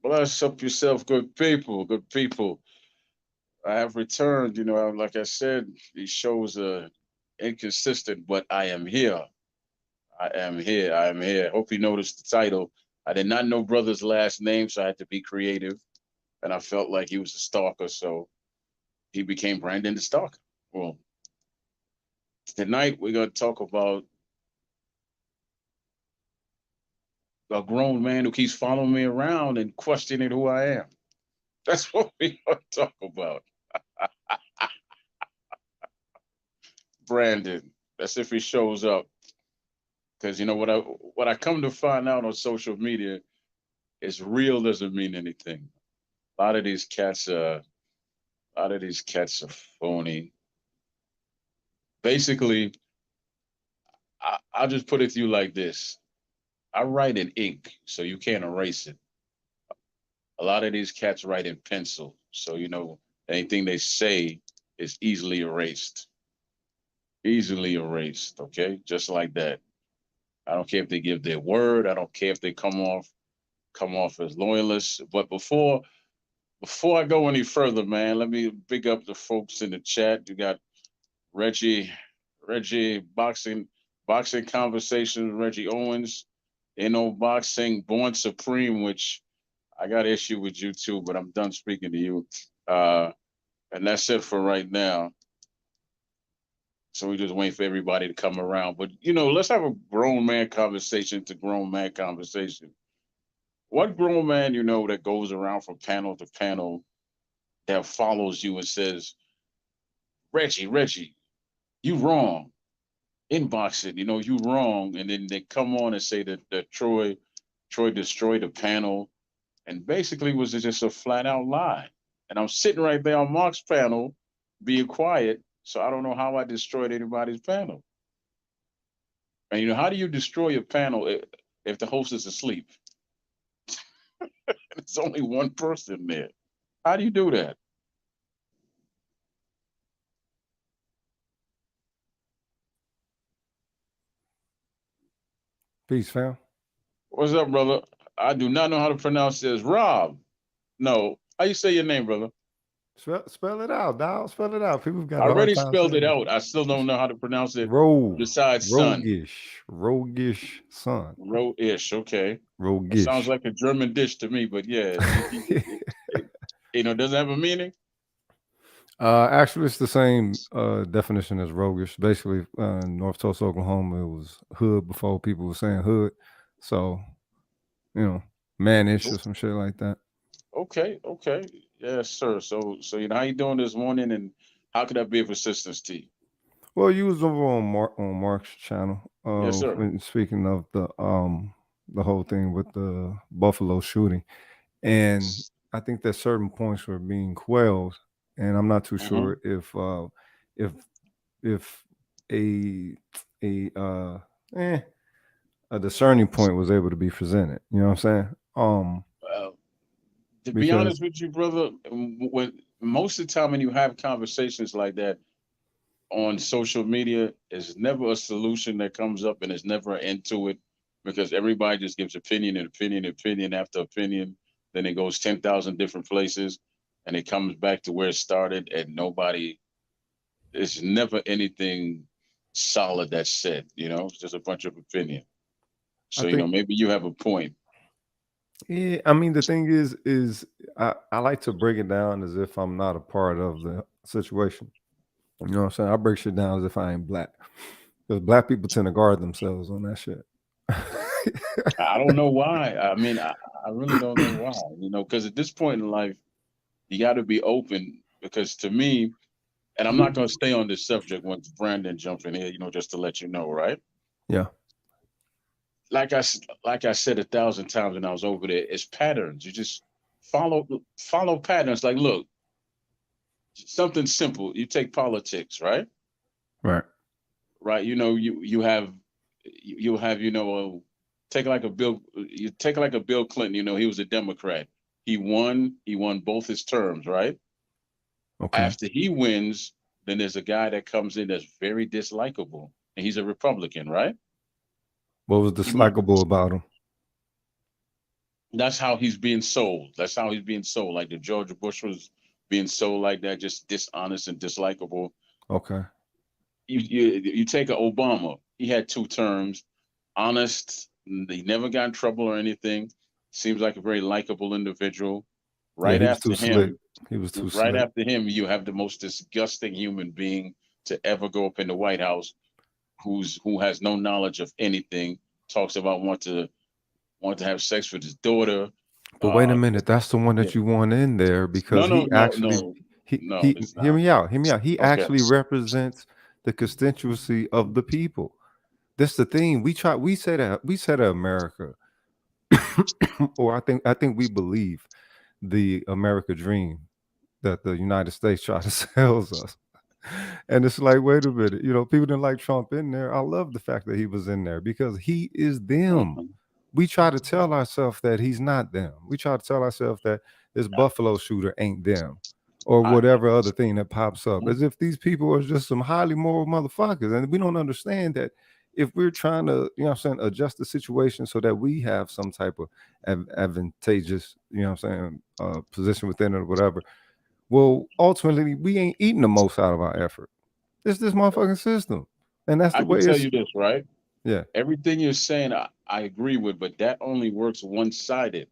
Bless up yourself, good people, good people. I have returned. Like I said, these shows are inconsistent, but I am here. I am here. I am here. Hope you noticed the title. I did not know brother's last name, so I had to be creative. And I felt like he was a stalker, so he became Brandon the Stalker. Well, tonight we're gonna talk about a grown man who keeps following me around and questioning who I am. That's what we're gonna talk about. Brandon. That's if he shows up. Because what I come to find out on social media is real doesn't mean anything. A lot of these cats are phony. Basically, I'll just put it to you like this. I write in ink, so you can't erase it. A lot of these cats write in pencil, so anything they say is easily erased. Easily erased, okay? Just like that. I don't care if they give their word. I don't care if they come off as loyalists. But before I go any further, man, let me big up the folks in the chat. You got Reggie, Reggie boxing conversations, Reggie Owens, boxing, Born Supreme, which I got an issue with you too, but I'm done speaking to you. Uh, and that's it for right now. So we just waiting for everybody to come around. But let's have a grown man conversation to grown man conversation. What grown man that goes around from panel to panel that follows you and says, Reggie, you wrong. Inbox it, you wrong. And then they come on and say that Troy destroyed the panel and basically was just a flat out lie. And I'm sitting right there on Mark's panel being quiet. So I don't know how I destroyed anybody's panel. And how do you destroy a panel if the host is asleep? There's only one person there. How do you do that? Peace, fam. What's up, brother? I do not know how to pronounce this. Rob. No. How you say your name, brother? Spell it out, dog. Spell it out. People I got a hard already time spelled it saying it. out. I still don't know how to pronounce it besides son. Roguish son, Roe-ish. Okay. That sounds roguish. like a German dish to me, but yeah, doesn't have a meaning. Actually, it's the same definition as roguish. Basically, in North Tulsa, Oklahoma, it was hood before people were saying hood. So, you know, manish or some shit like that. Okay, okay. Yes, sir. So how you doing this morning, and how could I be of assistance to you? Well, you was over on Mark's channel. Yes, sir. When speaking of the whole thing with the Buffalo shooting, and I think that certain points were being quelled, and I'm not too Mm-hmm. sure if if a a eh, a discerning point was able to be presented. You know what I'm saying? Uh, to be Because honest with you, brother, when most of the time when you have conversations like that on social media, it's never a solution that comes up, and it's never an end to it because everybody just gives opinion and opinion, opinion after opinion. Then it goes 10,000 different places, and it comes back to where it started, and nobody. It's never anything solid that's said. It's just a bunch of opinion. I So think, maybe you have a point. yeah, I mean, the thing is I like to break it down as if I'm not a part of the situation. You know what I'm saying? I break shit down as if I ain't black. Because black people tend to guard themselves on that shit. I don't know why. I mean, I really don't know why. Because at this point in life, you got to be open. Because to me, and I'm not going to stay on this subject once Brandon jump in here, just to let you know, right? Yeah. Like I said 1,000 times when I was over there, it's patterns. You just follow patterns. Like, look, something simple. You take politics, right? Right. Right. You have take like a Bill. You take like a Bill Clinton. He was a Democrat. He won. He won both his terms, right? Okay. After he wins, then there's a guy that comes in that's very dislikable, and he's a Republican, right? What was He won. dislikable about him? That's how he's being sold. That's how he's being sold. Like the George Bush was being sold like that, just dishonest and dislikable. Okay. You take a Obama. He had 2 terms. Honest. He never got in trouble or anything. Seems like a very likable individual. Yeah, Right he was too after slick. him, He was too right slick. after him, you have the most disgusting human being to ever go up in the White House, who has no knowledge of anything. Talks about want to have sex with his daughter. But wait a Uh, minute, that's the one yeah. that you want in there No, because no, he no, actually no, no. he It's hear not. me out, hear me out. He Okay. actually represents the constituency of the people. That's the thing. We say that America, or I think we believe the America dream that the United States try to sells us. And it's like, wait a minute, people didn't like Trump in there. I love the fact that he was in there because he is them. Mhm. We try to tell ourselves that he's not them. We try to tell ourselves that this Buffalo shooter ain't them, or I, whatever other thing that pops up, mhm. as if these people are just some highly moral motherfuckers. And we don't understand that if we're trying to, what I'm saying, adjust the situation so that we have some type of advantageous, what I'm saying, position within it or whatever, well, ultimately, we ain't eating the most out of our effort. It's this motherfucking system, and that's I the can way tell it's. you this, right? Yeah. Everything you're saying, I agree with, but that only works one sided.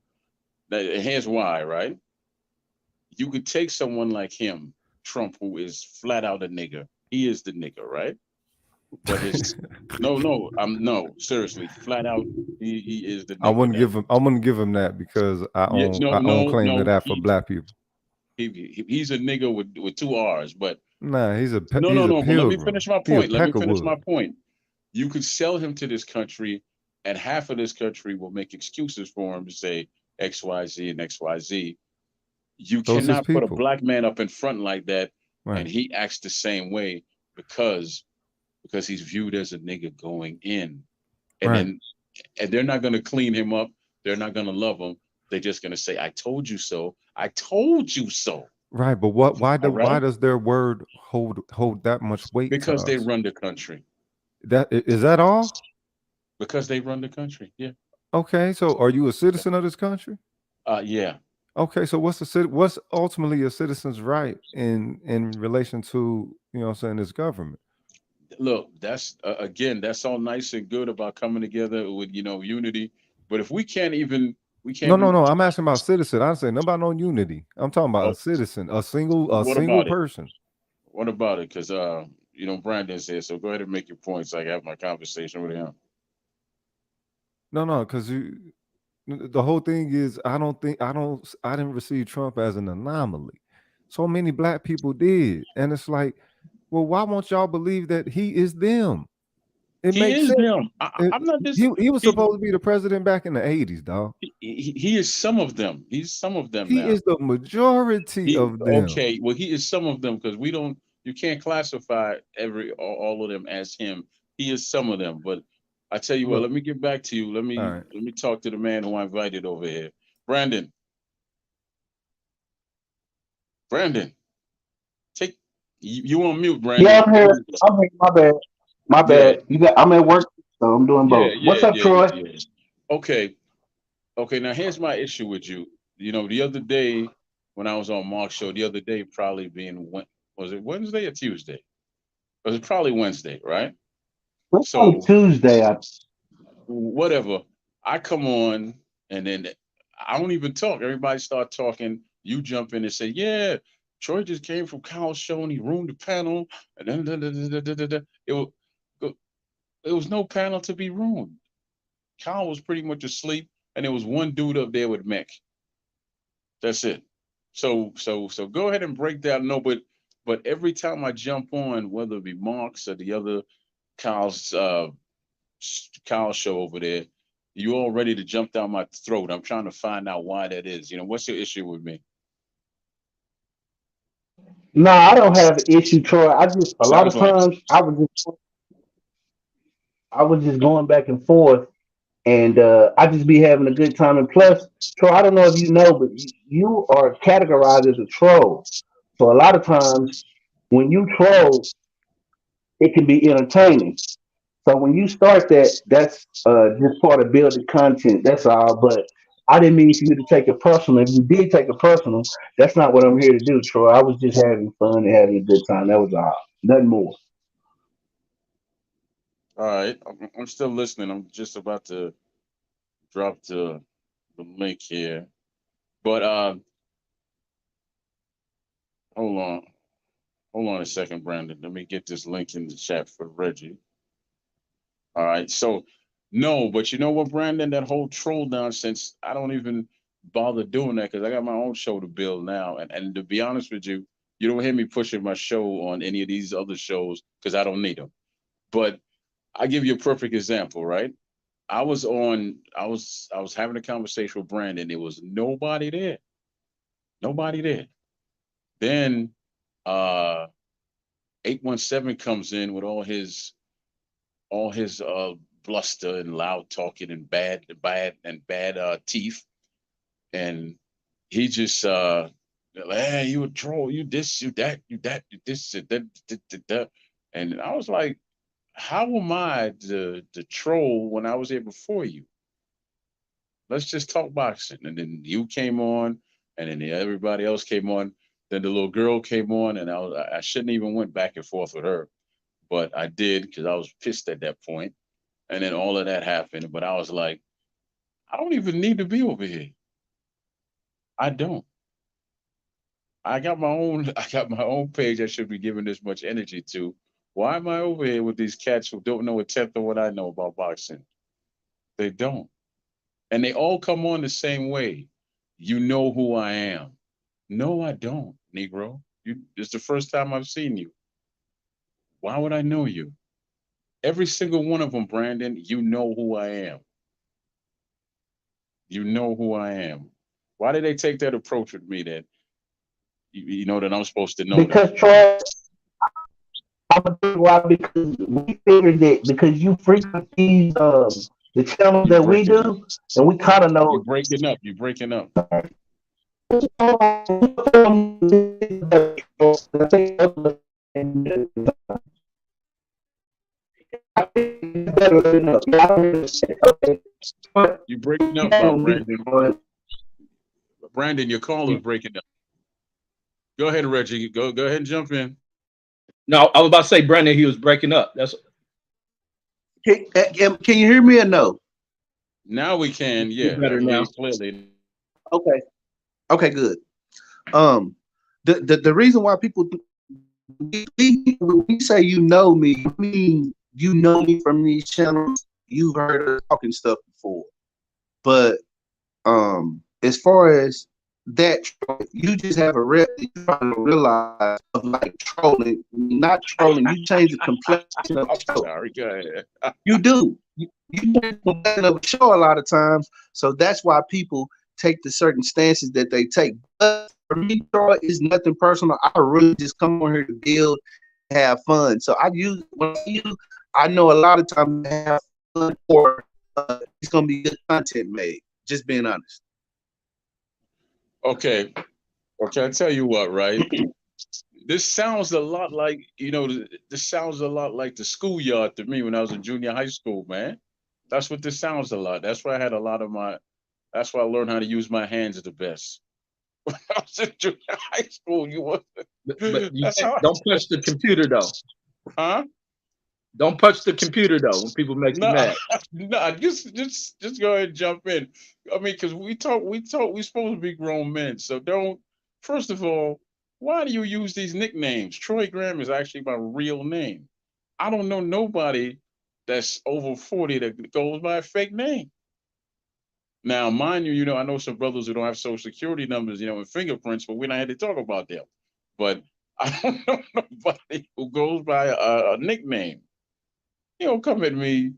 Here's why, right? You could take someone like him, Trump, who is flat out a nigger. He is the nigger, right? But his no, no, no, seriously, flat out, he is the I nigger. wouldn't give him. I wouldn't give him that because I Yeah, own. no, I own no, claim to no. that for black people. He's a nigger with 2 R's. But Nah, no, no, he's a no. But let me pilgrim. finish my He a point. Let me finish my peckerwood. point. You could sell him to this country, and half of this country will make excuses for him to say XYZ and XYZ. You Those his cannot put a people, black man up in front like that, and right? he acts the same way because he's viewed as a nigga going in, and Right. then and they're not going to clean him up. They're not going to love him. They're just going to say, "I told you so. I told you so." Right. But what? Why All do? Why right, does their word hold that much weight to because they us? run the country. Is that all? Because they run the country. Yeah. Okay. So, are you a citizen of this country? Yeah. Okay, so what's ultimately a citizen's right in relation to, what I'm saying, this government? Look, that's again, that's all nice and good about coming together with unity, but if we No, can't no, be. no. I'm asking about citizen. I say nobody no unity. I'm talking about Oh, a citizen, a what single about it? person. What about it? Because Brandon's here, so go ahead and make your points. I can have my conversation with him. No, no, because the whole thing is I didn't receive Trump as an anomaly. So many black people did, and it's like, well, why won't y'all believe that he is them? It He makes is sense. them. I'm not this. He was He, supposed to be the president back in the '80s, dog. he is some of them. He's some of them He now. is the majority He of them. okay. Well, he is some of them because we don't. You can't classify all of them as him. He is some of them. But I tell you what. Look, Let me get back to you. Let all me right. let me talk to the man who I invited over here, Brandon. Brandon, take you on mute, Yeah, Brandon. I'm here. I'm here. My bad. My Yeah, bad. I'm at work, so I'm doing yeah, both. What's yeah, up, yeah, Troy? yeah. Okay, okay. Now here's my issue with you. The other day when I was on Mark's show, the other day probably being was it Wednesday or Tuesday? It was probably Wednesday, right? What's on So Tuesday? whatever. I come on and then I don't even talk. Everybody start talking. You jump in and say, "Yeah, Troy just came from Kyle's show and he ruined the panel." And then it was it was no panel to be ruined. Kyle was pretty much asleep, and there was one dude up there with Mick. That's it. So go ahead and break down. No, but every time I jump on, whether it be Mark's or the other Kyle's Kyle show over there, you all ready to jump down my throat. I'm trying to find out why that is. What's your issue with me? No, I don't have an issue, Troy. I just a lot Sounds of like it. times I was just going back and forth, and I just be having a good time. And plus, Troy, I don't know if you know, but you are categorized as a troll. So a lot of times when you troll, it can be entertaining. So when you start that, that's just part of building content. That's all. But I didn't mean for you to take it personal. If you did take it personal, that's not what I'm here to do, Troy. I was just having fun and having a good time. That was all. Nothing more. All right, I'm still listening. I'm just about to drop the link here, but hold on, hold on a second, Brandon. Let me get this link in the chat for Reggie. All right, so no, but you know what, Brandon? That whole troll nonsense, I don't even bother doing that because I got my own show to build now, and to be honest with you, you don't hear me pushing my show on any of these other shows because I don't need them. But I give you a perfect example, right? I was having a conversation with Brandon. There was nobody there. Nobody there. Then 817 comes in with all his bluster and loud talking and bad teeth. And he just like, hey, you a troll, you this, you that, you this, that. And I was like, how am I the troll when I was here before you? Let's just talk boxing. And then you came on, and then everybody else came on. Then the little girl came on, and I shouldn't even went back and forth with her, but I did because I was pissed at that point. And then all of that happened, but I was like, I don't even need to be over here. I don't. I got my own. I got my own page. I should be giving this much energy to. Why am I over here with these cats who don't know a tenth of what I know about boxing? They don't. And they all come on the same way. You know who I am. No, I don't, Negro. It's the first time I've seen you. Why would I know you? Every single one of them, Brandon, you know who I am. You know who I am. Why did they take that approach with me that you know that I'm supposed to know them? Because Troy, I'm gonna tell you why. Because we figured that because you frequent these the channels You that we breaking up. do, and we kind of You know. breaking up. You breaking up. You breaking up, Brandon. Brandon, your call is breaking up. Go ahead, Reggie. Go ahead and jump in. No, I was about to say, Brandon, he was breaking up. That's Can you hear me or no? Now we can, yeah. I better can hear now. you clearly. Okay. Okay. Good. Um, the reason why people when we say you know me, I mean you know me from these channels. You've heard us talking stuff before, but as far as that, you just have a rep that you trying to realize of like trolling, not trolling. You change the complexion of I'm the show. sorry. Go ahead. You do. You change the complexion of a show a lot of times. So that's why people take the certain stances that they take. But for me, Troy, it's nothing personal. I really just come on here to build, have fun. So I use when I use, I know a lot of times I have fun or it's gonna be good content made. Just being honest. Okay. Okay. I tell you what, right? This sounds a lot like, this sounds a lot like the schoolyard to me when I was in junior high school, man. That's what this sounds a lot. That's why I had a lot of my, that's why I learned how to use my hands the best. I was in junior high school. but you That's can't, how I, don't punch the computer though. huh? Don't punch the computer though when people make you No, mad. no, just go ahead and jump in. I mean, because we supposed to be grown men, so don't. First of all, why do you use these nicknames? Troy Graham is actually my real name. I don't know nobody that's over 40 that goes by a fake name. Now, mind you, I know some brothers who don't have social security numbers, and fingerprints, but we're not here to talk about them. But I don't know nobody who goes by a nickname. You don't come at me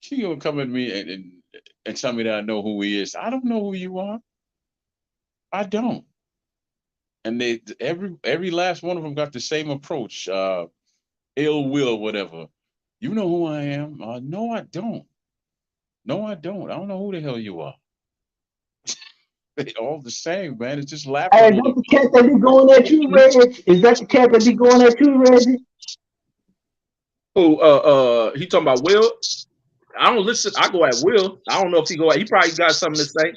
She gonna come at me and tell me that I know who he is. I don't know who you are. I don't. And every last one of them got the same approach, ill will, whatever. You know who I am? No, I don't. No, I don't. I don't know who the hell you are. They all the same, man. It's just Hey, is laughable that to the me. cat that be going at you, Reg? Is that the cat that be going at you, Reggie? Who he talking about Will? I don't listen. I go at Will. I don't know if he go at. He probably got something to say,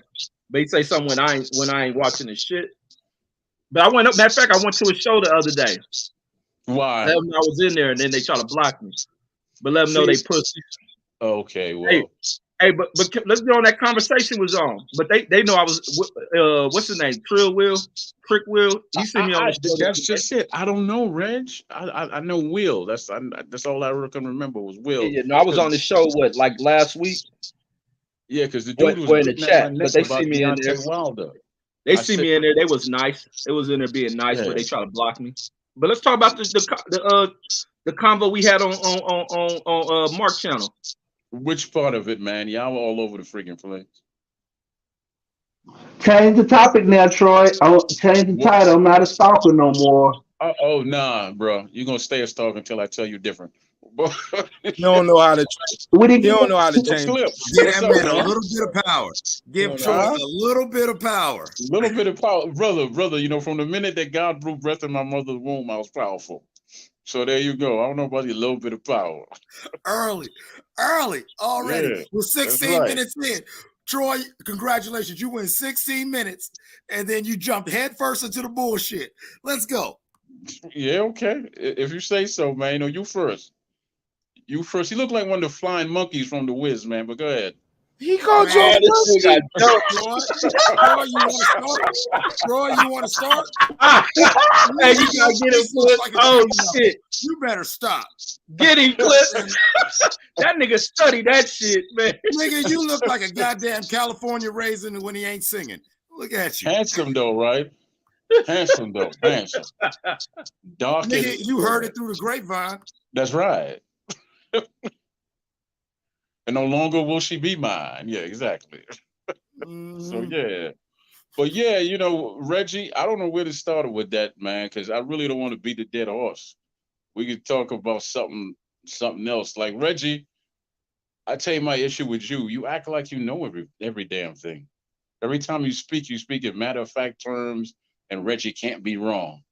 but he say something when I ain't watching his shit. But I went up. Matter of fact, I went to a show the other day. Why? Let them know I was in there, and then they try to block me. But let them know they pussy. Okay, well. Hey, but let's go on that conversation was on. But they know I was. What's his name? Trill Will, Trick Will. He seen me on the show. That's just it. I don't know, Reg. I know Will. That's all I can remember was Will. Yeah, no, I was on the show like last week. Yeah, because the dude was in the chat, but they see me in there. Wilder. They see me in there. They was nice. It was in there being nice, but they try to block me. But let's talk about the convo we had on Mark channel. Which part of it, man? Y'all all over the freaking place. Change the topic now, Troy. Change the title. I'm not a stalker no more. Oh, nah, bro. You're going to stay a stalker until I tell you different. You don't know how to change. You don't know how to change. Give that man a little bit of power. Give Troy a little bit of power. A little bit of power. Brother, you know, from the minute that God blew breath in my mother's womb, I was powerful. So there you go. I don't know about a little bit of power. Early already. Yeah, We're 16 minutes in. Troy, congratulations. You win 16 minutes, and then you jumped headfirst into the bullshit. Let's go. Yeah, okay. If you say so, man. You know, you first. You first. You look like one of the flying monkeys from The Wiz, man, but go ahead. He called you a Troy, you want to start? Hey, you gotta get him, Clip. Oh, shit. You better stop. Get him, Clip. That nigga studied that shit, man. Nigga, you look like a goddamn California raisin when he ain't singing. Look at you. Handsome, though, right? Handsome. Dark. Nigga, you heard it through the grapevine. That's right. And no longer will she be mine. Yeah, exactly. So yeah. But yeah, you know, Reggie, I don't know where to start with that, man, because I really don't want to beat the dead horse. We could talk about something else. Like Reggie, I tell you my issue with you. You act like you know every damn thing. Every time you speak in matter-of-fact terms, and Reggie can't be wrong.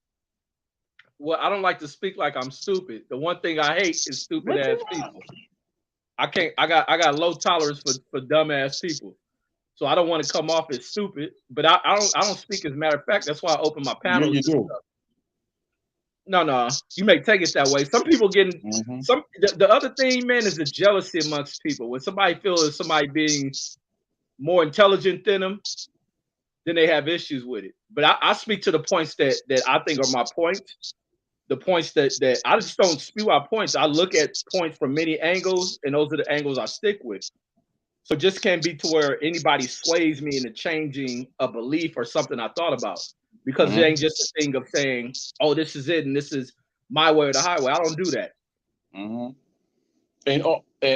Well, I don't like to speak like I'm stupid. The one thing I hate is stupid ass people. I can't. I got low tolerance for dumb ass people, so I don't want to come off as stupid. But I don't speak as a matter of fact. That's why I open my panel. Yeah, you do. No, you may take it that way. Some people getting some. The other thing, man, is the jealousy amongst people. When somebody feels somebody being more intelligent than them, then they have issues with it. But I speak to the points that I think are my points. The points that I just don't spew out points. I look at points from many angles, and those are the angles I stick with. So it just can't be to where anybody sways me into changing a belief or something I thought about. Because it ain't just a thing of saying, oh, this is it, and this is my way or the highway. I don't do that.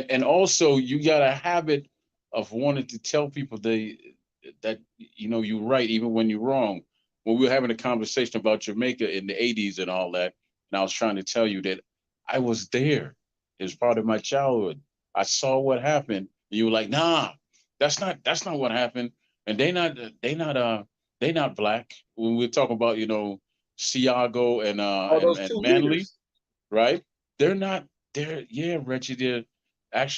And also, you got a habit of wanting to tell people that you know you're right, even when you're wrong. When we were having a conversation about Jamaica in the 80s and all that, and I was trying to tell you that I was there. It was part of my childhood. I saw what happened. And you were like, nah, that's not what happened. And they not black. When we're talking about, you know, Siago and Manly, leaders. Right? Reggie,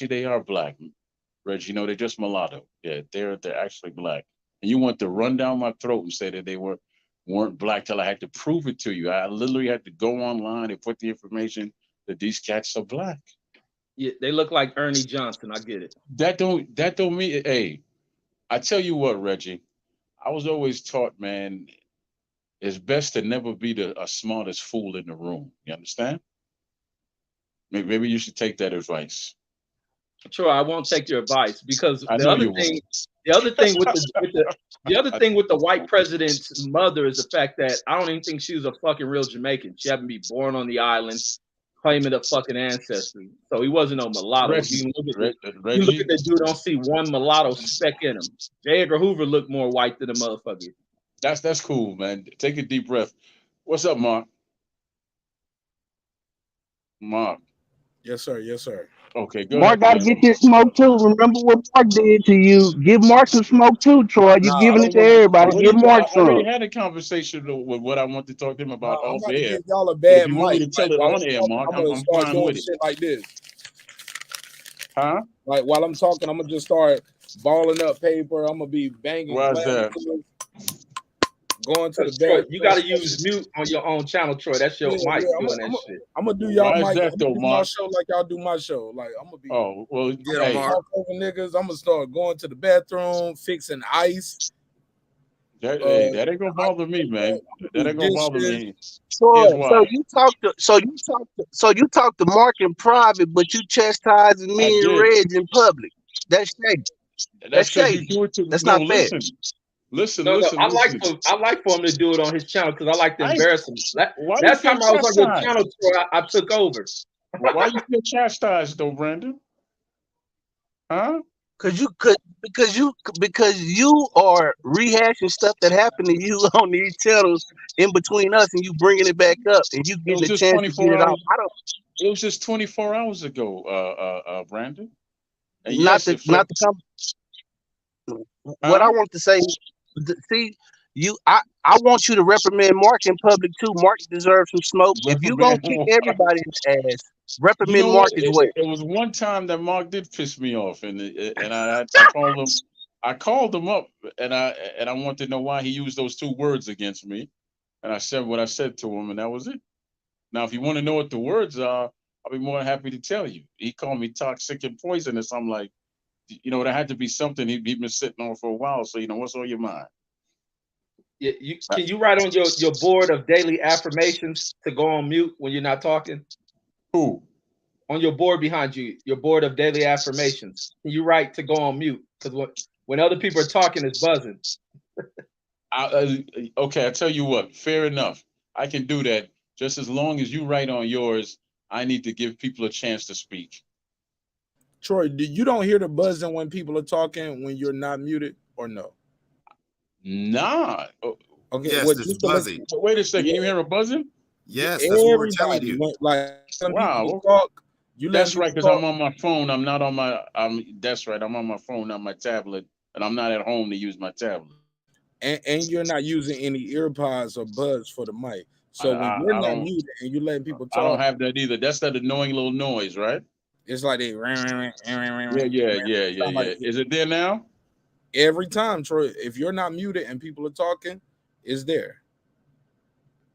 they are black. Reggie, you know, they're just mulatto. Yeah, they're actually black. And you want to run down my throat and say that they weren't black till I had to prove it to you. I literally had to go online and put the information that these cats are black. Yeah, they look like Ernie Johnson. I get it. That don't mean. Hey, I tell you what, Reggie, I was always taught, man, it's best to never be the smartest fool in the room. You understand? Maybe you should take that advice. Sure, I won't take your advice because the other thing with the white president's mother is the fact that I don't even think she was a fucking real Jamaican. She happened to be born on the island, claiming a fucking ancestry. So he wasn't no mulatto. You look at the dude, don't see one mulatto speck in him. J. Edgar Hoover looked more white than a motherfucker. That's cool, man. Take a deep breath. What's up, Mark? Mark. Yes, sir. Okay, good. Mark got to get his smoke too. Remember what Mark did to you. Give Mark some smoke too, Troy. You're giving it to everybody. Give Mark some. I already had a conversation with what I want to talk to him about off air. Y'all a bad if you want me to tell it on air, Mark, I'm fine with it. Shit like this. Huh? Like while I'm talking, I'm gonna just start balling up paper. I'm gonna be banging Why's glasses, that? going to the Troy, bathroom. you got to use mute on your own channel, Troy. That's your Yeah, mic yeah. doing that shit. I'm gonna do y'all Why is mic. that I'm though, gonna do y'all Mark? show like y'all do my show. Like I'm gonna be. Oh, well, Get 'em, hey, Mark. Talk over niggas. I'm gonna start going to the bathroom, fixing ice. hey, that ain't gonna bother me, man. That Do ain't gonna bother dishes. me. Troy, Here's why. so you talk to Mark in private, but you chastising I me and did. Reg in public. That's shady. That's That's because you shady. do it to That's no. not fair. Listen. No, I like Listen. for him to do it on his channel because I like to I embarrass him. why you Last feel time I was on your chastised? channel, Troy, I took over. Why you feel chastised though, Brandon? Huh? Because you are rehashing stuff that happened to you on these channels in between us, and you bringing it back up, and you It getting was a just chance to get 24 it off. hours. I don't It was just 24 hours ago, Brandon. And not yes, to it not felt. to come. What I Huh? want to say, see you. I want you to reprimand Mark in public too. Mark deserves some smoke. If you gonna Reprimand kick Mark. everybody's ass, You reprimand know what? Mark as well. It was one time that Mark did piss me off, and I called him. I called him up, and I wanted to know why he used those two words against me, and I said what I said to him, and that was it. Now, if you want to know what the words are, I'll be more than happy to tell you. He called me toxic and poisonous. I'm like, there had to be something he'd been sitting on for a while. So, what's on your mind? Can you write on your board of daily affirmations to go on mute when you're not talking? Who? On your board behind you, your board of daily affirmations. Can you write to go on mute? Because when other people are talking, it's buzzing. Okay, I tell you what. Fair enough. I can do that. Just as long as you write on yours, I need to give people a chance to speak. Troy, you don't hear the buzzing when people are talking when you're not muted, or no? Nah. Okay, Yes, what there's just to let buzzing. you, Wait a second. yeah, You hear a buzzing? Yes, that's what we're telling everybody you. when, like letting people Wow. talk. You letting That's right, people because talk, I'm on my phone. I'm not on my. That's right. I'm on my phone, not my tablet, and I'm not at home to use my tablet. and you're not using any ear pods or buds for the mic. I, So when I, you're I not don't. muted and you're letting people I don't talk, have that either. That's that annoying little noise, right? it's like they Yeah. sound like Is it there now? every time, Troy. If you're not muted and people are talking, it's there.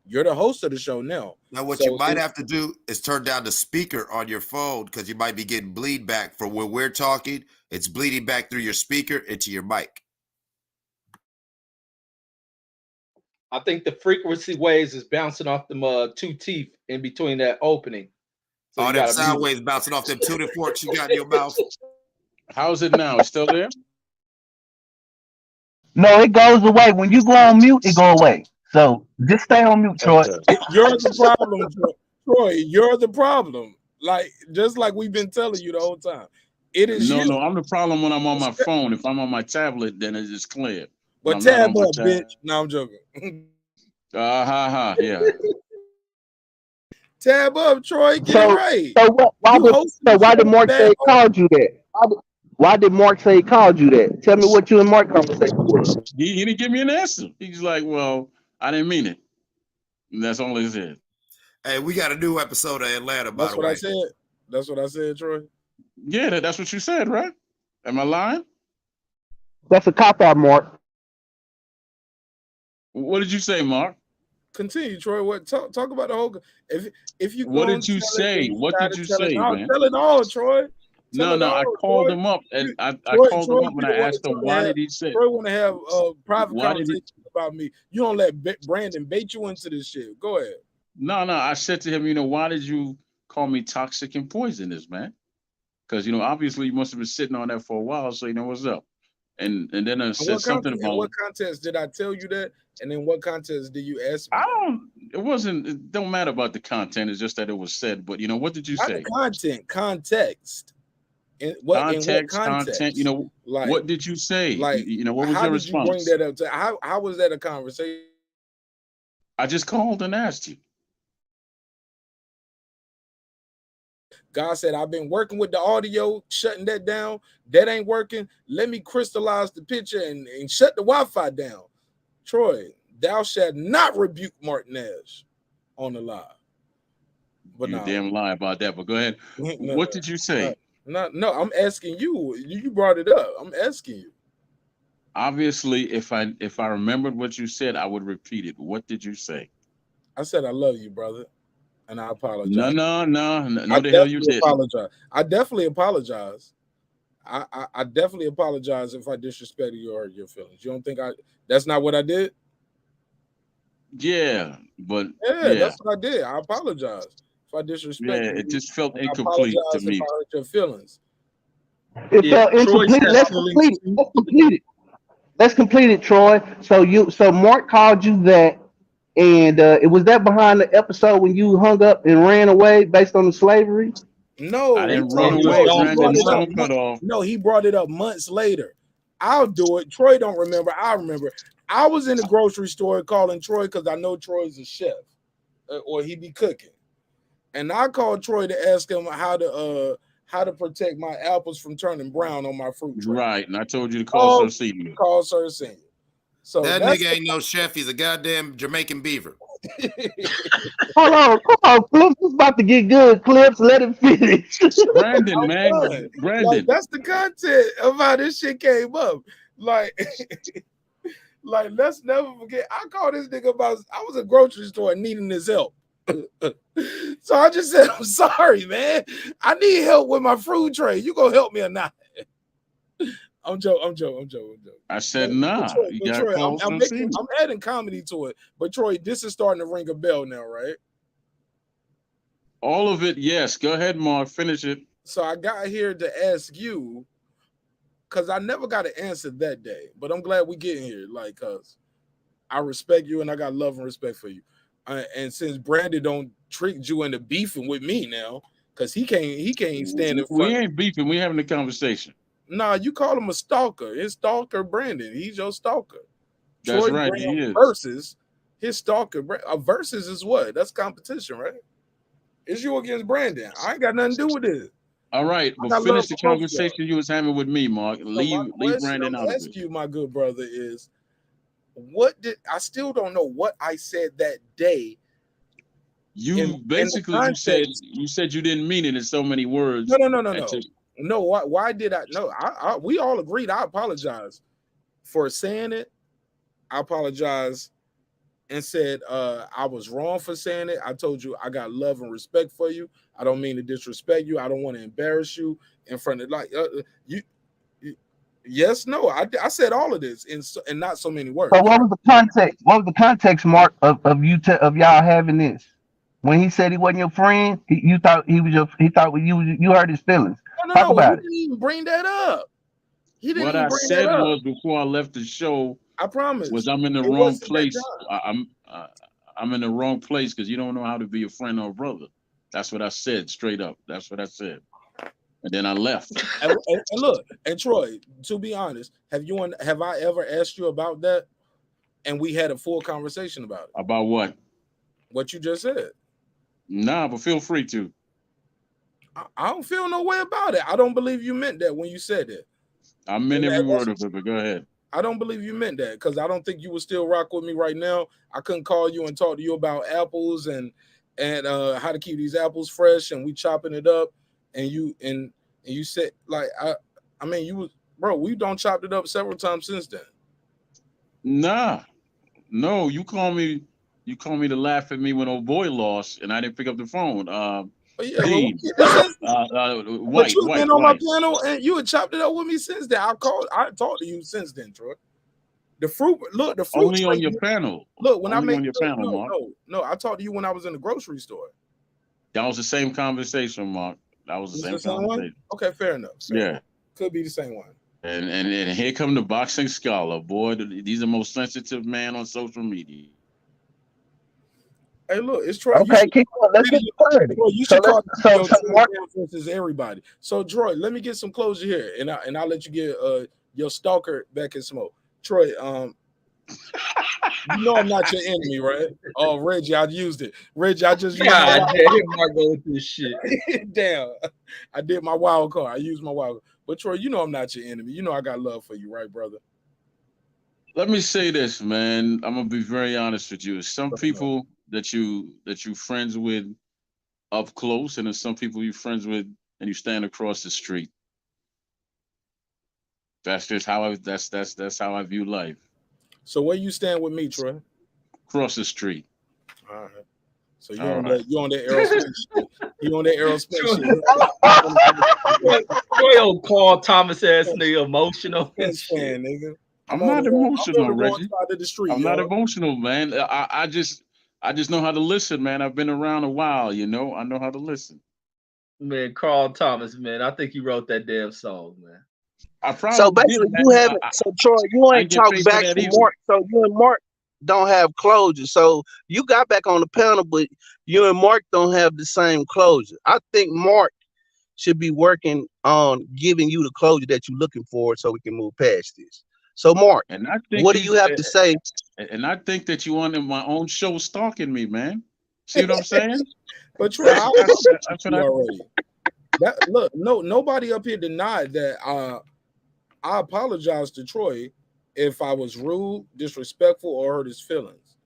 You're the host of the show now. Now, what you So might have to do is turn down the speaker on your phone because you might be getting bleed back from when we're talking. It's bleeding back through your speaker into your mic. I think the frequency waves is bouncing off them two teeth in between that opening. So All you them got to sound mute waves bouncing off them tuning forks you got in your mouth. How's it now? It's still there? No, it goes away when you go on mute. It go away. So just stay on mute, Troy. Okay. you're the problem, Troy. You're the problem. Like just like we've been telling you the whole time. It is No, you. I'm the problem when I'm on my phone. If I'm on my tablet, then it is clear. When But I'm not on tab my up, tab. bitch. No, I'm joking. Yeah. Tab up, Troy. Get it So right. so what? You hosting the Why did show, Mark say bad he boy. called you that? Why did Mark say he called you that? Tell me what you and Mark conversation was. He didn't give me an answer. He's like, well, I didn't mean it. And that's all he said. Hey, we got a new episode of Atlanta, by That's the what I way. said. That's what I said, Troy. Yeah, that's what you said, right? Am I lying? That's a cop out, Mark. What did you say, Mark? Continue, Troy. What talk about the whole if you What gonna did you tell it, then say? you What did gotta you tell it say, all. man? Tell it all, Troy. Tell it No, I all, called Troy. him up and I Troy, called Troy him up and be I the one asked him trying to why have did he say Troy want to have private why did he conversations about me. You don't let Brandon bait you into this shit. Go ahead. no, I said to him, why did you call me toxic and poisonous, man? Because obviously you must have been sitting on that for a while, so what's up. And then I said something In about what context did I tell you that? And in what context did you ask me I that? don't it don't matter about the content, it's just that it was said. But what did you Not the say? content, context. In what Content, context? what did you say? Like What was how your did you bring response? that up? How was that a conversation? I just called and asked you. God said, I've been working with the audio, shutting that down. That ain't working. Let me crystallize the picture and shut the Wi-Fi down. Troy, thou shalt not rebuke Martinez on the live. But You now, damn lie about that, but go ahead. no, What did you say? No, I'm asking you. You brought it up. I'm asking you. Obviously, if I remembered what you said, I would repeat it. What did you say? I said I love you, brother, and I No, apologize. no, no, no, I no. The hell you definitely didn't. apologize. I definitely apologize. I definitely apologize if I disrespected you or hurt your feelings. You don't think I? That's not what I did. Yeah, but Yeah, yeah, that's what I did. I apologize if I yeah. disrespected It you, just felt and I incomplete to apologize if me. I hurt your feelings. It Yeah, felt Troy's incomplete. had Let's feelings complete it. too. Let's complete it. Let's complete it, Troy. So Mark called you that, and it was that behind the episode when you hung up and ran away based on the slavery. I No, He didn't told run him his away. no, he phone was brought Brandon's it up. phone cut off. No, he brought it up months later. I'll do it. Troy don't remember. I remember. I was in the grocery store calling Troy because I know Troy's a chef, or he be cooking. And I called Troy to ask him how to protect my apples from turning brown on my fruit tray. Right, and I told you to call Oh, Sir Senior. call Sir Senior. So That that's nigga ain't no chef. He's a goddamn Jamaican beaver. Hold on, Clips is about to get good. Clips, let him finish. Brandon, I'm man, done. Like Brandon. that's the content of how this shit came up. Like, like let's never forget. I called this nigga about. I was at a grocery store needing his help. So I just said, I'm sorry, man. I need help with my fruit tray. You gonna help me or not? I'm joking. I'm joking. I said, nah, you But gotta Troy, call Sir I'm Senior. adding comedy to it. But Troy, this is starting to ring a bell now, right? All of it, yes. Go ahead, Mark. Finish it. So I got here to ask you because I never got an answer that day. But I'm glad we getting here, like, cause I respect you and I got love and respect for you. And since Brandon don't trick you into beefing with me now, cause he can't stand in We front. ain't beefing. We having a conversation. Nah, you call him a stalker. His stalker Brandon. He's your stalker. That's Troy right. bring He up is. versus his stalker. A versus is what? That's competition, right? It's you against Brandon. I ain't got nothing to do with this. All right, I but got love finish the for both of y'all. conversation you was having with me, Mark. So my Leave question Brandon I'm out of it. asking you, my good brother, is what did I still don't know what I said that day You in the basically context. you said you didn't mean it in so many No, words. no, no, no, And no. No, why did I no? We all agreed. I apologize for saying it. I apologize and said I was wrong for saying it. I told you I got love and respect for you. I don't mean to disrespect you. I don't want to embarrass you in front of you. Yes, no. I said all of this in not so many So words. what was the context? What was the context, Mark, of of y'all having this? When he said he wasn't your friend, you thought he was your. He thought you hurt his feelings. No, no, Talk no. He about it. didn't even bring that up. He didn't what even I bring that said up. was before I left the show I was promise. I'm in the It wrong wasn't that place. time. I'm in the wrong place because you don't know how to be a friend or a brother. That's what I said straight up. That's what I said, and then I left. And look, and Troy, to be honest, have I ever asked you about that? And we had a full conversation about it. About what? What you just said. Nah, but feel free to. I don't feel no way about it. I don't believe you meant that when you said it. I meant And every word of it, but go ahead. I don't believe you meant that because I don't think you would still rock with me right now. I couldn't call you and talk to you about apples and how to keep these apples fresh, and we chopping it up, and you said like I mean you was bro, we don't chopped it up several times since then. Nah, no, you call me to laugh at me when old boy lost and I didn't pick up the phone. But yeah, well, we Dean, get this since but you've been on my white. panel and you had chopped it up with me since then. I talked to you since then, Troy. The fruit Only on tray. your panel. Look, when I Only make on your panel, Mark. no, I talked to you when I was in the grocery store. That was the same conversation, Mark. That was the Is the same same one? conversation. Okay, fair enough. Yeah. Could be the same one. And here come the boxing scholar, boy. He's the most sensitive man on social media. Hey, look, it's Troy. Okay, keep on. Let's get clarity. Troy, you So should let's. call So your so team Mark. versus everybody. So, Troy, let me get some closure here, and I'll let you get your stalker back in smoke. Troy, you know I'm not your enemy, right? Oh, Reggie, I used it. Reggie, I just used my God wild damn, here Mark go with this shit. damn. I did my wild card. I used my wild card. But Troy, you know I'm not your enemy. You know I got love for you, right, brother? Let me say this, man. I'm gonna be very honest with you. Some people that you friends with up close, and there's some people you friends with and you stand across the street. That's just how that's how I view life. So where you stand with me, Troy? Cross the street. All right. So you All on right. that aerospace shit. You on that aerospace Troy, shit. old Carl Thomas ass nigga emotional and Fence shit. fan, nigga. I'm not emotional, I'm on the wrong Reggie. side of the street, I'm not y'all. emotional, man. I just know how to listen, man. I've been around a while, you know. I know how to listen. Man, Carl Thomas, man. I think he wrote that damn song, man. I So probably did, basically, you man. haven't. So Troy, you I ain't didn't get talked paid for back that to either. Mark. So you and Mark don't have closure. So you got back on the panel, but you and Mark don't have the same closure. I think Mark should be working on giving you the closure that you're looking for, so we can move past this. So Mark, And I think what do you have to say? and I think that you on my own show stalking me, man. See what I'm saying? But Troy, That's I that's spoke that's to what you I. already. That look, nobody up here denied that I apologize to Troy if I was rude, disrespectful, or hurt his feelings.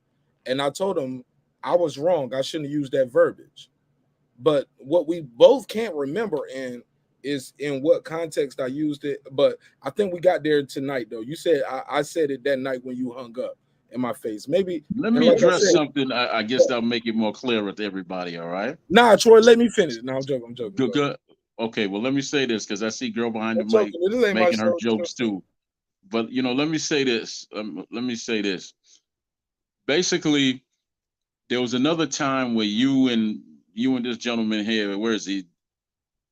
And I told him I was wrong. I shouldn't have used that verbiage. But what we both can't remember is in what context I used it. But I think we got there tonight, though. You said I said it that night when you hung up in my face. Maybe, Let and me like I address said, something. I guess that'll make it more clear with everybody. All right. nah, Troy, let me finish. No, I'm joking. I'm joking. Good. Go ahead. Good. Okay. Well, let me say this because I see girl behind the I'm mic joking. This ain't my making her show. jokes too. But let me say this. Let me say this. Basically, there was another time where you and this gentleman here, where is he?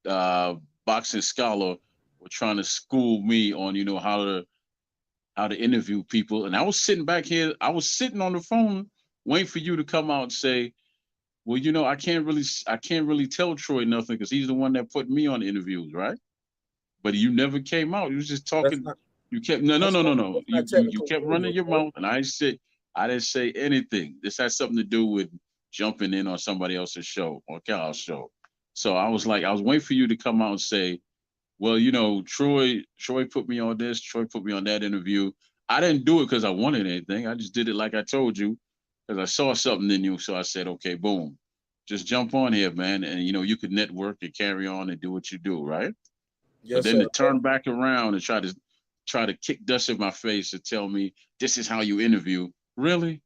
Uh, Boxing scholar, were trying to school me on how to interview people, and I was sitting back here. I was sitting on the phone waiting for you to come out and say, "Well, I can't really tell Troy nothing because he's the one that put me on interviews, right?" But you never came out. You was just That's talking. not. You kept no no That's no not. no no. That's You not you you technical kept running interview, your Troy. mouth, and I didn't say anything. This has something to do with jumping in on somebody else's show or Kyle's show. So I was waiting for you to come out and say, well, Troy put me on this, Troy put me on that interview. I didn't do it because I wanted anything. I just did it like I told you because I saw something in you. So I said, okay, boom, just jump on here, man, and you could network and carry on and do what you do, right? But Yes, then sir. to turn back around and try to kick dust in my face and tell me this is how you interview, really?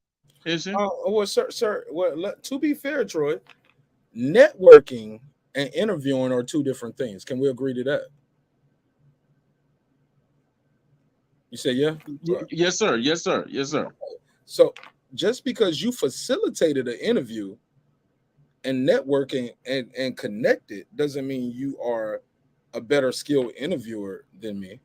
Is it? Well, sir. Well, to be fair, Troy, networking and interviewing are two different things. Can we agree to that? You say yeah. Yes, sir. Yes, sir. Yes, sir. So just because you facilitated an interview and networking and connected doesn't mean you are a better skilled interviewer than me.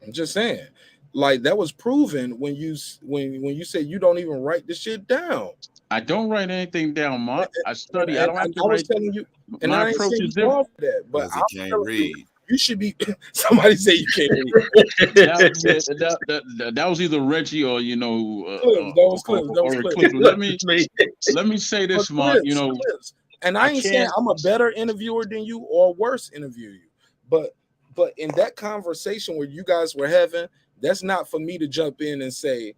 I'm just saying, like that was proven when you say you don't even write the shit down. I don't write anything down, Mark. I And, study. I and, don't have and to I was write. telling you, and My I ain't approach saying is you different. wrong for that, but because he I'm can't telling you, read. you should be. Somebody say you can't read. Yeah, that was either Reggie or Clips, those clips, those or a clips. clip. Me. Let me say But this, Mark. clips. And I I ain't saying can't. I'm a better interviewer than you or worse interview you. But in that conversation where you guys were having, that's not for me to jump in and say,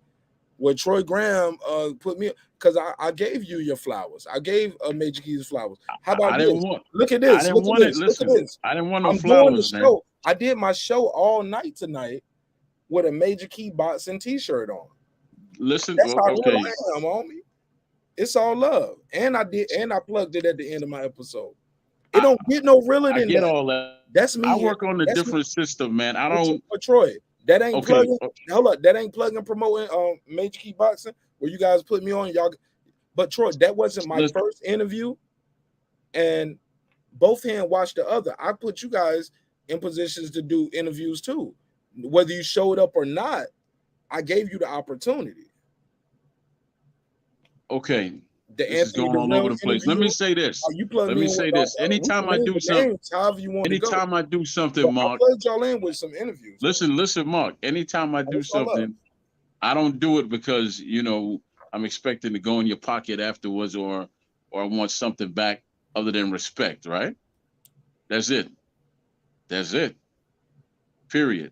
well, Troy Graham put me because I gave you your flowers. I gave Major Keys flowers. How about I didn't this? want. Look at I this. didn't Look at want it. this. Look at Listen, this. I didn't want no I'm doing the flowers, man. show. I did my show all night tonight with a Major Key boxing t-shirt on. Listen, That's well, how real okay. I am, homie. It's all love. And I plugged it at the end of my episode. It I don't get no realer I than get that. all that. That's I me. work on a That's me. different system, man. I But, don't. but Troy, that ain't Okay. plugging. Hold up, that ain't plugging promoting Major Key Boxing where you guys put me on. Y'all, but Troy, that wasn't my Listen. first interview, and both hand watch the other. I put you guys in positions to do interviews too. Whether you showed up or not, I gave you the opportunity. Okay. The This is Anthony going all over Durrell the place. Let interview, me say this. you plug Let me me in with say this. we can name the names however you want to go. Anytime I do something, But I Mark. plugged y'all in with some interviews. Listen, Mark. Anytime I And do it's all love. something, I don't do it because I'm expecting to go in your pocket afterwards or I want something back other than respect, right? That's it. That's it. Period.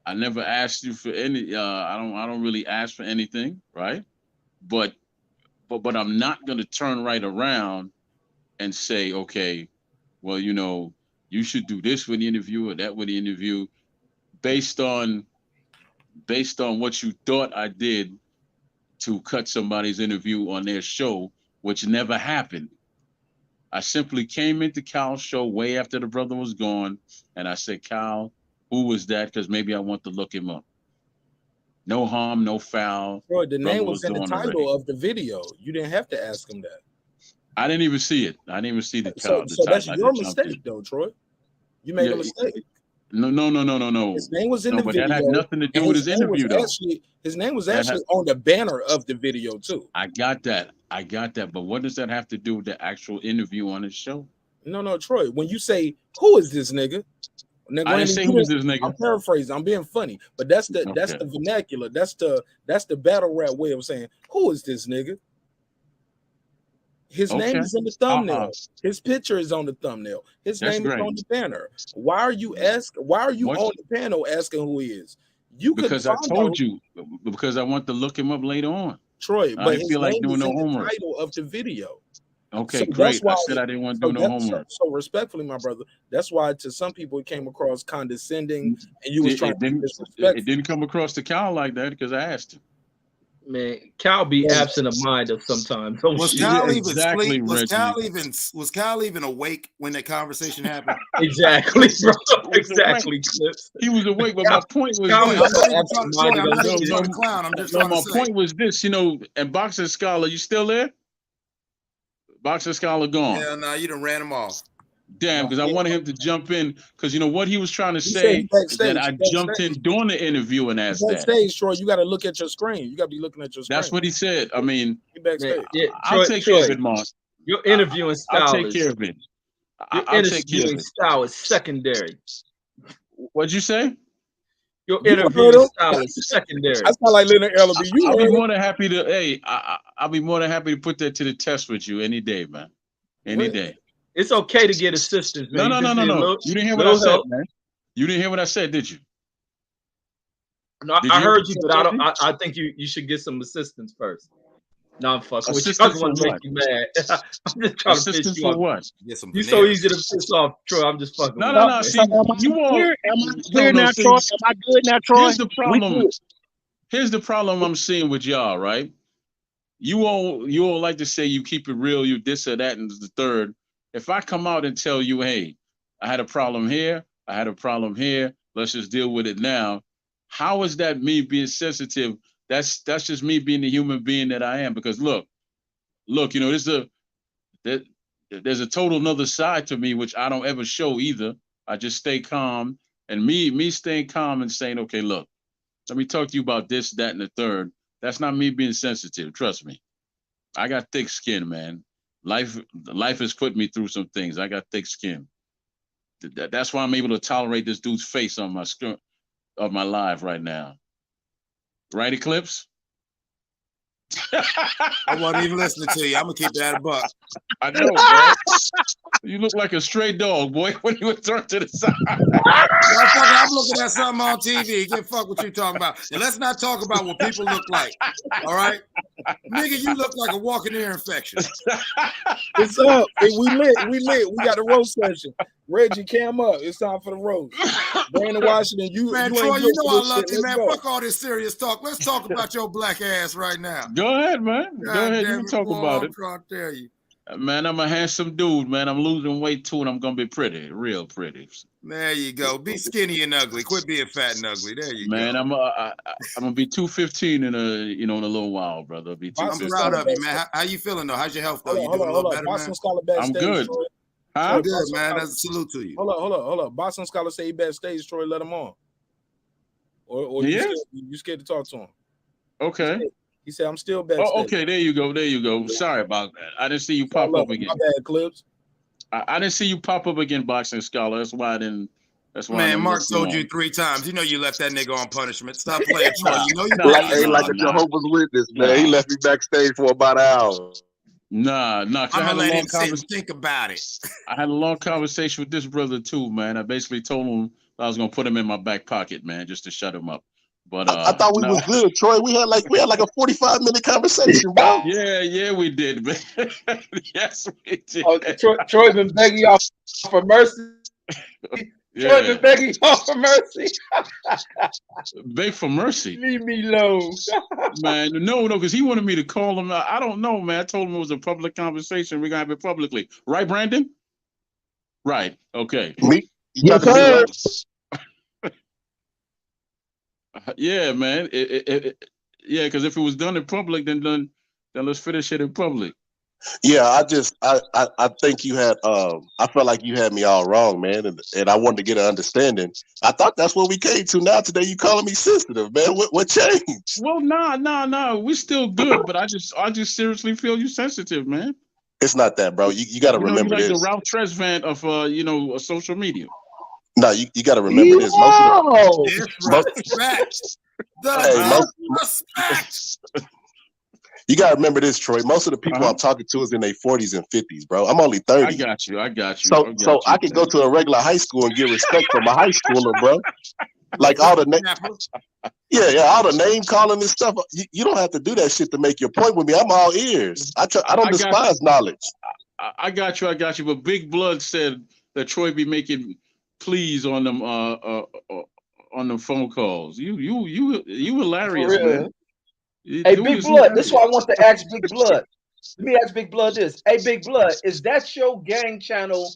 I never asked you for any I don't really ask for anything, right? But but I'm not gonna turn right around and say, okay, well, you should do this with the interview or that with the interview, based on what you thought I did to cut somebody's interview on their show, which never happened. I simply came into Kyle's show way after the brother was gone, and I said, Kyle, who was that? Because maybe I want to look him up. No harm, no foul. Bro, the Brother name was in the gone title already. of the video. You didn't have to ask him that. I didn't even see it. I didn't even see the So title. that's I your just jumped in. mistake, though, Troy. You made a mistake. No. His name was in No, the but video. that had nothing to do and with his interview, though. His name was actually on the banner of the video, too. I got that. But what does that have to do with the actual interview on his show? No, Troy. When you say, who is this nigga? Now, I didn't say who was this nigga. I'm paraphrasing. I'm being funny, but that's the vernacular. That's the battle rap way of saying, who is this nigga? His name is in the thumbnail. His picture is on the thumbnail. His name is on the banner. Why are you on the panel asking who he is? Because I told you. Because I want to look him up later on. Troy, I but didn't feel like doing no the homework. title of the video. Okay, So great. I said I didn't want to do no homework. So respectfully, my brother, that's why to some people it came across condescending, and you was trying to be disrespectful. It didn't come across to Kyle like that because I asked him. Man, Cal be absent of mind of sometimes. Was Cal even exactly, asleep? Was Cal even awake when that conversation happened? Exactly, bro. Exactly, Clips. He was awake, but my point was I'm this. just trying to clown. I'm just trying to say. My point was this, and Boxer Scholar, you still there? Boxer Scholar gone. Yeah, no, you done ran him off. Damn, because I wanted him to jump in, because what he was trying to say is that I jumped in during the interview and asked that. Backstage, Troy, you got to look at your screen. You got to be looking at your screen. That's what he said. I mean, I'll take care of it, Mark. Your interviewing style I'll take care of it. Your interviewing style is secondary. What'd you say? Your interviewing style is secondary. I sound like Leonard Ellaby. I'll be more than happy to. Hey, I'll be more than happy to put that to the test with you any day, man. Any day. It's okay to get assistance, man. No. You didn't hear what I said, man. You didn't hear what I said, did you? No, I heard you, but I think you should get some assistance first. No, I'm fucking with you. I just want to make you mad. I'm just trying to piss you off. What? You're so easy to piss off, Troy. I'm just fucking. No. See, you all. Am I clear now, Troy? Am I good now, Troy? Here's the problem I'm seeing with y'all, right? You all like to say you keep it real, you this or that, and the third. If I come out and tell you, hey, I had a problem here, I had a problem here, let's just deal with it now. How is that me being sensitive? That's just me being the human being that I am. Because look, there's a total another side to me which I don't ever show either. I just stay calm, and me staying calm and saying, okay, look, let me talk to you about this, that, and the third. That's not me being sensitive. Trust me. I got thick skin, man. Life has put me through some things. I got thick skin. That's why I'm able to tolerate this dude's face on my screen of my live right now. Right, Eclipse? I wasn't even listening to you. I'm gonna keep that a buck. I know, bro. You look like a stray dog, boy, when you would turn to the side. I'm looking at something on TV. Get fuck what you talking about. And let's not talk about what people look like. All right? Nigga, you look like a walking ear infection. What's up? Hey, we lit. We got a roast session. Reggie, cam up. It's time for the roast. Brandon Washington, man, Troy, you know I love you, man. Fuck all this serious talk. Let's talk about your black ass right now. Go ahead, man. Go ahead. You can talk about it. I'm tell you. Man, I'm a handsome dude, man. I'm losing weight too, and I'm gonna be pretty, real pretty. There you go. Be skinny and ugly. Quit being fat and ugly. There you go. Man, I'm gonna be 215 in a little while, brother. I'll be 215. I'm proud of you, man. How you feeling though? How's your health though? You doing a little better, man? I'm good. I'm good, man. That's a salute to you. Hold up. Boston Scholar say he backstage. Troy, let him on. Or you scared to talk to him? Okay. He said, I'm still backstage. Oh, okay. There you go. Sorry about that. I didn't see you pop up again. My bad, Clips. I didn't see you pop up again, Boxing Scholar. That's why I didn't. That's why. Man, Mark told you 3 times. You know you left that nigga on punishment. Stop playing, Troy. You know you like a Jehovah's Witness, man. He left me backstage for about an hour. Nah. I'm gonna let him sit and think about it. I had a long conversation with this brother too, man. I basically told him I was gonna put him in my back pocket, man, just to shut him up. But I thought we no. was good, Troy. We had like a 45-minute conversation, bro. Yeah, we did, man. Yes, we did. Oh, Troy been begging y'all for mercy. Troy been Yeah, begging y'all for mercy. beg for mercy, Leave me alone. man. No, because he wanted me to call him. I don't know, man. I told him it was a public conversation. We're gonna have it publicly, right, Brandon? Right. Okay. Me, you Yes, talking to me, sir. right? Yeah, man. Yeah, because if it was done in public, then let's finish it in public. Yeah, I think you had I felt like you had me all wrong, man, and I wanted to get an understanding. I thought that's what we came to. Now today you calling me sensitive, man. What changed? Well, nah. We're still good, but I just seriously feel you sensitive, man. It's not that, bro. You got to You remember like the this. Ralph Tresvant of social media. No, you got to remember this. Yo! Disrespect. Hey, The disrespect. You got to remember this, Troy. Most of the people I'm talking to is in their 40s and 50s, bro. I'm only 30. I got you. So I can go to a regular high school and get respect from a high schooler, bro. Like all the all the name calling and stuff. You don't have to do that shit to make your point with me. I'm all ears. I don't despise knowledge. I got you. But Big Blood said that Troy be making pleas on them phone calls. You hilarious, man. Hey, Big Blood. This is why I want to ask Big Blood. Let me ask Big Blood this. Hey, Big Blood, is that your gang channel,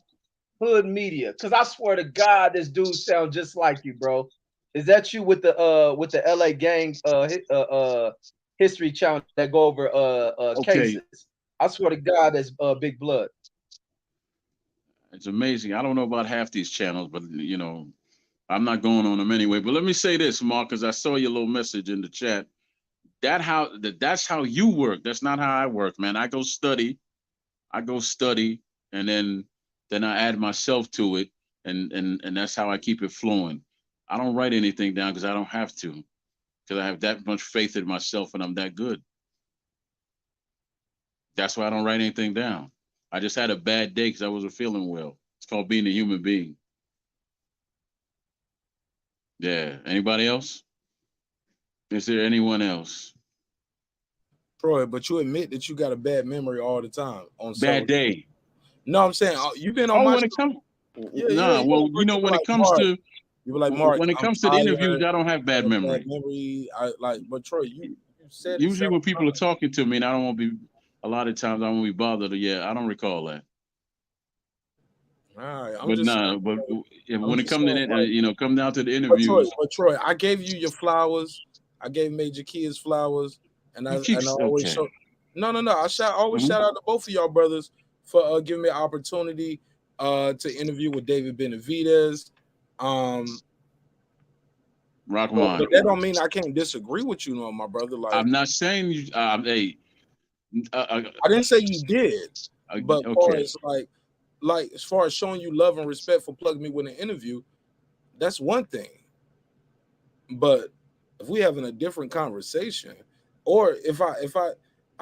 Hood Media? Because I swear to God, this dude sounds just like you, bro. Is that you with the LA gang history channel that go over cases? I swear to God, that's Big Blood. It's amazing. I don't know about half these channels, but I'm not going on them anyway. But let me say this, Mark, because I saw your little message in the chat. That's how you work. That's not how I work, man. I go study, and then I add myself to it, and that's how I keep it flowing. I don't write anything down because I don't have to, because I have that much faith in myself and I'm that good. That's why I don't write anything down. I just had a bad day because I wasn't feeling well. It's called being a human being. Yeah. Anybody else? Is there anyone else? Troy, but you admit that you got a bad memory all the time. On bad day. No, I'm saying you've been on my when it comes. Yeah, well, when it comes to you were like, Mark, when it comes to the interviews, I don't have bad memory. But Troy, you said usually when people are talking to me, and I don't want to be. A lot of times I won't be bothered. Yeah, I don't recall that. All right, but when it comes to come down to the interviews. But Troy, I gave you your flowers. I gave Major Kids flowers, and I always show. No. I always shout out to both of y'all brothers for giving me an opportunity to interview with David Benavidez. Rock on. But that don't mean I can't disagree with you, no, my brother. Like I'm not saying you. Hey, I didn't say you did, but as far as showing you love and respect for plugging me with an interview, that's one thing. But if we having a different conversation, or if I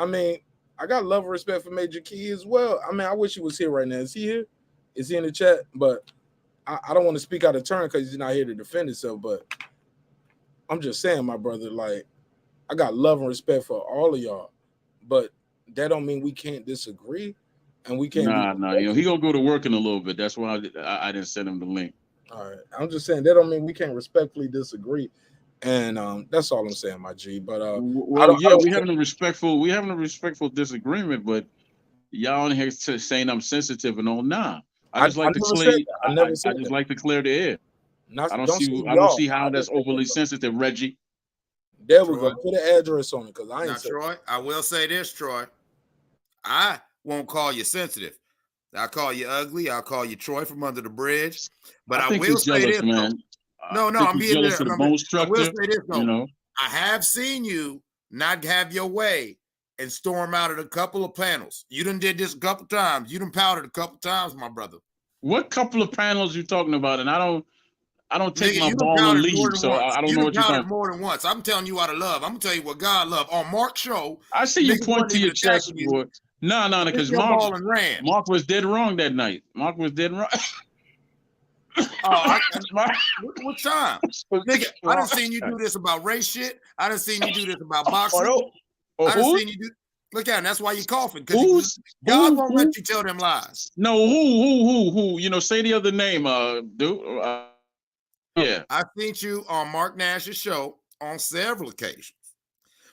mean, I got love and respect for Major Key as well. I mean, I wish he was here right now. Is he here? Is he in the chat? But I don't want to speak out of turn because he's not here to defend himself. But I'm just saying, my brother, like, I got love and respect for all of y'all. But that don't mean we can't disagree, and we can't. Nah. He gonna go to work in a little bit. That's why I didn't send him the link. All right, I'm just saying that don't mean we can't respectfully disagree, and that's all I'm saying, my G. But we having a respectful disagreement, but y'all in here saying I'm sensitive and all. Nah, I just like to clear. I just like to clear the air. I don't see how that's overly sensitive, Reggie. There we go. Put an address on it, because I ain't. Troy, I will say this, Troy. I won't call you sensitive. I'll call you ugly. I'll call you Troy from under the bridge. But I will say this, man. No, I'm being jealous of the bone structure. I will say this, though. I have seen you not have your way and storm out at a couple of panels. You done did this a couple times. You done powdered a couple times, my brother. What couple of panels you talking about? And I don't take my ball and leave, so I don't know what you're talking about. More than once. I'm telling you out of love. I'm gonna tell you what God loved. On Mark's show, I see you point to your chest, boy. No, because Mark was dead wrong that night. Mark was dead wrong. What time? Nigga, I done seen you do this about race shit. I done seen you do this about boxing. I done seen you do. Look at him. That's why you coughing. Because God won't let you tell them lies. No, who? You know, say the other name, dude. Yeah. I seen you on Mark Nash's show on several occasions.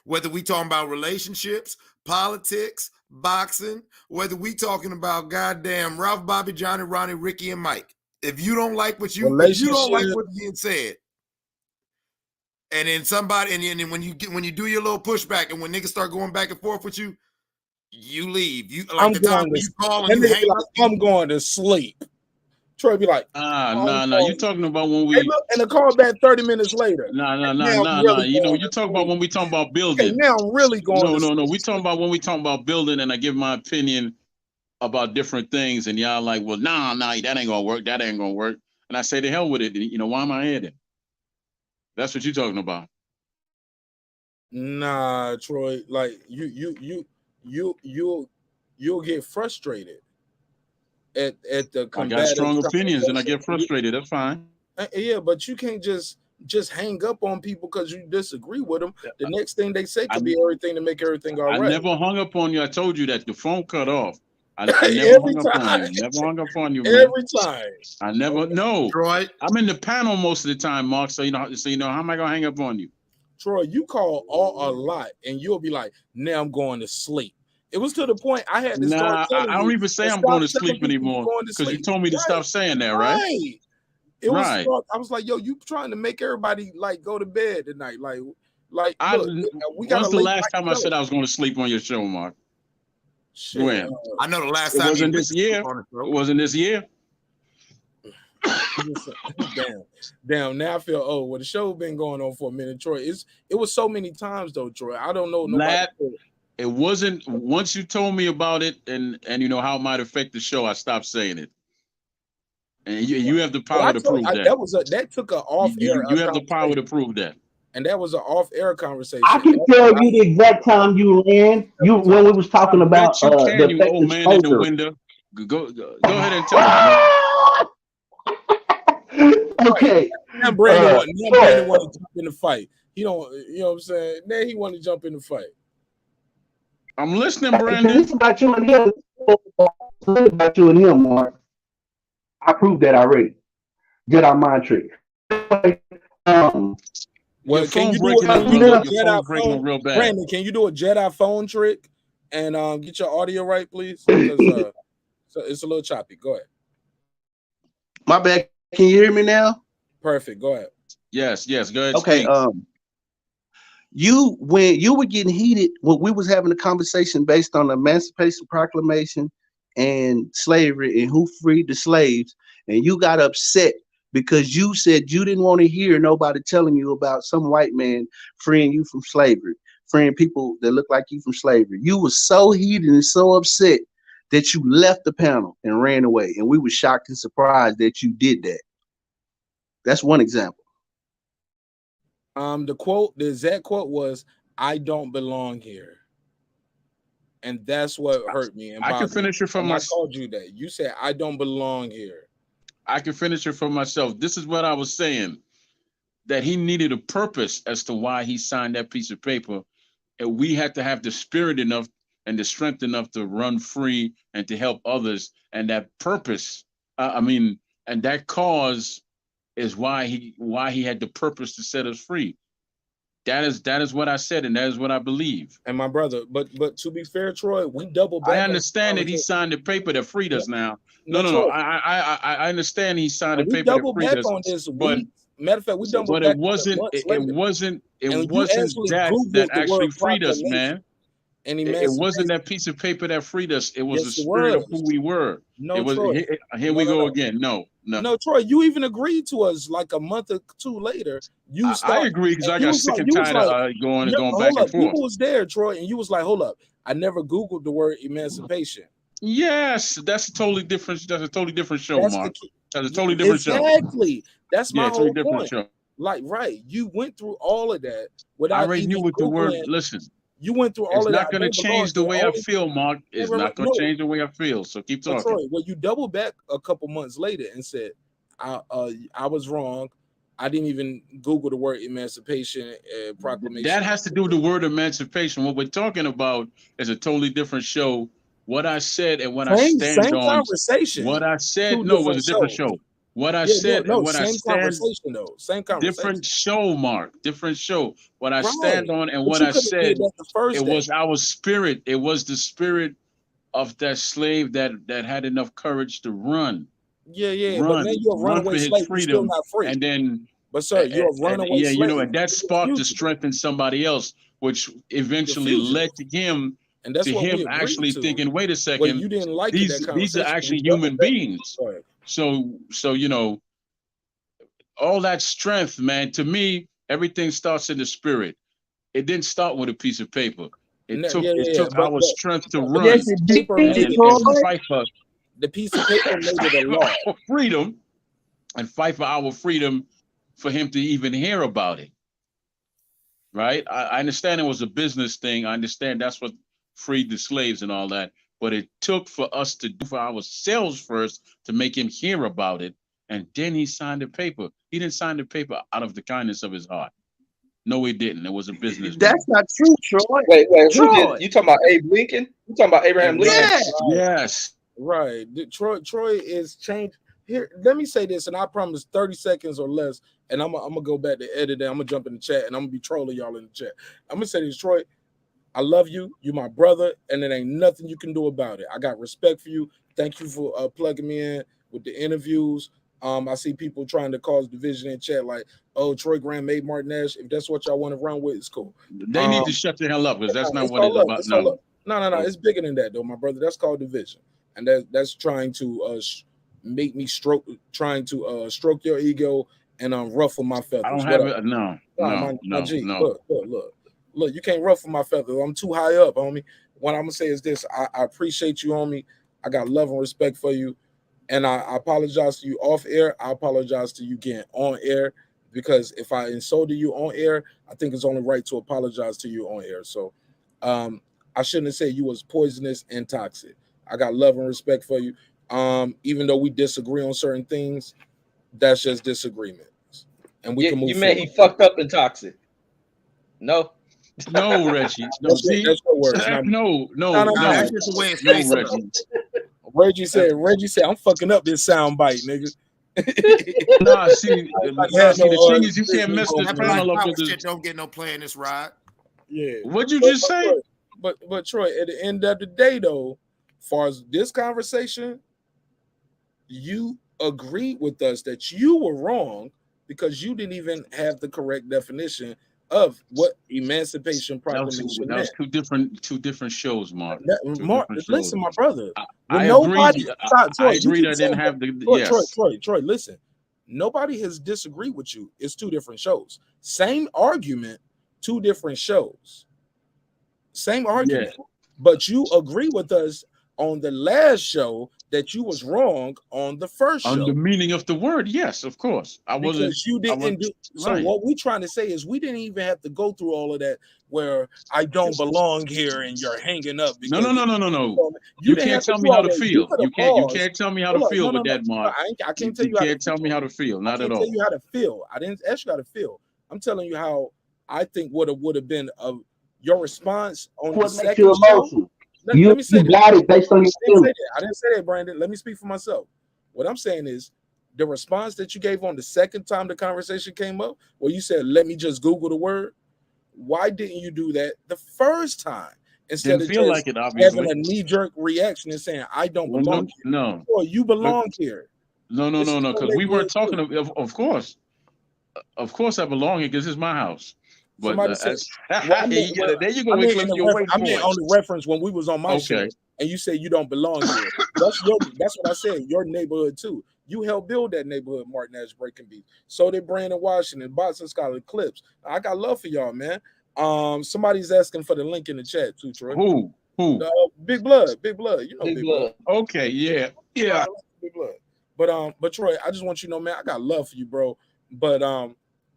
Whether we talking about relationships, politics, boxing, whether we talking about goddamn Ralph, Bobby, Johnny, Ronnie, Ricky, and Mike. If you don't like what if you don't like what's being said, and then somebody, and then when you do your little pushback, and when niggas start going back and forth with you, you leave. You like the time when you call and you hang up. I'm going to sleep. Troy be like, no. You're talking about when we and the call back 30 minutes later. No. You know, you talk about when we talking about building. Okay, now I'm really going. No. We talking about when we talking about building, and I give my opinion about different things, and y'all like, well, nah, that ain't gonna work. That ain't gonna work. And I say, the hell with it. You know, why am I heading? That's what you're talking about. Nah, Troy. Like you'll get frustrated at the. I got strong opinions, and I get frustrated. That's fine. Yeah, but you can't just hang up on people because you disagree with them. The next thing they say could be everything to make everything all right. I never hung up on you. I told you that the phone cut off. I never hung up on you. Never hung up on you, man. Every time. I never. No, Troy. I'm in the panel most of the time, Mark. So you know, how am I gonna hang up on you? Troy, you call a lot, and you'll be like, "Now I'm going to sleep." It was to the point I had to start telling I don't even say I'm going to sleep anymore because you told me to stop saying that, right? It was. I was like, "Yo, you trying to make everybody like go to bed tonight?" Like, look, we got. When's the last time I said I was going to sleep on your show, Mark? Shit, when? I know the last time. It wasn't this year. It wasn't this year. Damn. Now I feel old. Well, the show been going on for a minute, Troy. It was so many times though, Troy. I don't know. It wasn't. Once you told me about it, and you know how it might affect the show, I stopped saying it. And you have the power to prove that. That took an off-air. You have the power to prove that. And that was an off-air conversation. I can tell you the exact time you ran. When we was talking about you old man in the window. Go ahead and tell me. Okay. Now Brandon wanted to jump in the fight. You know what I'm saying? Now he wanted to jump in the fight. I'm listening, Brandon. It's about you and him. It's about you and him, Mark. I proved that already. Jedi mind trick. Well, can you do real bad. Brandon, can you do a Jedi phone trick and get your audio right, please? Because so it's a little choppy. Go ahead. My bad. Can you hear me now? Perfect. Go ahead. Yes. Go ahead. Okay. Speak. When you were getting heated, when we was having a conversation based on the Emancipation Proclamation and slavery and who freed the slaves, and you got upset because you said you didn't want to hear nobody telling you about some white man freeing you from slavery, freeing people that look like you from slavery. You were so heated and so upset that you left the panel and ran away. And we were shocked and surprised that you did that. That's one example. The exact quote was, "I don't belong here." And that's what hurt me. And I can finish it for myself. I told you that. You said, "I don't belong here." I can finish it for myself. This is what I was saying, that he needed a purpose as to why he signed that piece of paper. And we had to have the spirit enough and the strength enough to run free and to help others. And that purpose, and that cause is why he had the purpose to set us free. That is what I said, and that is what I believe. And my brother, but to be fair, Troy, we double back. I understand that he signed the paper that freed us now. No. I understand he signed the paper that freed us. On this, but matter of fact, we double back. But it wasn't that actually freed us, man. It wasn't that piece of paper that freed us. It was the spirit of who we were. No, it was. Troy. Here we go again. No, Troy. You even agreed to us like a month or two later. I agree because I got sick and tired of going back and forth. People was there, Troy, and you was like, "Hold up, I never Googled the word emancipation." Yes, that's a totally different. That's a totally different show, Mark. That's a totally different show. Exactly. That's my whole point. Show. Like, right? You went through all of that without. I already knew what the word. Listen. You went through all of that. It's not going to change the way I feel, Mark. It's not going to change the way I feel. So keep talking. Troy, well, you double back a couple months later and said, I was wrong. I didn't even Google the word emancipation proclamation. That has to do with the word emancipation. What we're talking about is a totally different show. What I said and what I stand same on. conversation. What I said, Two no, it was different a different shows. show. What I said and what I same stand, conversation though. Same conversation. different show, Mark, different show. What I Right. stand on and But what you I could have said, did that the first it day. was our spirit. It was the spirit of that slave that had enough courage to run. Yeah. But then you're a Run runaway for his slave. You're still freedom, not free. and then But sir, you're a runaway yeah, slave. you know, and that sparked the future. strength in somebody else, which eventually led to him, and that's what we agreed actually to. thinking, wait a But second, you didn't like these that these are conversation. actually We doubled human that. beings. Go ahead. So you know, all that strength, man, to me, everything starts in the spirit. It didn't start with a piece of paper. It took our strength to run Yes, it did, and fight for the piece of paper made it a law. our freedom, and fight for our freedom for him to even hear about it. Right? I understand it was a business thing. I understand that's what freed the slaves and all that. But it took for us to do for ourselves first to make him hear about it. And then he signed the paper. He didn't sign the paper out of the kindness of his heart. No, he didn't. It was a business. That's not true, Troy. Wait, who Troy. did? You talking about Abe Lincoln? You talking about Abraham Lincoln? Yes. Yes. Right. Troy is changed. Here, let me say this, and I promise 30 seconds or less, and I'm gonna go back to editing. I'm gonna jump in the chat, and I'm gonna be trolling y'all in the chat. I'm gonna say this, Troy. I love you. You're my brother, and there ain't nothing you can do about it. I got respect for you. Thank you for plugging me in with the interviews. I see people trying to cause division in chat, like, "Oh, Troy Graham made Martin Nash." If that's what y'all want to run with, it's cool. They need to shut the hell up because that's not what it's about. No. It's bigger than that, though, my brother. That's called division, and that's trying to make me stroke your ego and ruffle my feathers. I don't have it. No. Look, you can't ruffle my feathers. I'm too high up, homie. What I'm gonna say is this: I appreciate you, homie. I got love and respect for you, and I apologize to you off air. I apologize to you again on air, because if I insulted you on air, I think it's only right to apologize to you on air. So, I shouldn't have said you was poisonous and toxic. I got love and respect for you. Even though we disagree on certain things, that's just disagreements, and we can move. You meant he fucked up and toxic? No, Reggie. No, see, that's your words. No. That's just the way it's faced. Reggie said, "I'm fucking up this sound bite, nigga." Nah, see, the thing is, you can't mess this panel up with shit. Don't get no play in this ride. Yeah. What'd you just say? But Troy, at the end of the day, though, as far as this conversation, you agreed with us that you were wrong because you didn't even have the correct definition of what Emancipation Proclamation That was two different shows, Mark. Mark, listen, my brother. I agree. I agreed. I didn't have the yes. Troy, listen. Nobody has disagreed with you. It's two different shows. Same argument, two different shows. Same argument. Yeah. But you agree with us on the last show that you was wrong on the first show. On the meaning of the word, yes, of course. Because you didn't do so. Right. What we're trying to say is we didn't even have to go through all of that where I don't belong here and you're hanging up. No. You can't tell me how to feel. You can't tell me how to feel with that, Mark. I can't tell you. You can't tell me how to feel. Not at all. I can't tell you how to feel. I didn't ask you how to feel. I'm telling you how I think would have been your response on the second show. Let me say that. Based on your feelings. I didn't say that, Brandon. Let me speak for myself. What I'm saying is the response that you gave on the second time the conversation came up, where you said, "Let me just Google the word." Why didn't you do that the first time instead of just like it, obviously. having a knee-jerk reaction and saying, "I don't belong here"? No, well, you belong here. No. Because we weren't talking. Of course, I belong here because it's my house. But somebody said, there you go. I mean on the reference when we was on my show, and you say you don't belong here. That's what I said. Your neighborhood too. You helped build that neighborhood, Martin Nash Breaking Beat. So did Brandon Washington, Boston Scholar, Clips. I got love for y'all, man. Somebody's asking for the link in the chat too, Troy. Who? Big Blood. You know Big Blood. Okay, yeah. Big Blood. But Troy, I just want you to know, man, I got love for you, bro. But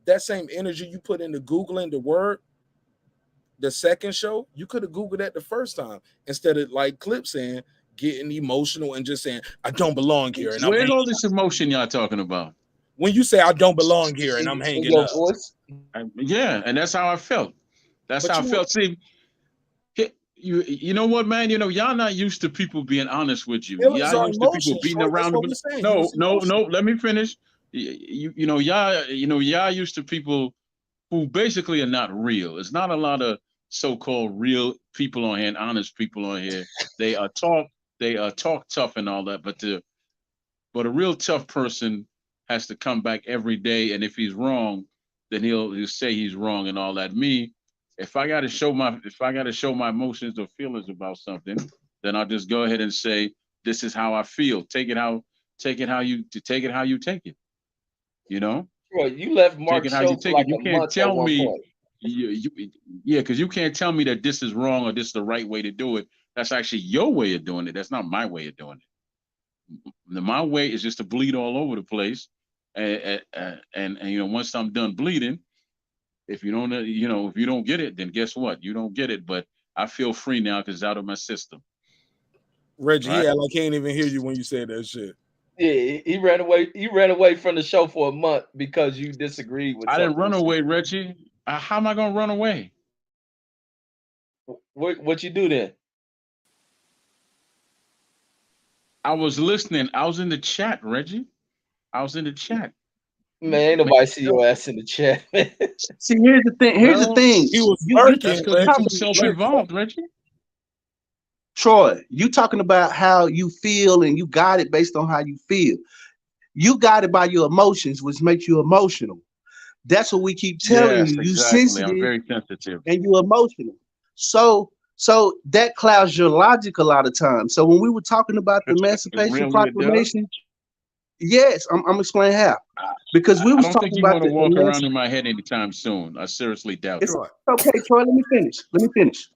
that same energy you put into Googling the word, the second show, you could have Googled that the first time instead of like Clip saying, getting emotional and just saying, I don't belong here. And where's all this emotion y'all talking about? When you say I don't belong here and I'm hanging up. Voice. Yeah, and that's how I felt. That's how I felt. See, you know what, man? You know, y'all not used to people being honest with you. Y'all used to people beating around the. No. Let me finish. You know, y'all used to people who basically are not real. It's not a lot of so-called real people on here and honest people on here. They are talk tough and all that, but a real tough person has to come back every day, and if he's wrong, then he'll say he's wrong and all that. Me, if I got to show my emotions or feelings about something, then I'll just go ahead and say this is how I feel. Take it how you take it. You know. Well, you left Mark's show for like you a can't month tell at one me. point. Yeah, because you can't tell me that this is wrong or this is the right way to do it. That's actually your way of doing it. That's not my way of doing it. My way is just to bleed all over the place, and you know, once I'm done bleeding, if you don't get it, then guess what? You don't get it. But I feel free now because it's out of my system. Reggie, right? I can't even hear you when you say that shit. Yeah, he ran away. He ran away from the show for a month because you disagreed with. I didn't run away, Reggie. How am I gonna run away? What you do then? I was listening. I was in the chat, Reggie. I was in the chat. Man, ain't nobody see your ass in the chat. See, here's the thing. He was working. That's because you're too self-involved, Reggie. Troy, you talking about how you feel and you got it based on how you feel. You got it by your emotions, which makes you emotional. That's what we keep telling you. You sensitive. I'm very sensitive. And you emotional. So that clouds your logic a lot of times. So when we were talking about the Emancipation Proclamation, yes, I'm explaining how. Because we was talking about. I don't think you want to walk around in my head anytime soon. I seriously doubt it. Okay, Troy, let me finish.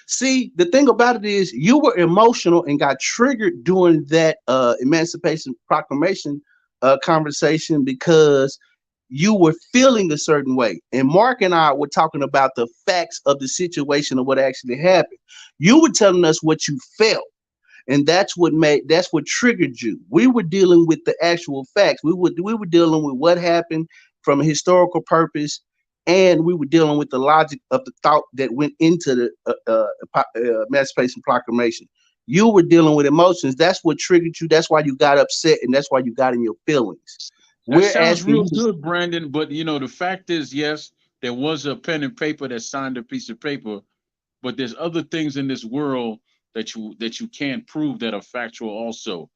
See, the thing about it is you were emotional and got triggered during that Emancipation Proclamation conversation because you were feeling a certain way. And Mark and I were talking about the facts of the situation of what actually happened. You were telling us what you felt. And that's what triggered you. We were dealing with the actual facts. We were dealing with what happened from a historical purpose, and we were dealing with the logic of the thought that went into the Emancipation Proclamation. You were dealing with emotions. That's what triggered you. That's why you got upset, and that's why you got in your feelings. That sounds real good, Brandon. But you know, the fact is, yes, there was a pen and paper that signed a piece of paper, but there's other things in this world that you can't prove that are factual. Also,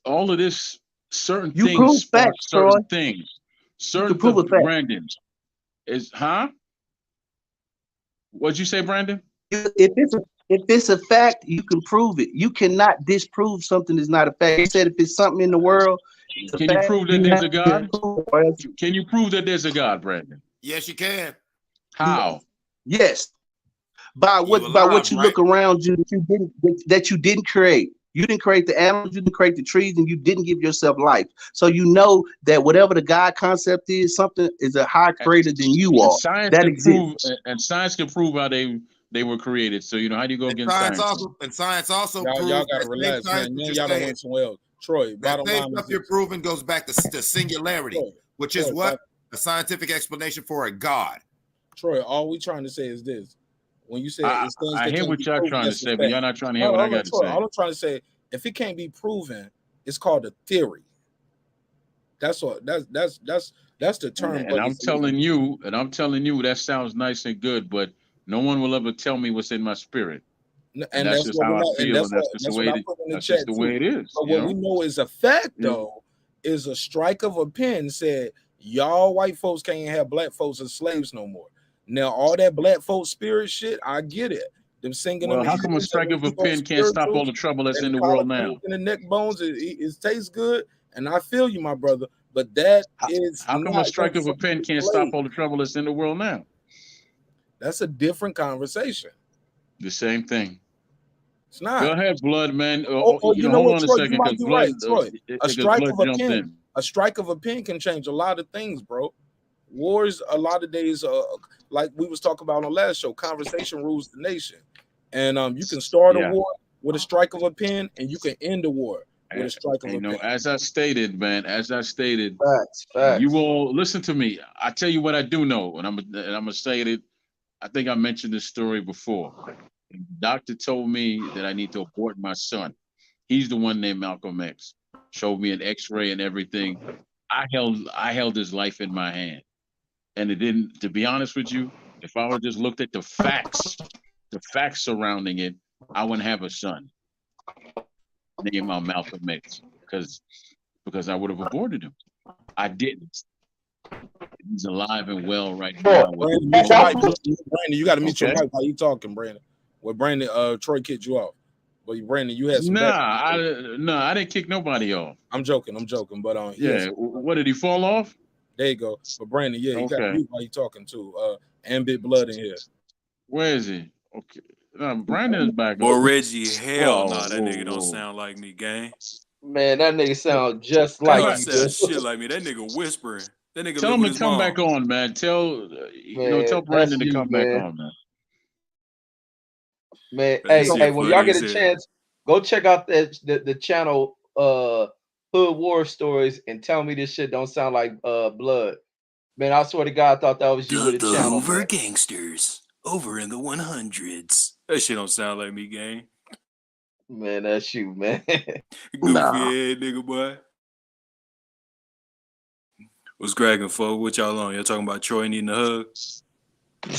all of this, certain things spark certain things. Certain things, Brandon. What'd you say, Brandon? If it's a fact, you can prove it. You cannot disprove something that's not a fact. They said if it's something in the world, can you prove that there's a God? Can you prove that there's a God, Brandon? Yes, you can. How? Yes. By what you look around you that you didn't create. You didn't create the animals, you didn't create the trees, and you didn't give yourself life. So you know that whatever the God concept is, something is a higher creator than you are. That exists. And science can prove how they were created. So you know, how do you go against science? Science also proves y'all gotta relax, man. Y'all don't went somewhere else. Troy, that same stuff you're proving goes back to singularity, which is what a scientific explanation for a God. Troy, all we trying to say is this. When you say it's things I hear what y'all trying to say, but y'all not trying to hear what I got to say. All I'm trying to say, if it can't be proven, it's called a theory. That's what that's the term. And I'm telling you, that sounds nice and good, but no one will ever tell me what's in my spirit. And that's just how I feel, and that's just the way it is. But what we know is a fact, though, is a strike of a pen said, y'all white folks can't have black folks as slaves no more. Now, all that black folk spirit shit, I get it. Them singing. Well, how come a strike of a pen can't stop all the trouble that's in the world now? And the neck bones, it tastes good, and I feel you, my brother. But that is how come a strike of a pen can't stop all the trouble that's in the world now? That's a different conversation. The same thing. It's not. Go ahead, Blood, man. Hold on a second, because Blood, Troy. A strike of a pen can change a lot of things, bro. Wars, a lot of days, like we was talking about on the last show, conversation rules the nation. And you can start a war with a strike of a pen, and you can end a war with a strike of a pen. As I stated, man, Facts. you all listen to me. I tell you what I do know, and I'm gonna say it. I think I mentioned this story before. The doctor told me that I need to abort my son. He's the one named Malcolm X. Showed me an X-ray and everything. I held his life in my hand, and it didn't. To be honest with you, if I would just looked at the facts surrounding it, I wouldn't have a son named Malcolm X because I would have aborted him. I didn't. He's alive and well right now. Brandon, you got to mute your mic while you talking, Brandon. Well, Brandon, Troy kicked you off. But Brandon, you had some. I didn't kick nobody off. I'm joking. But yeah. What did he fall off? There you go. But Brandon, you got to mute while you talking too. And Big Blood in here. Where is he? Okay. Brandon is back. Or Reggie, hell no, that nigga don't sound like me, gang. Man, that nigga sound just like you. Sound shit like me. That nigga whispering. That nigga tell him to come back on, man. Tell Brandon to come back on, man. Man, hey, when y'all get a chance, go check out the channel Hood War Stories and tell me this shit don't sound like Blood. Man, I swear to God, I thought that was you with the channel. Hoover Gangsters over in the 100s. That shit don't sound like me, gang. Man, that's you, man. Goofy head nigga, boy. What's cracking, folks? What y'all on? Y'all talking about Troy needing a hug?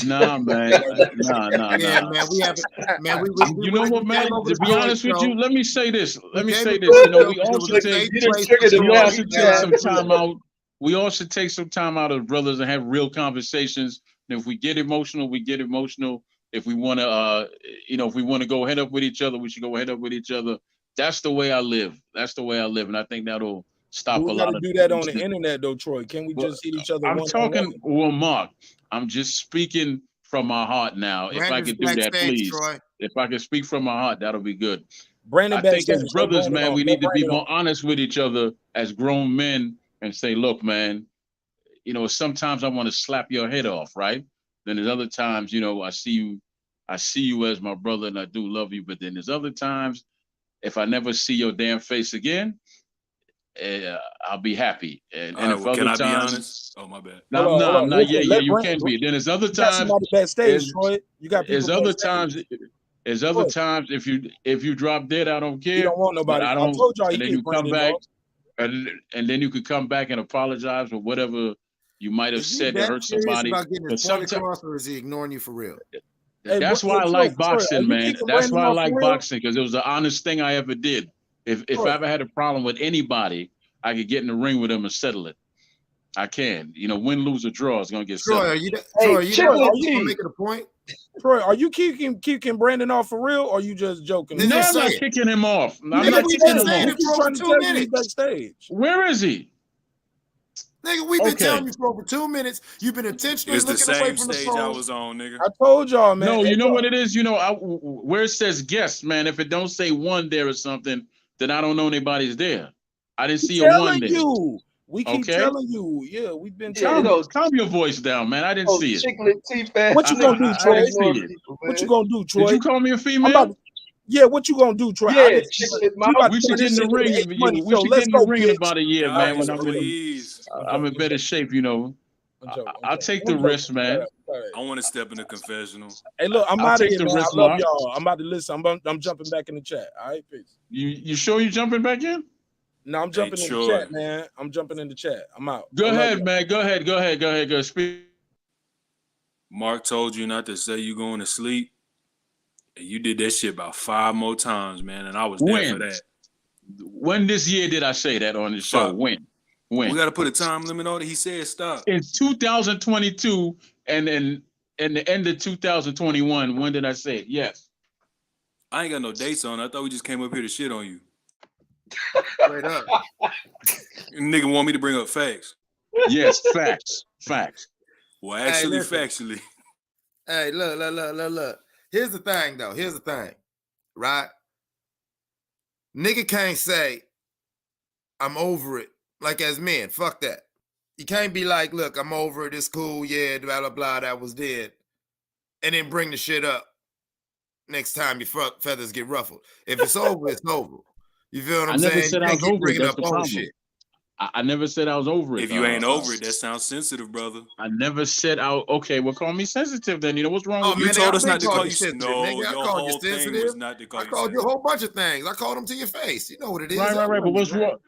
Nah, man. Nah. Yeah, man. We have, man. You know what, man? To be honest with you, let me say this. You know, we all should take some time out. We all should take some time out as brothers and have real conversations. And if we get emotional, we get emotional. If we want to, if we want to go head up with each other, we should go head up with each other. That's the way I live. And I think that'll stop a lot of. We got to do that on the internet, though, Troy. Can we just hit each other? I'm talking, Mark. I'm just speaking from my heart now. If I could do that, please. Troy. If I can speak from my heart, that'll be good. Brandon, I think as brothers, man, we need to be more honest with each other as grown men and say, look, man, sometimes I want to slap your head off, right? Then there's other times, I see you as my brother and I do love you. But then there's other times, if I never see your damn face again, I'll be happy. And if other can I times, be honest? Oh, my bad. No, I'm not. Yeah, you can be. Then there's other times. Backstage, Troy. You got people. There's other times. There's other times if you drop dead, I don't care. You don't want nobody. I told y'all. And then you come back, and then you could come back and apologize for whatever you might have said to hurt somebody. About getting his point across, or is he ignoring you for real? That's why I like boxing, man. That's why I like boxing, because it was the honest thing I ever did. If I ever had a problem with anybody, I could get in the ring with them and settle it. I can. Win, lose, or draw is gonna get settled. Troy, are you making a point? Troy, are you kicking Brandon off for real, or are you just joking? No, I'm not kicking him off. I'm not kicking him off. For 2 minutes. Backstage. Where is he? Nigga, we've been telling you for over 2 minutes. You've been intentionally looking away from the phone. I was on, nigga. I told y'all, man. No, you know what it is? Where it says guest, man, if it don't say one there or something, then I don't know anybody's there. I didn't see a one there. We keep telling you. Yeah, we've been telling you. Calm your voice down, man. I didn't see it. What you gonna do, Troy? What you gonna do, Troy? Did you call me a female? Yeah, what you gonna do, Troy? Yeah, we should get in the ring. We should get in the ring in about a year, man. When I'm in better shape, I'll take the risk, man. I want to step in the confessional. Hey, look, I'm out of here, man. I love y'all. I'm about to listen. I'm jumping back in the chat. All right, peace. You sure you jumping back in? No, I'm jumping in the chat, man. I'm jumping in the chat. I'm out. Go ahead, man. Go ahead. Speak. Mark told you not to say you going to sleep. And you did that shit about 5 more times, man. And I was there for that. When this year did I say that on the show? When? We got to put a time limit on it. He said stop. In 2022 and then in the end of 2021. When did I say it? Yes. I ain't got no dates on it. I thought we just came up here to shit on you. Straight up. Nigga want me to bring up facts. Yes, facts. Well, actually, factually. Hey, look. Here's the thing, though. Right? Nigga can't say, I'm over it. Like, as men, fuck that. You can't be like, look, I'm over it. It's cool. Yeah, blah, blah, blah. That was dead. And then bring the shit up. next time your feathers get ruffled. If it's over, it's over. You feel what I'm I never saying? said You I can't was keep over it. bringing That's up the old problem. shit. I never said I was over it. If you ain't over it, that sounds sensitive, brother. I never said okay, well, call me sensitive then. You know what's wrong with you? Man, Told us not to call you sensitive. No, nigga. I your called you whole thing sensitive. was not to call I you called sensitive. you a whole bunch of things. I called them to your face. You know what it is. Right. But what's wrong?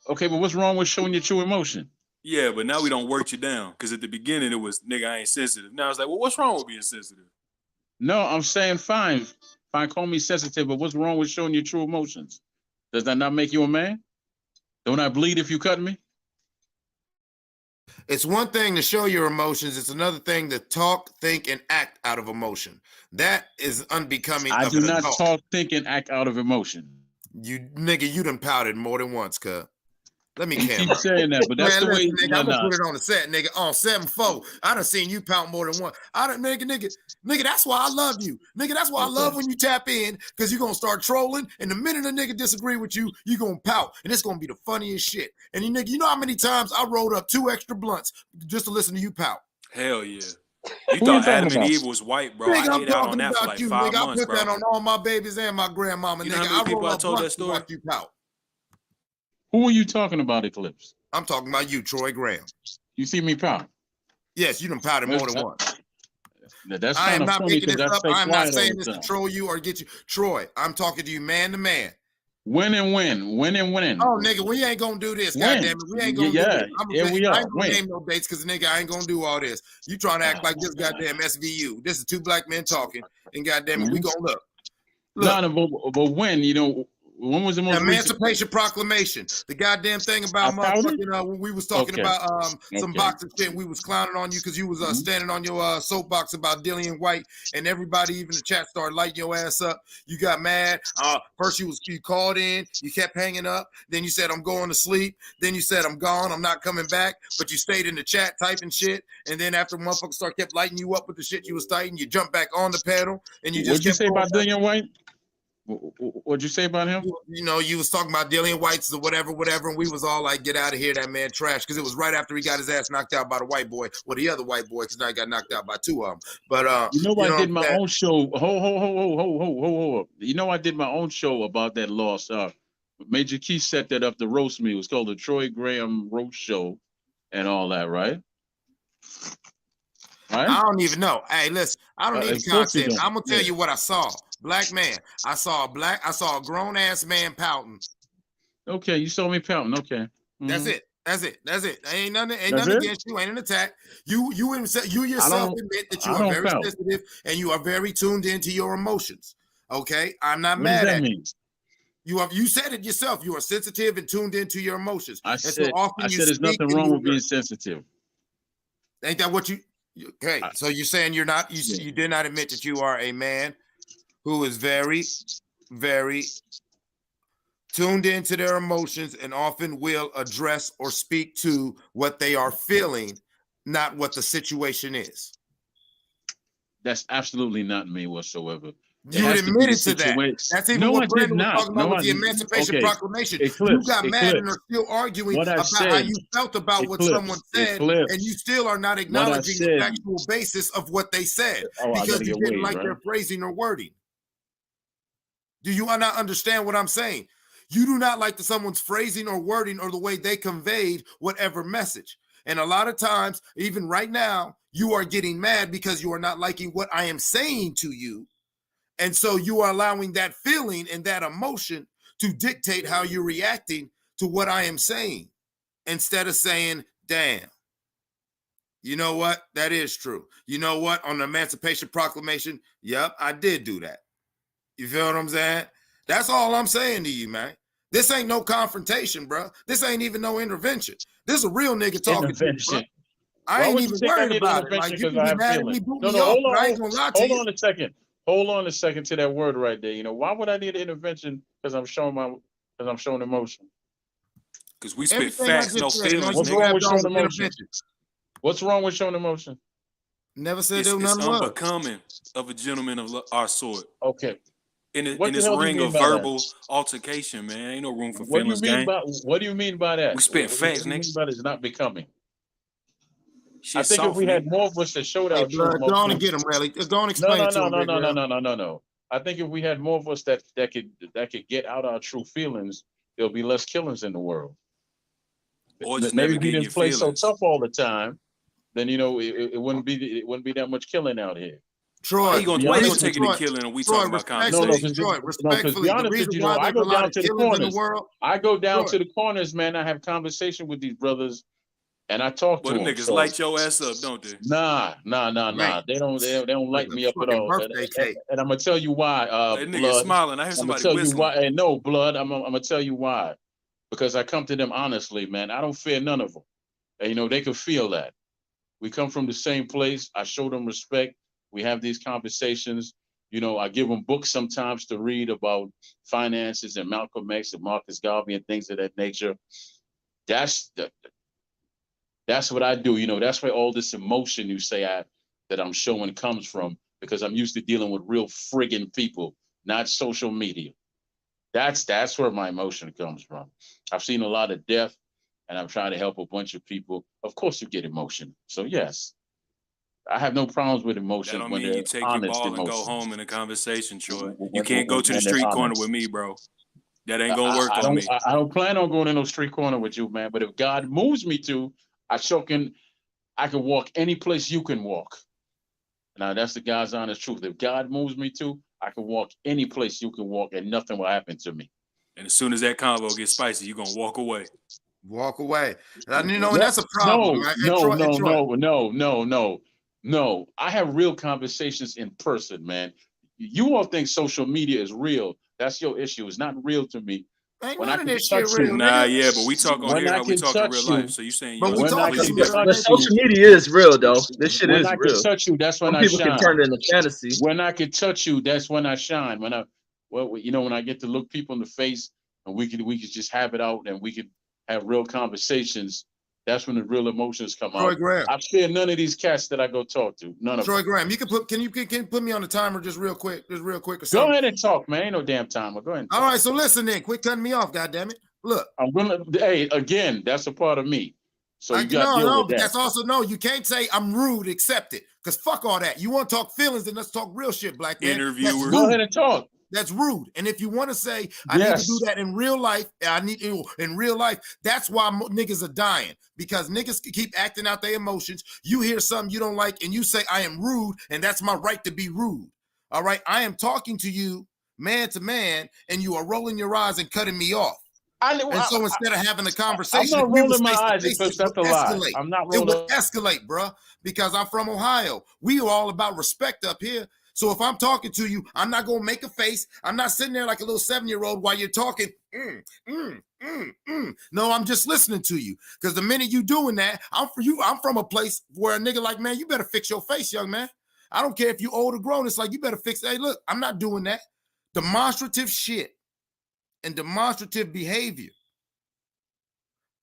Okay, but what's wrong with showing your true emotion? Yeah, but now we don't work you down. Because at the beginning it was, nigga, I ain't sensitive. Now it's like, well, what's wrong with being sensitive? No, I'm saying fine, call me sensitive, but what's wrong with showing your true emotions? Does that not make you a man? Don't I bleed if you cut me? It's one thing to show your emotions. It's another thing to talk, think, and act out of emotion. That is unbecoming I of do an not adult. talk, think, and act out of emotion. You done pouted more than once, cuz. Let me You camera. keep saying that, but that's Man, the way. listen, nigga, I'm gonna put it on the set, nigga. On 7-4. I done seen you pout more than one. Nigga, that's why I love you. Nigga, that's why I love when you tap in, because you're gonna start trolling, and the minute a nigga disagree with you, you're gonna pout. And it's gonna be the funniest shit. And you know how many times I rolled up 2 extra blunts just to listen to you pout? Hell yeah. You thought Adam and Eve was white, bro. Nigga, I I'm ate out on talking that for about like you, 5 nigga. months, I put bro. that on all my babies and my grandmama, You know nigga. how many I people roll I up told that blunts to story? watch you pout. Who are you talking about, Eclipse? I'm talking about you, Troy Graham. You see me pout? Yes, you done pouted more than once. That's I kind am of not funny making because this I up. stay I'm not quiet all saying the this to time. troll you or get you. Troy, I'm talking to you man to man. Win and win. Oh, nigga, we ain't gonna do this. Win. Goddamn it, we ain't gonna do this. Here we I are. ain't gonna name no dates because nigga, I ain't gonna do all this. You trying to act like this goddamn SVU. This is 2 black men talking, and goddamn it, we gonna look. No, but when, when was the most Emancipation Proclamation. The goddamn thing about motherfucking when we was talking about some boxing shit, and we was clowning on you because you was standing on your soapbox about Dillian White, and everybody, even the chat, started lighting your ass up. You got mad. First you called in, you kept hanging up. Then you said I'm going to sleep. Then you said I'm gone, I'm not coming back. But you stayed in the chat typing shit. And then after motherfuckers kept lighting you up with the shit you was typing, you jumped back on the pedal and you just What'd you say about Dillian White? What'd you say about him? You was talking about Dillian Whites or whatever, and we was all like, get out of here, that man trash, because it was right after he got his ass knocked out by the white boy, or the other white boy, because now he got knocked out by 2 of them. But I did my own show. Ho. You know, I did my own show about that loss. Major Key set that up to roast me. It was called the Troy Graham Roast Show and all that, right? I don't even know. Hey, listen, I don't need the content. I'm gonna tell you what I saw. Black man. I saw a grown ass man pouting. Okay, you saw me pouting. Okay. That's it. Ain't nothing against you. Ain't an attack. You yourself admit that you are very sensitive and you are very tuned into your emotions. Okay, I'm not mad at you. You said it yourself. You are sensitive and tuned into your emotions. I said there's nothing wrong with being sensitive. Ain't that what you? Okay, so you're saying you're not. You did not admit that you are a man who is very, very tuned into their emotions and often will address or speak to what they are feeling, not what the situation is. That's absolutely not me whatsoever. You admitted to that. That's even what Brandon was talking about with the Emancipation Proclamation. You got mad and are still arguing about how you felt about what someone said, and you still are not acknowledging the factual basis of what they said because you didn't like their phrasing or wording. Do you not understand what I'm saying? You do not like someone's phrasing or wording or the way they conveyed whatever message. And a lot of times, even right now, you are getting mad because you are not liking what I am saying to you. And so you are allowing that feeling and that emotion to dictate how you're reacting to what I am saying, instead of saying, damn, you know what? That is true. You know what? On the Emancipation Proclamation, yep, I did do that. You feel what I'm saying? That's all I'm saying to you, man. This ain't no confrontation, bro. This ain't even no intervention. This is a real nigga talking to you, bro. I ain't even worried about it. Like, you can be mad at me, boot me off, but I ain't gonna lie to you. Hold on a second to that word right there. Why would I need an intervention? Because I'm showing emotion. Because we spit facts, no feelings. What's wrong with showing emotion? What's wrong with showing emotion? Never said there was nothing wrong. It's unbecoming of a gentleman of our sort. Okay. In this ring of verbal altercation, man, ain't no room for feelings, gang. What do you mean by that? We spit facts, nigga. What is not becoming? Shit, I think if we had more of us that showed our true Blood, go on and emotions. get him, really. Go on and explain No, it to no, him, no, Big no, no, Real. no, no, no, no. I think if we had more of us that could get out our true feelings, there'll be less killings in the world. Or just Maybe never if we getting your didn't play so feelings. tough all the time, then it wouldn't be that much killing out here. Troy, Why you gonna take it to killing and we talking about No, conversation? Troy, because be respectfully, the honest with reason you, why I there's a go lot down of to the killings in the corners. world. I go down Troy. to the corners, man. I have conversation with these brothers, and I talk to Well, them. them niggas light your ass up, don't they? Nah. Man, They don't like light a me up at fucking all. birthday cake. And I'm gonna tell you why. That nigga Blood. smiling. I hear I'm gonna somebody tell you whistling. why. And no, Blood. I'm gonna tell you why. Because I come to them honestly, man. I don't fear none of them. And, they can feel that. We come from the same place. I show them respect. We have these conversations. I give them books sometimes to read about finances and Malcolm X and Marcus Garvey and things of that nature. That's what I do. That's where all this emotion you say that I'm showing comes from, because I'm used to dealing with real friggin' people, not social media. That's where my emotion comes from. I've seen a lot of death, and I'm trying to help a bunch of people. Of course, you get emotion. So yes, I have no problems with That emotions don't when mean you they're take your honest ball and go emotions. home in a conversation, Troy. You When, can't go to the when they're street corner honest. with me, bro. That ain't gonna work I on don't. me. I don't plan on going in no street corner with you, man. But if God moves me to, I can walk any place you can walk. Now that's the God's honest truth. If God moves me to, I can walk any place you can walk, and nothing will happen to me. And as soon as that convo gets spicy, you're gonna walk away. Walk away. And that's a problem, right? No. I have real conversations in person, man. You all think social media is real. That's your issue. It's not real to me. Ain't When none I of can this shit touch real, you, Nah, nigga. yeah, but we talk on when here I how we can talk in touch real you, life. So you saying But your we when I talking can about But touch social you, media is real, though. This shit when is I can real. touch you, that's when Some I people can shine. turn it into fantasy. When I can touch you, that's when I shine. When I get to look people in the face, and we could just have it out, and we could have real conversations. That's when the real emotions come Troy out. Graham. I fear none of these cats that I go talk to. None of Troy them. Graham, can you put me on the timer just real quick or Go something? ahead and talk, man. Ain't no damn timer. Go ahead and talk. All right, so listen then. Quit cutting me off, goddammit. Look. Hey, again, that's a part of me. So you got to deal with but that. that's also you can't say I'm rude, accept it. Because fuck all that. You want to talk feelings, then let's talk real shit, black man. Interviewer. Go ahead and talk. That's rude. And if you want to say I need to do that in real life, that's why niggas are dying. Because niggas keep acting out their emotions. You hear something you don't like and you say I am rude, and that's my right to be rude. All right. I am talking to you man to man, and you are rolling your eyes and cutting me off. So instead of having a conversation, I'm not rolling my eyes because that's a lie. I'm not rolling. It would escalate, bro, because I'm from Ohio. We are all about respect up here. So if I'm talking to you, I'm not going to make a face. I'm not sitting there like a little 7-year-old while you're talking. No, I'm just listening to you. Because the minute you doing that, I'm from a place where a nigga like, man, you better fix your face, young man. I don't care if you old or grown. It's like, you better fix it. Hey, look, I'm not doing that. Demonstrative shit and demonstrative behavior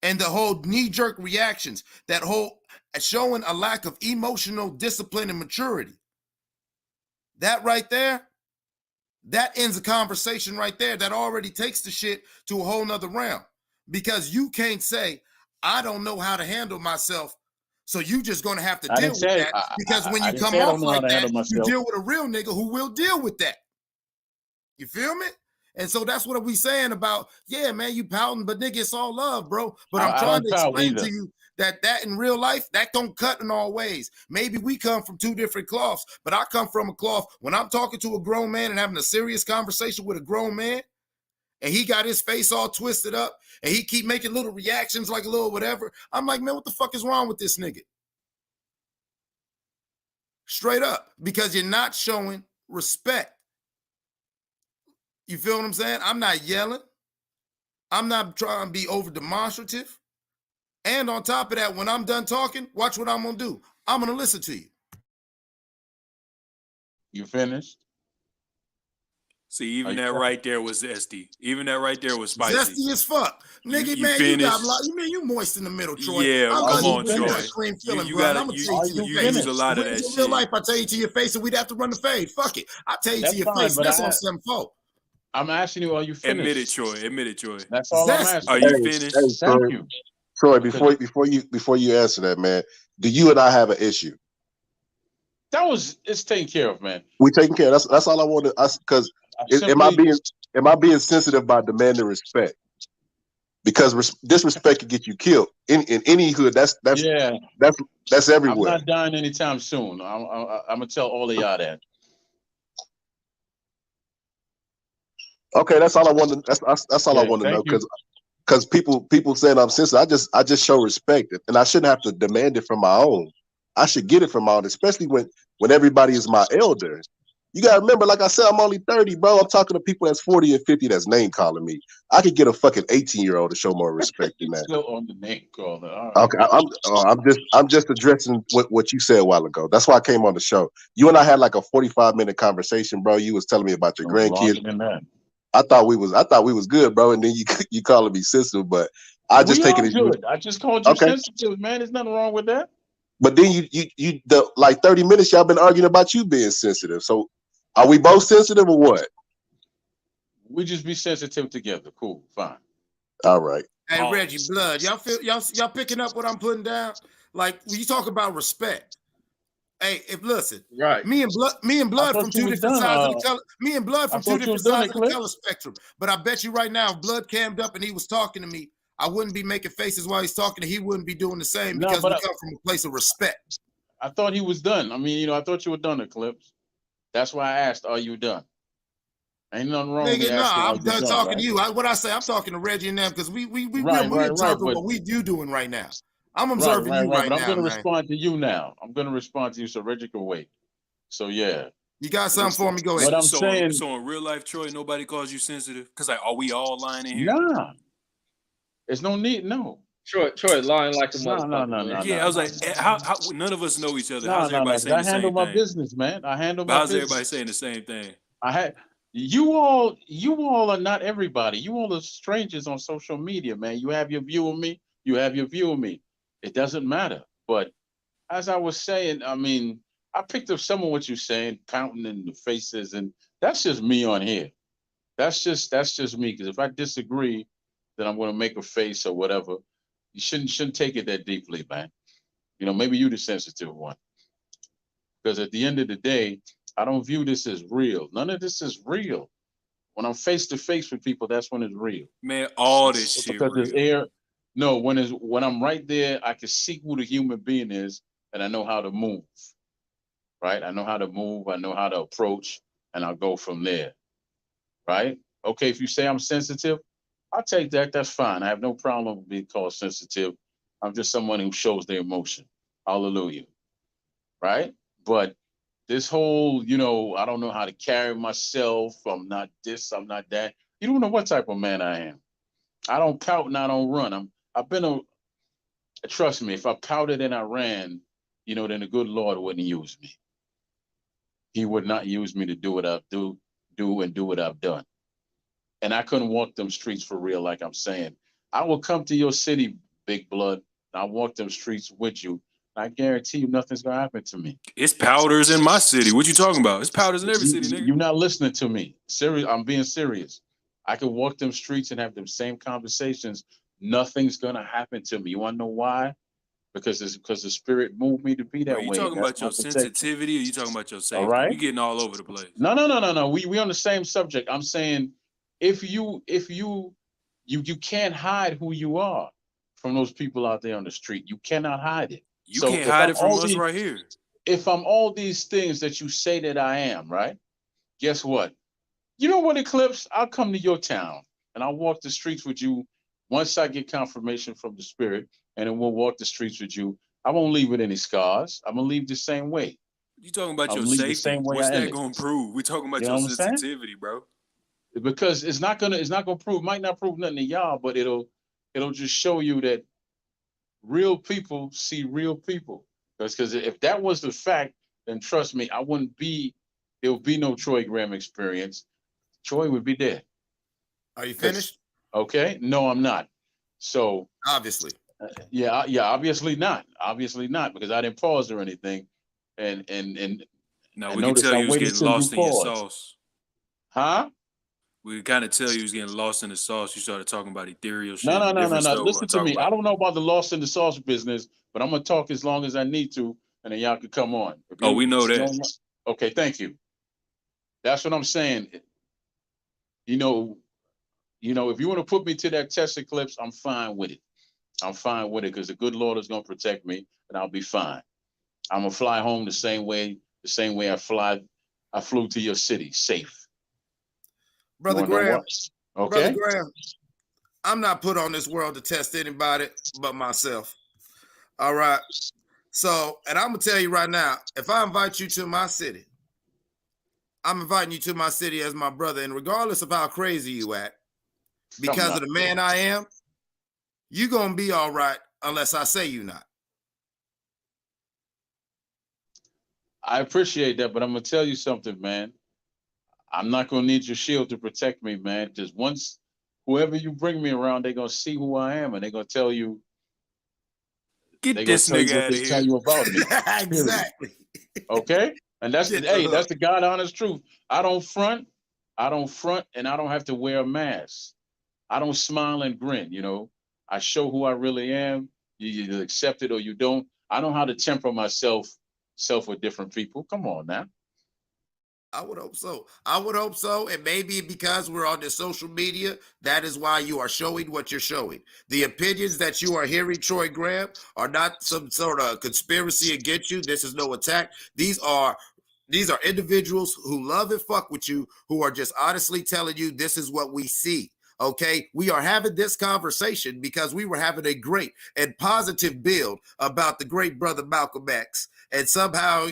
and the whole knee-jerk reactions, that whole showing a lack of emotional discipline and maturity. That right there, that ends a conversation right there. That already takes the shit to a whole nother realm, because you can't say, I don't know how to handle myself. So you just going to have to deal with that, because when you come off like that, you deal with a real nigga who will deal with that. You feel me? And so that's what we saying about, yeah, man, you pouting, but nigga, it's all love, bro. But I'm trying to explain to you that in real life, that don't cut in all ways. Maybe we come from two different cloths, but I come from a cloth when I'm talking to a grown man and having a serious conversation with a grown man, and he got his face all twisted up, and he keep making little reactions like a little whatever. I'm like, man, what the fuck is wrong with this nigga? Straight up, because you're not showing respect. You feel what I'm saying? I'm not yelling. I'm not trying to be over demonstrative. And on top of that, when I'm done talking, watch what I'm going to do. I'm going to listen to you. You finished? See, even that right there was zesty. Even that right there was spicy. Zesty as fuck. Nigga, you man, finished? you got a lot. You mean you moist in the middle, Troy. Yeah, come on, Troy. Cream feeling, You bro. gotta, I'm going to tell you to your face. use a lot of that in shit. real life, I tell you to your face and we'd have to run the fade. Fuck it. I tell you to your face. That's on 7-4. I'm asking you, are you finished? Admit it, Troy. Admit it, Troy. That's all I'm asking. Are you finished? Hey, Thank you. Troy, before you answer that, man, do you and I have an issue? It's taken care of, man. We taking care. That's all I wanted. Because am I being sensitive by demanding respect? Because disrespect can get you killed in any hood. That's everywhere. I'm not dying anytime soon. I'm gonna tell all of y'all that. Okay, that's all I wanted. That's all I want to know. Because people saying I'm sensitive. I just show respect, and I shouldn't have to demand it from my own. I should get it from my own, especially when everybody is my elder. You gotta remember, like I said, I'm only 30, bro. I'm talking to people that's 40 and 50 that's name calling me. I could get a fucking 18-year-old to show more respect than that. Still on the name calling. Right. Okay, I'm just addressing what you said a while ago. That's why I came on the show. You and I had like a 45-minute conversation, bro. You was telling me about your grandkids. I thought we was good, bro. And then you calling me sensitive, but I just take it as good. I just called you sensitive, man. There's nothing wrong with that. But then the like 30 minutes y'all been arguing about you being sensitive. So are we both sensitive or what? We just be sensitive together. Cool, fine. All right. Hey, Reggie, blood, y'all picking up what I'm putting down? Like when you talk about respect. Hey, listen, right? Me and blood from two different sides of the color. Me and blood from two different sides of the color spectrum. But I bet you right now, if blood cammed up and he was talking to me, I wouldn't be making faces while he's talking. He wouldn't be doing the same because we come from a place of respect. I thought he was done. I mean, I thought you were done, Eclipse. That's why I asked, "Are you done?" Ain't nothing wrong with me asking. I'm done talking to you. What I say, I'm talking to Reggie and them because we observing what we doing right now. I'm observing you right now. But I'm going to respond to you now. I'm going to respond to you so Reggie can wait. So yeah. You got something for me? Go ahead. What I'm saying. So in real life, Troy, nobody calls you sensitive because are we all lying in here? Nah. There's no need. No. Troy lying like a motherfucker. No. Yeah, I was like, how none of us know each other. How's everybody saying the same thing? I handle my business, man. I handle my business. How's everybody saying the same thing? You all are not everybody. You all are strangers on social media, man. You have your view of me. You have your view of me. It doesn't matter. But as I was saying, I mean, I picked up some of what you're saying, counting in the faces, and that's just me on here. That's just me. Because if I disagree, then I'm going to make a face or whatever. You shouldn't take it that deeply, man. Maybe you're the sensitive one. Because at the end of the day, I don't view this as real. None of this is real. When I'm face to face with people, that's when it's real. Man, all this shit because real. There's air. No, when I'm right there, I can see who the human being is, and I know how to move. Right? I know how to move. I know how to approach, and I'll go from there. Right? Okay, if you say I'm sensitive, I'll take that. That's fine. I have no problem with being called sensitive. I'm just someone who shows their emotion. Hallelujah. Right? But this whole, I don't know how to carry myself. I'm not this, I'm not that. You don't know what type of man I am. I don't pout and I don't run. Trust me, if I pouted and I ran, then the good Lord wouldn't use me. He would not use me to do what I've do what I've done. And I couldn't walk them streets for real, like I'm saying. I will come to your city, Big Blood. I'll walk them streets with you. I guarantee you nothing's going to happen to me. It's powders in my city. What you talking about? It's powders in every city, nigga. You're not listening to me. Serious. I'm being serious. I can walk them streets and have them same conversations. Nothing's going to happen to me. You want to know why? Because the spirit moved me to be that way. You talking about your sensitivity or you talking about your safety? All right. You're getting all over the place. No. We on the same subject. I'm saying if you can't hide who you are from those people out there on the street. You cannot hide it. You can't hide it from us right here. If I'm all these things that you say that I am, right? Guess what? You know what, Eclipse? I'll come to your town and I'll walk the streets with you once I get confirmation from the spirit, and then we'll walk the streets with you. I won't leave with any scars. I'm gonna leave the same way. You talking about your safety? What's that gonna prove? We talking about your sensitivity, bro. Because it's not gonna prove, might not prove nothing to y'all, but it'll just show you that real people see real people. Because if that was the fact, then trust me, there would be no Troy Graham experience. Troy would be dead. Are you finished? Okay. No, I'm not. So obviously. Yeah, obviously not. Obviously not, because I didn't pause or anything. And no, we can tell you was getting lost in your sauce. Huh? We kind of tell you was getting lost in the sauce. You started talking about ethereal shit. No. Different stuff. Listen to me. I don't know about the lost in the sauce business, but I'm gonna talk as long as I need to, and then y'all can come on. Oh, we know that. Okay, thank you. That's what I'm saying. You know, if you want to put me to that test eclipse, I'm fine with it. I'm fine with it because the good Lord is gonna protect me, and I'll be fine. I'm gonna fly home the same way I flew to your city, safe. Brother Graham. Okay. Brother Graham, I'm not put on this world to test anybody but myself. All right. So, and I'm gonna tell you right now, if I invite you to my city, I'm inviting you to my city as my brother, and regardless of how crazy you act, because of the man I am, you're gonna be all right unless I say you're not. I appreciate that, but I'm gonna tell you something, man. I'm not gonna need your shield to protect me, man. Because once whoever you bring me around, they're gonna see who I am, and they're gonna tell you. Get this nigga out of here. Tell you about me. Exactly. Okay, and that's that's the God honest truth. I don't front, and I don't have to wear a mask. I don't smile and grin. I show who I really am. You accept it or you don't. I know how to temper myself with different people. Come on now. I would hope so. I would hope so. And maybe because we're on the social media, that is why you are showing what you're showing. The opinions that you are hearing, Troy Graham, are not some sort of conspiracy against you. This is no attack. These are individuals who love and fuck with you, who are just honestly telling you this is what we see. Okay, we are having this conversation because we were having a great and positive build about the great brother Malcolm X. And somehow,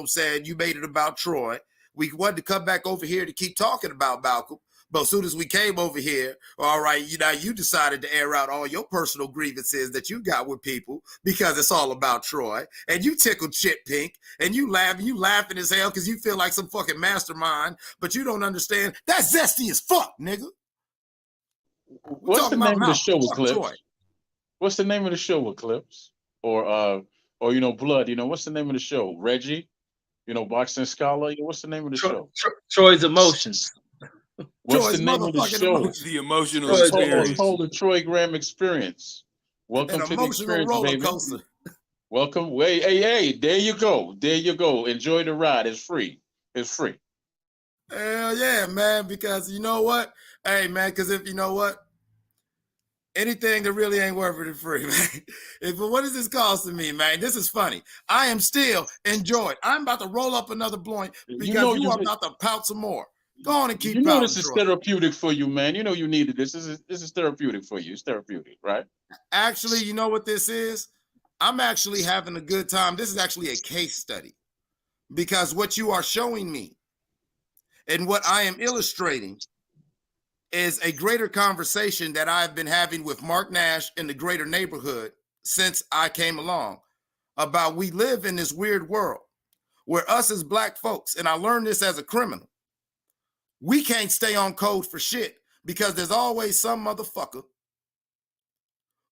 saying you made it about Troy. We wanted to come back over here to keep talking about Malcolm. But as soon as we came over here, all right, you decided to air out all your personal grievances that you got with people because it's all about Troy. And you tickled shit pink and you laughing as hell because you feel like some fucking mastermind, but you don't understand. That's zesty as fuck, nigga. What's the name of the show, Eclipse? What's the name of the show, Eclipse? Or Blood, what's the name of the show? Reggie? Boxing Scholar. What's the name of the show? Troy's Emotions. What's the name of the show? The Emotional Experience. It's called the Troy Graham Experience. Welcome to the experience, baby. Coaster. Welcome. Hey, there you go. There you go. Enjoy the ride. It's free. It's free. Hell yeah, man. Because you know what? Hey, man, because if you know what? Anything that really ain't worth it is free, man. What is this costing me, man? This is funny. I am still enjoying. I'm about to roll up another blunt because you are about to pout some more. Go on and keep pouting. This is therapeutic for you, man. You needed this. This is therapeutic for you. It's therapeutic, right? Actually, you know what this is? I'm actually having a good time. This is actually a case study because what you are showing me and what I am illustrating is a greater conversation that I've been having with Mark Nash in the greater neighborhood since I came along about we live in this weird world where us as black folks, and I learned this as a criminal, we can't stay on code for shit because there's always some motherfucker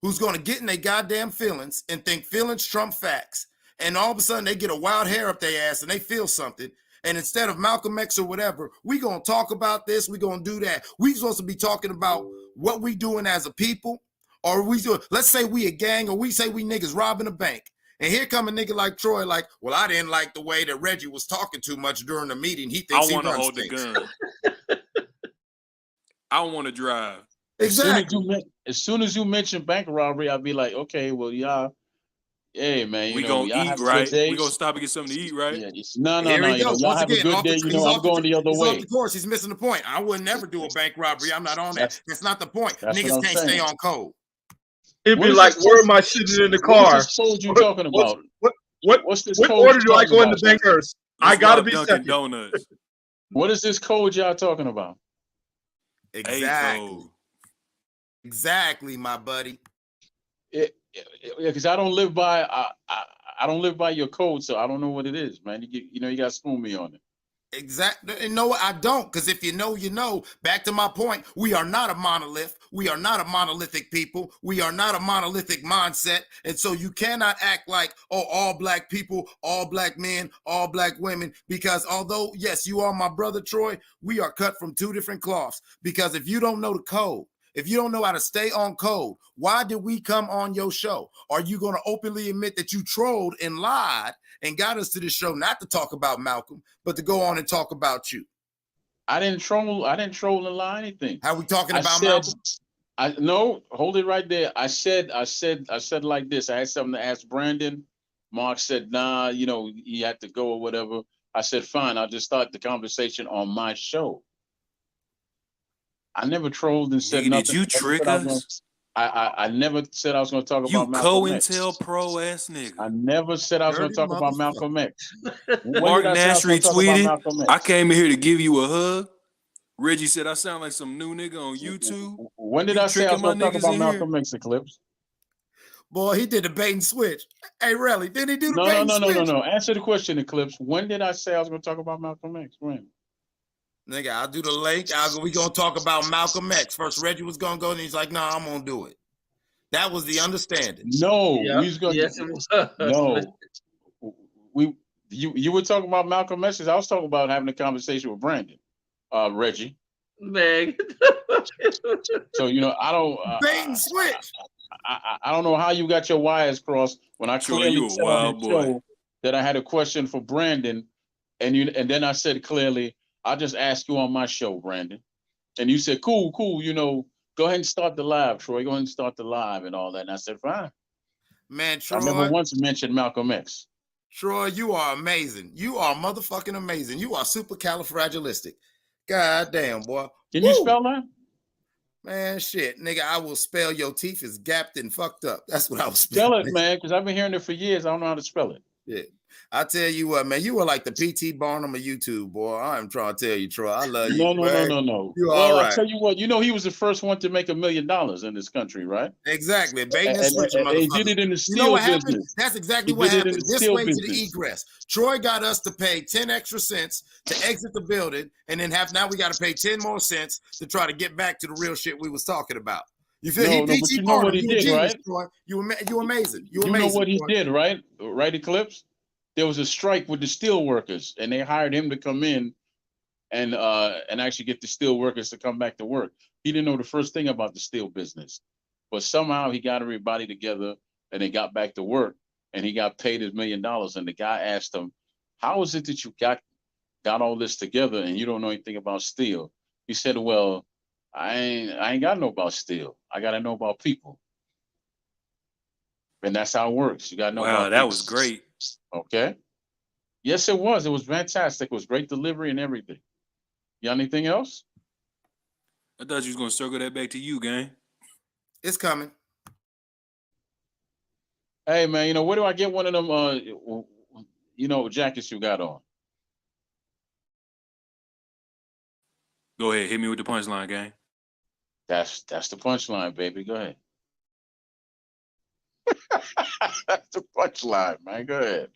who's going to get in their goddamn feelings and think feelings trump facts. And all of a sudden they get a wild hair up their ass and they feel something. And instead of Malcolm X or whatever, we going to talk about this. We going to do that. We supposed to be talking about what we doing as a people. Or let's say we a gang or we say we niggas robbing a bank. And here come a nigga like Troy like, well, I didn't like the way that Reggie was talking too much during the meeting. He thinks I want to hold the gun. I want to drive. Exactly. As soon as you mention bank robbery, I'll be like, okay, well, y'all. Hey man, we gonna eat, right? We gonna stop and get something to eat, right? Yeah, no. Y'all have a good day. I'm going the other way. Off the course, he's missing the point. I would never do a bank robbery. I'm not on that. That's not the point. Niggas can't stay on code. It'd be like, where am I sitting in the car? What's this code you talking about? What's this code? What order do I go in the bank first? I gotta be second. Donuts. What is this code y'all talking about? Exactly, my buddy. Because I don't live by I don't live by your code, so I don't know what it is, man. You got to school me on it. Exactly. And no, I don't. Because if you know, you know. Back to my point, we are not a monolith. We are not a monolithic people. We are not a monolithic mindset. And so you cannot act like, oh, all black people, all black men, all black women. Because although, yes, you are my brother, Troy, we are cut from two different cloths. Because if you don't know the code, if you don't know how to stay on code, why did we come on your show? Are you going to openly admit that you trolled and lied and got us to this show not to talk about Malcolm, but to go on and talk about you? I didn't troll and lie anything. How we talking about Malcolm? No, hold it right there. I said like this. I had something to ask Brandon. Mark said, nah, you know, he had to go or whatever. I said, fine, I'll just start the conversation on my show. I never trolled and said nothing. Did you trick us? I never said I was going to talk about Malcolm X. You pro ass nigga. I never said I was going to talk about Malcolm X. Mark Nash retweeted. I came in here to give you a hug. Reggie said I sound like some new nigga on YouTube. When did I say I was going to talk about Malcolm X, Eclipse? Boy, he did the bait and switch. Hey, really? Didn't he do the bait and switch? No. Answer the question, Eclipse. When did I say I was going to talk about Malcolm X? When? Nigga, I'll do the link. We gonna talk about Malcolm X. First, Reggie was gonna go, and he's like, "Nah, I'm gonna do it." That was the understanding. No, he's gonna. Yes, it was. No, you were talking about Malcolm X. I was talking about having a conversation with Brandon, Reggie. Meg. So you know, I don't. Bait and switch. I don't know how you got your wires crossed when I clearly said on the show that I had a question for Brandon, and then I said clearly, I'll just ask you on my show, Brandon. And you said, cool, you know, go ahead and start the live, Troy. Go ahead and start the live and all that. And I said, fine. Man, Troy. I never once mentioned Malcolm X. Troy, you are amazing. You are motherfucking amazing. You are supercalifragilistic. God damn, boy. Can you spell that? Man, shit. Nigga, I will spell your teeth is gapped and fucked up. That's what I was spell it, man, because I've been hearing it for years. I don't know how to spell it. Yeah. I tell you what, man, you were like the P.T. Barnum of YouTube, boy. I'm trying to tell you, Troy. I love you. No. You all right. I'll tell you what, you know, he was the first one to make $1 million in this country, right? Exactly. Baiting and switching, he did it in the steel business. That's exactly what happened. This way to the egress. Troy got us to pay 10 extra cents to exit the building, and then now we got to pay 10 more cents to try to get back to the real shit we was talking about. You feel but you know what he did, right? You amazing. You know what he did, right? Right, Eclipse? There was a strike with the steel workers, and they hired him to come in and actually get the steel workers to come back to work. He didn't know the first thing about the steel business, but somehow he got everybody together and they got back to work, and he got paid his $1 million. And the guy asked him, "How is it that you got all this together and you don't know anything about steel?" He said, "Well, I ain't got to know about steel. I got to know about people." And that's how it works. You got to know. Wow, that was great. Okay. Yes, it was. It was fantastic. It was great delivery and everything. You got anything else? I thought you was gonna circle that back to you, gang. It's coming. Hey man, you know, where do I get one of them jackets you got on? Go ahead, hit me with the punchline, gang. That's the punchline, baby. Go ahead. That's the punchline, man. Go ahead.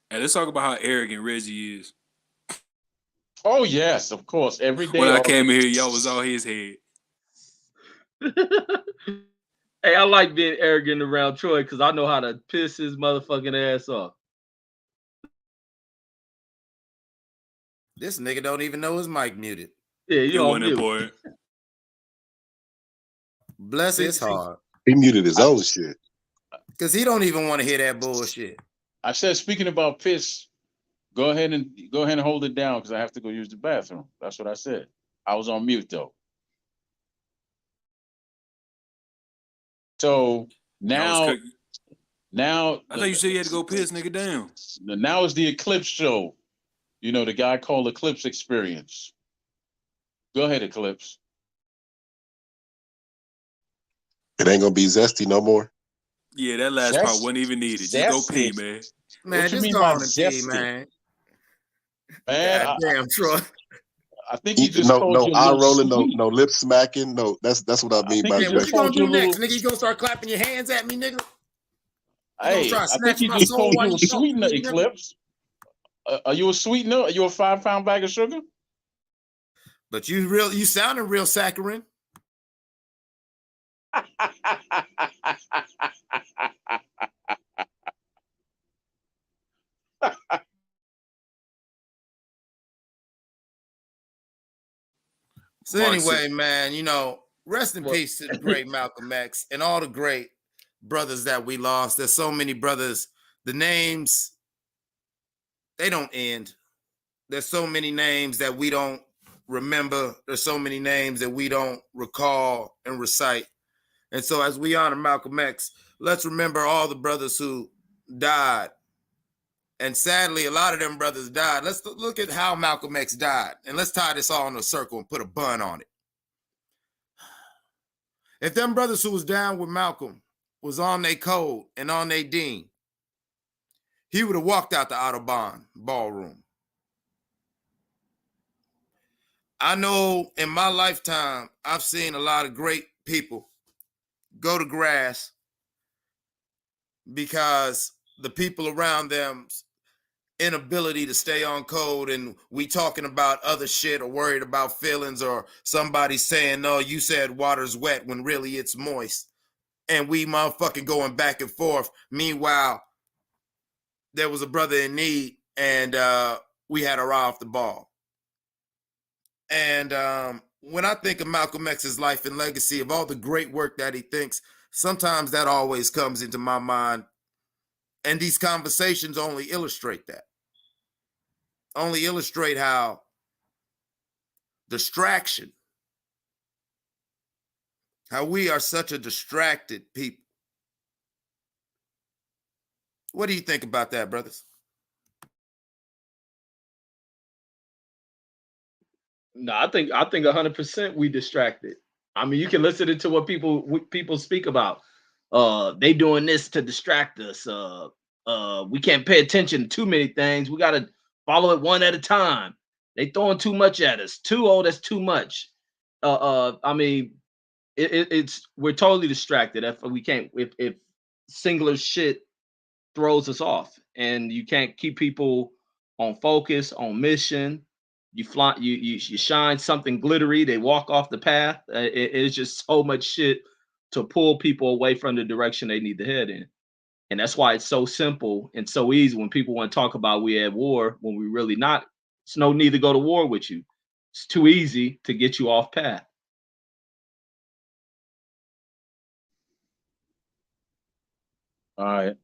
Hey, let's talk about how arrogant Reggie is. Oh yes, of course. Every day. When I came in here, y'all was all his head. Hey, I like being arrogant around Troy because I know how to piss his motherfucking ass off. This nigga don't even know his mic muted. Yeah, you on mute. Boy. Bless his heart. He muted his own shit. Because he don't even want to hear that bullshit. I said, speaking about piss, go ahead and hold it down because I have to go use the bathroom. That's what I said. I was on mute though. So now I thought you said you had to go piss, nigga, down. Now it's the Eclipse show. You know, the guy called Eclipse Experience. Go ahead, Eclipse. It ain't gonna be zesty no more. Yeah, that last part wasn't even needed. Just go pee, man. Man, just go on and pee, man. Man, God damn, Troy. I think he just no eye rolling, no lip smacking. No, that's what I mean by what you gonna do next, nigga? You gonna start clapping your hands at me, nigga? Hey, I think he just told you a sweet Eclipse. Are you a sweetener? Are you a 5-pound bag of sugar? But you sounding real saccharine. So anyway, man, rest in peace to the great Malcolm X and all the great brothers that we lost. There's so many brothers. The names, they don't end. There's so many names that we don't remember. There's so many names that we don't recall and recite. And so as we honor Malcolm X, let's remember all the brothers who died. And sadly, a lot of them brothers died. Let's look at how Malcolm X died. And let's tie this all in a circle and put a bun on it. If them brothers who was down with Malcolm was on their code and on their dean, he would have walked out the Autobahn ballroom. I know in my lifetime, I've seen a lot of great people go to grass because the people around them's inability to stay on code, and we talking about other shit or worried about feelings, or somebody saying, no, you said water's wet when really it's moist. And we motherfucking going back and forth. Meanwhile, there was a brother in need and we had our eye off the ball. And when I think of Malcolm X's life and legacy, of all the great work that he thinks, sometimes that always comes into my mind. And these conversations only illustrate that. Only illustrate how distraction, how we are such a distracted people. What do you think about that, brothers? No, I think 100% we distracted. I mean, you can listen to what people speak about. They doing this to distract us. We can't pay attention to too many things. We gotta follow it one at a time. They throwing too much at us. That's too much. I mean, it's we're totally distracted if we can't if singular shit throws us off, and you can't keep people on focus, on mission. You shine something glittery, they walk off the path. It's just so much shit to pull people away from the direction they need to head in. And that's why it's so simple and so easy when people want to talk about we at war when we really not. It's no need to go to war with you. It's too easy to get you off path. All right.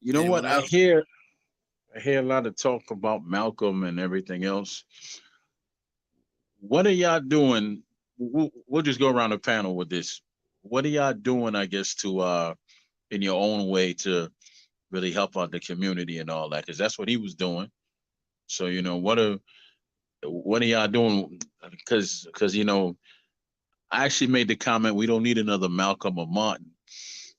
You know what? I hear a lot of talk about Malcolm and everything else. What are y'all doing? We'll just go around the panel with this. What are y'all doing, I guess, to in your own way to really help out the community and all that? Because that's what he was doing. So, what are y'all doing? Because I actually made the comment, we don't need another Malcolm or Martin.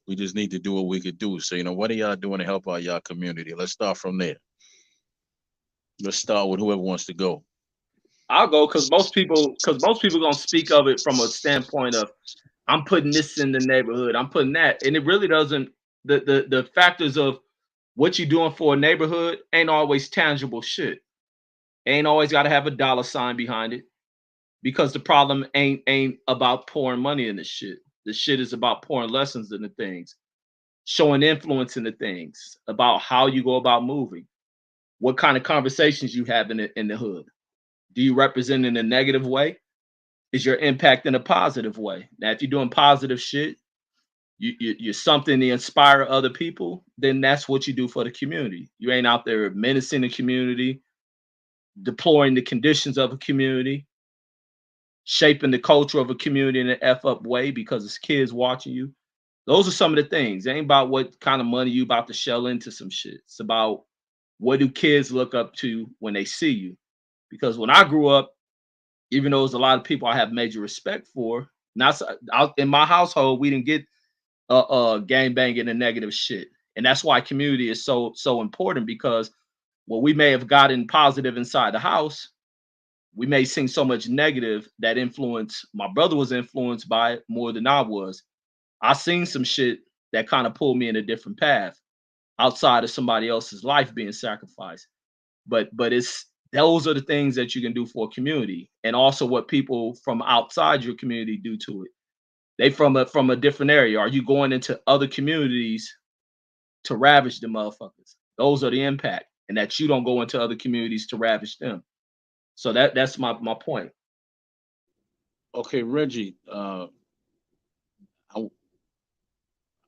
We just need to do what we could do. So, what are y'all doing to help out y'all community? Let's start from there. Let's start with whoever wants to go. I'll go because most people gonna speak of it from a standpoint of I'm putting this in the neighborhood, I'm putting that, and it really doesn't. The factors of what you're doing for a neighborhood ain't always tangible shit. Ain't always got to have a dollar sign behind it, because the problem ain't about pouring money in the shit. The shit is about pouring lessons into things, showing influence into things, about how you go about moving, what kind of conversations you have in the hood. Do you represent in a negative way? Is your impact in a positive way? Now, if you're doing positive shit, you're something to inspire other people, then that's what you do for the community. You ain't out there menacing the community, deploying the conditions of a community, shaping the culture of a community in an F up way because it's kids watching you. Those are some of the things. It ain't about what kind of money you about to shell into some shit. It's about what do kids look up to when they see you. Because when I grew up, even though there's a lot of people I have major respect for, not out in my household, we didn't get gang banging and negative shit. And that's why community is so important, because what we may have gotten positive inside the house, we may seen so much negative that influence. My brother was influenced by it more than I was. I seen some shit that kind of pulled me in a different path. outside of somebody else's life being sacrificed. But it's those are the things that you can do for a community, and also what people from outside your community do to it. They from a different area. Are you going into other communities to ravage the motherfuckers? Those are the impact, and that you don't go into other communities to ravage them. So that's my point. Okay, Reggie. I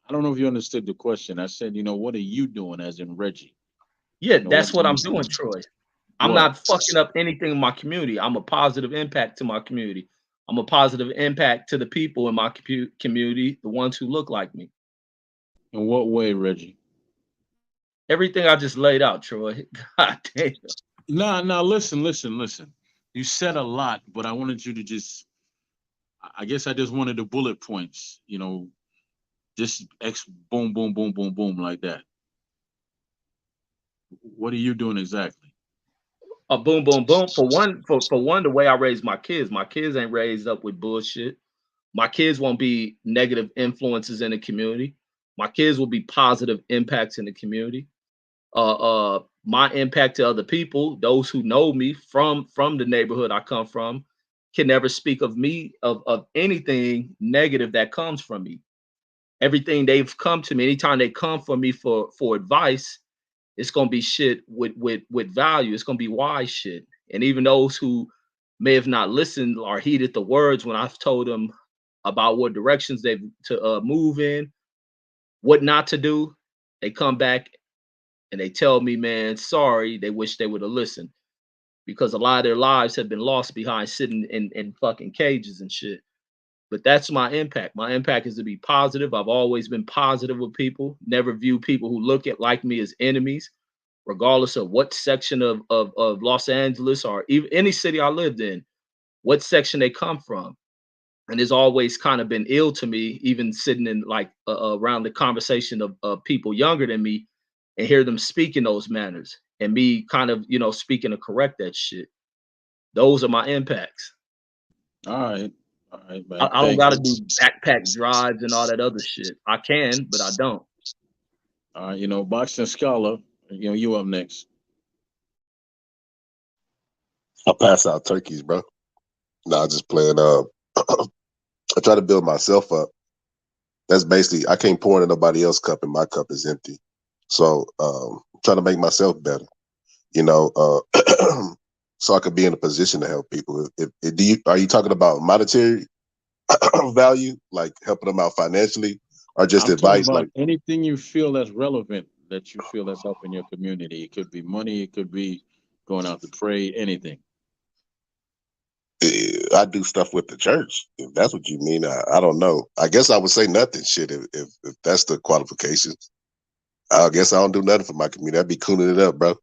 don't know if you understood the question. I said, what are you doing, as in Reggie? Yeah, that's what I'm doing, Troy. I'm What? not fucking up anything in my community. I'm a positive impact to my community. I'm a positive impact to the people in my community, the ones who look like me. In what way, Reggie? Everything I just laid out, Troy. God damn. Nah, listen. You said a lot, but I wanted you to just, I guess I just wanted the bullet points, just X boom, boom, boom, boom, boom, like that. What are you doing exactly? A boom, boom, boom. For one, the way I raise my kids ain't raised up with bullshit. My kids won't be negative influences in the community. My kids will be positive impacts in the community. My impact to other people, those who know me from the neighborhood I come from, can never speak of me of anything negative that comes from me. Everything they've come to me, anytime they come for me for advice, it's gonna be shit with value. It's gonna be wise shit. And even those who may have not listened or heeded the words when I've told them about what directions they to move in, what not to do, they come back and they tell me, man, sorry, they wish they would have listened, because a lot of their lives have been lost behind sitting in fucking cages and shit. But that's my impact. My impact is to be positive. I've always been positive with people, never view people who look at like me as enemies, regardless of what section of Los Angeles or even any city I lived in, what section they come from. And it's always kind of been ill to me, even sitting in like around the conversation of people younger than me, and hear them speak in those manners, and me kind of speaking to correct that shit. Those are my impacts. All right, man. I don't got to do backpack drives and all that other shit. I can, but I don't. All right, Boxing Scholar, you up next. I pass out turkeys, bro. Nah, just playing. I try to build myself up. That's basically, I can't pour into nobody else's cup, and my cup is empty. So, trying to make myself better, so I could be in a position to help people. Are you talking about monetary value, like helping them out financially, or just I'm advice? talking about Like anything you feel that's relevant, that you feel that's helping your community. It could be money, it could be going out to pray, anything. I do stuff with the church, if that's what you mean. I don't know. I guess I would say nothing. Shit, if that's the qualifications, I guess I don't do nothing for my community. I'd be cooning it up, bro.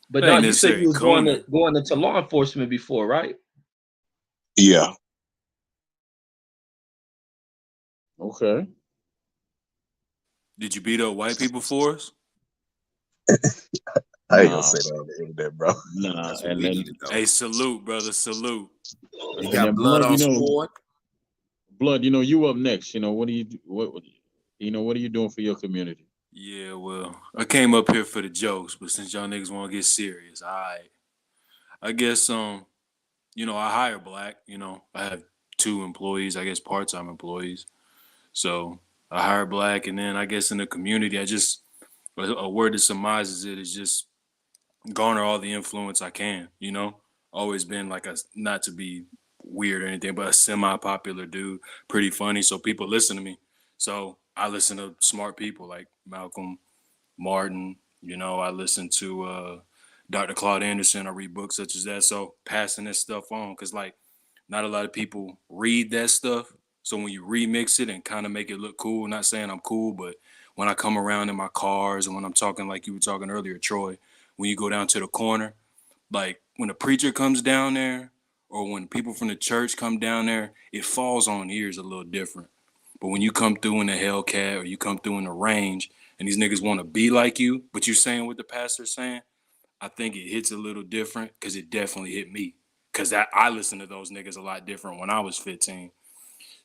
But now you said you was going into law enforcement before, right? Yeah. Okay. Did you beat up white people for us? I ain't gonna say that on the internet, bro. Nah, and then hey, salute, brother, salute. You got blood on sport. Blood, you up next. What do you do? What are you doing for your community? Yeah, well, I came up here for the jokes, but since y'all niggas want to get serious, all right. I guess I hire black. I have 2 employees, I guess part-time employees. So I hire black, and then I guess in the community, a word that surmises it is just garner all the influence I can. Always been like not to be weird or anything, but a semi-popular dude, pretty funny, so people listen to me. So I listen to smart people like Malcolm, Martin. I listen to Dr. Claude Anderson. I read books such as that. So passing this stuff on, because like not a lot of people read that stuff. So when you remix it and kind of make it look cool, not saying I'm cool, but when I come around in my cars and when I'm talking like you were talking earlier, Troy, when you go down to the corner, like when a preacher comes down there or when people from the church come down there, it falls on ears a little different. But when you come through in the Hellcat or you come through in the range and these niggas want to be like you, but you saying what the pastor's saying, I think it hits a little different, because it definitely hit me. Because I listened to those niggas a lot different when I was 15.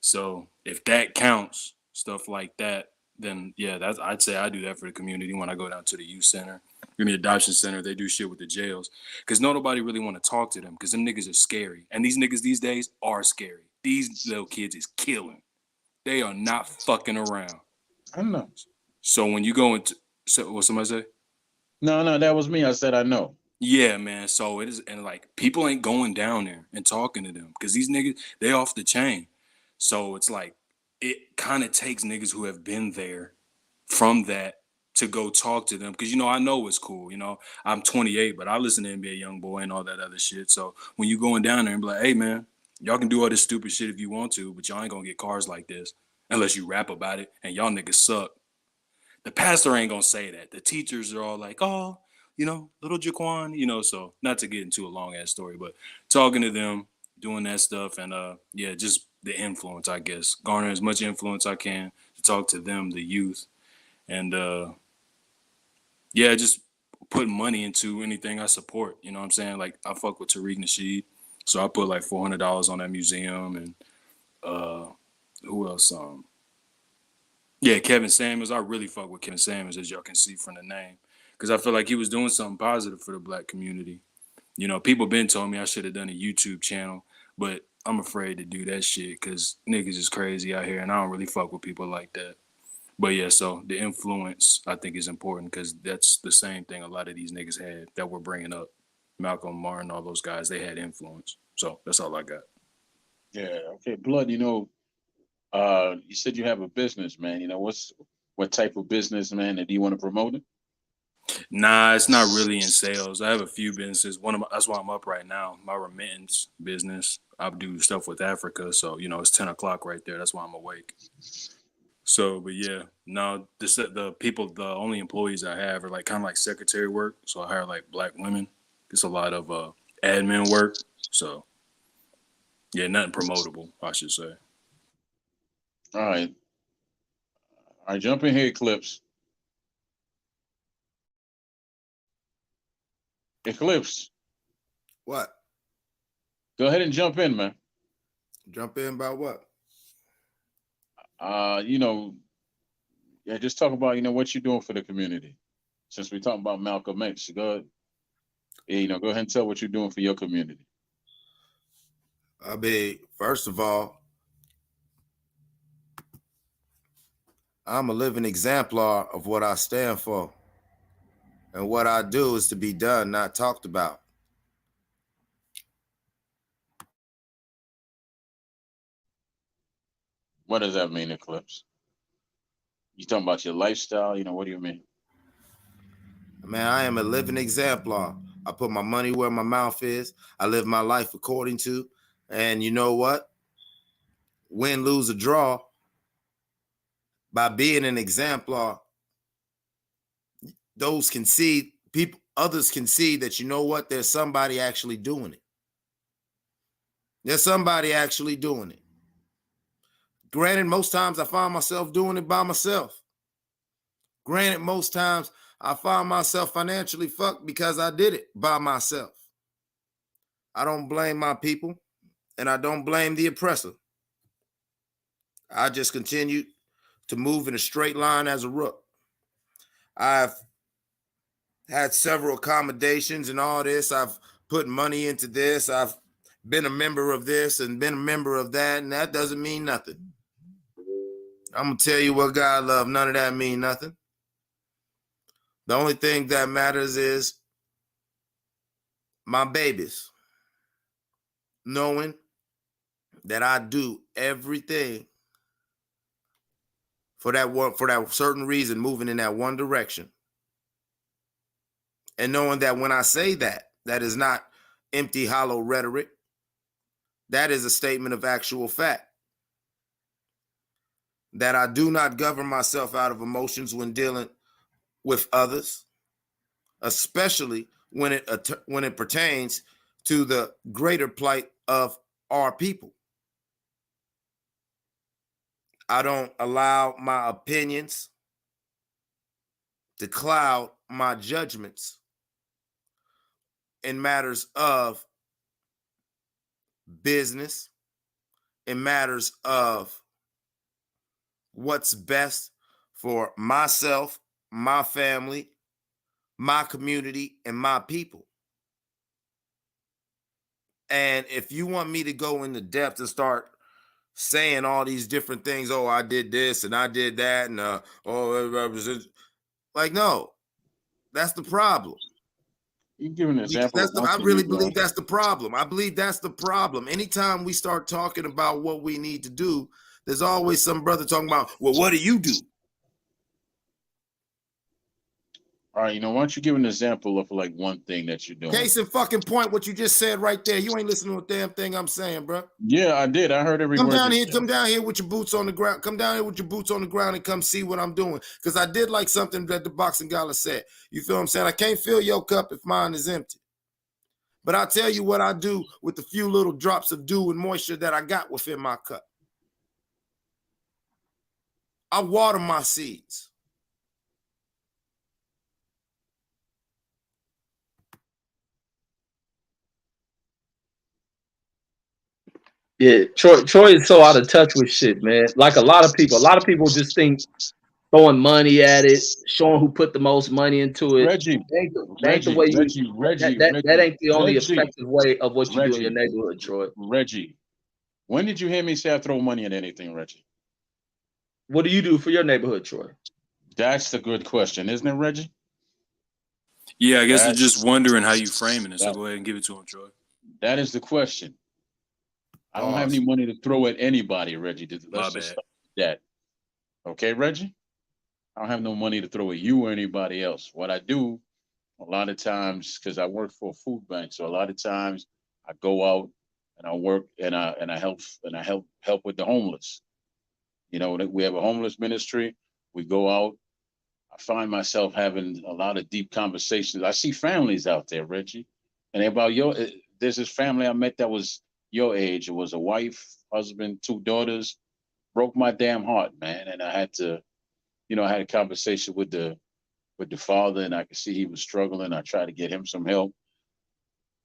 So if that counts, stuff like that, then yeah, I'd say I do that for the community when I go down to the youth center, the adoption center. They do shit with the jails because nobody really want to talk to them because them niggas are scary, and these niggas these days are scary. These little kids is killing. They are not fucking around. I know. So when you go into, so what somebody say? No, that was me. I said I know. Yeah, man. So it is, and like people ain't going down there and talking to them because these niggas they off the chain. So it's like it kind of takes niggas who have been there from that to go talk to them because I know it's cool. I'm 28, but I listen to NBA YoungBoy and all that other shit. So when you going down there and be like, hey man, y'all can do all this stupid shit if you want to, but y'all ain't gonna get cars like this unless you rap about it and y'all niggas suck. The pastor ain't gonna say that. The teachers are all like, oh, little Jaquan, so not to get into a long ass story, but talking to them, doing that stuff, and yeah, just the influence, I guess. Garner as much influence I can to talk to them, the youth, and yeah, just put money into anything I support. You know what I'm saying? Like I fuck with Tariq Nasheed, so I put like $400 on that museum, and who else? Yeah, Kevin Samuels. I really fuck with Kevin Samuels, as y'all can see from the name, because I feel like he was doing something positive for the black community. People been told me I should have done a YouTube channel, but I'm afraid to do that shit because niggas is crazy out here, and I don't really fuck with people like that. But yeah, so the influence I think is important because that's the same thing a lot of these niggas had that we're bringing up. Malcolm, Martin, all those guys, they had influence. So that's all I got. Yeah. Okay. Blood. You said you have a business, man. What type of business, man? And do you want to promote it? Nah, it's not really in sales. I have a few businesses. That's why I'm up right now. My remittance business. I do stuff with Africa, so it's 10 o'clock right there. That's why I'm awake. So, but yeah, no, the people, the only employees I have are like kind of like secretary work. So I hire like black women. It's a lot of admin work. So yeah, nothing promotable, I should say. All right. All right. Jump in here, Eclipse. Eclipse. What? Go ahead and jump in, man. Jump in about what? Yeah, just talk about what you're doing for the community. Since we're talking about Malcolm X, go ahead. Yeah, go ahead and tell what you're doing for your community. I mean, first of all, I'm a living exemplar of what I stand for. And what I do is to be done, not talked about. What does that mean, Eclipse? You talking about your lifestyle? What do you mean? Man, I am a living exemplar. I put my money where my mouth is. I live my life according to. And you know what? Win, lose, or draw, by being an exemplar, others can see that, you know what? There's somebody actually doing it. There's somebody actually doing it. Granted, most times I find myself doing it by myself. Granted, most times I find myself financially fucked because I did it by myself. I don't blame my people, and I don't blame the oppressor. I just continue to move in a straight line as a rook. I've had several accommodations and all this. I've put money into this. I've been a member of this and been a member of that, and that doesn't mean nothing. I'm going to tell you what God love. None of that mean nothing. The only thing that matters is my babies knowing that I do everything for that certain reason, moving in that one direction. And knowing that when I say that, that is not empty, hollow rhetoric. That is a statement of actual fact. That I do not govern myself out of emotions when dealing with others, especially when it pertains to the greater plight of our people. I don't allow my opinions to cloud my judgments in matters of business, in matters of what's best for myself, my family, my community, and my people. And if you want me to go into depth and start saying all these different things, oh, I did this and I did that, and like, no, that's the problem. You give an example. I really believe that's the problem. I believe that's the problem. Anytime we start talking about what we need to do, there's always some brother talking about, well, what do you do? All right, why don't you give an example of like one thing that you're doing? Case in fucking point, what you just said right there. You ain't listening to a damn thing I'm saying, bro. Yeah, I did. I heard every word. Come down here with your boots on the ground. Come down here with your boots on the ground and come see what I'm doing. Because I did like something that the boxing gala said. You feel what I'm saying? I can't fill your cup if mine is empty. But I'll tell you what I do with the few little drops of dew and moisture that I got within my cup. I water my seeds. Yeah, Troy is so out of touch with shit, man. Like a lot of people just think throwing money at it, showing who put the most money into it. Reggie, that ain't the way that ain't the only effective way of what you do in your neighborhood, Troy. Reggie, when did you hear me say I throw money at anything, Reggie? What do you do for your neighborhood, Troy? That's the good question, isn't it, Reggie? Yeah, I guess they're just wondering how you framing it. So go ahead and give it to him, Troy. That is the question. I don't have any money to throw at anybody, Reggie. Let's just start with that. Okay, Reggie? I don't have no money to throw at you or anybody else. What I do a lot of times, because I work for a food bank, so a lot of times I go out and I work and I help with the homeless. We have a homeless ministry. We go out. I find myself having a lot of deep conversations. I see families out there, Reggie, and there's this family I met that was your age. It was a wife, husband, 2 daughters. Broke my damn heart, man. And I had to, I had a conversation with the father, and I could see he was struggling. I tried to get him some help.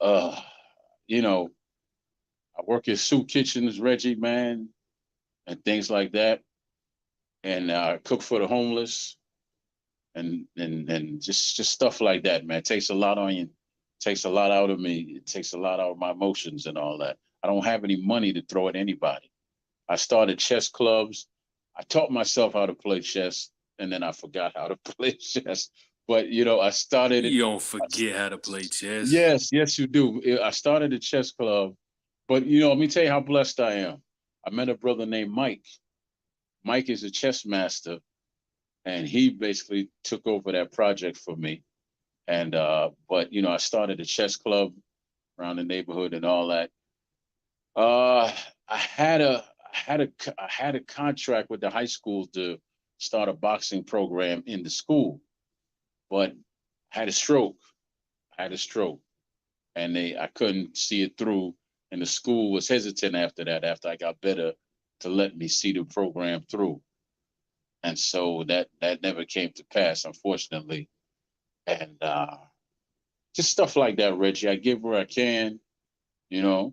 I work at soup kitchens, Reggie, man, and things like that. And I cook for the homeless and just stuff like that, man. It takes a lot on you. Takes a lot out of me. It takes a lot out of my emotions and all that. I don't have any money to throw at anybody. I started chess clubs. I taught myself how to play chess, and then I forgot how to play chess. But I started. You don't forget how to play chess. Yes, you do. I started a chess club, but let me tell you how blessed I am. I met a brother named Mike. Mike is a chess master, and he basically took over that project for me. And but I started a chess club around the neighborhood and all that. I had a contract with the high school to start a boxing program in the school, but I had a stroke. And I couldn't see it through. And the school was hesitant after that, after I got better, to let me see the program through. And so that never came to pass, unfortunately. And just stuff like that, Reggie. I give where I can, but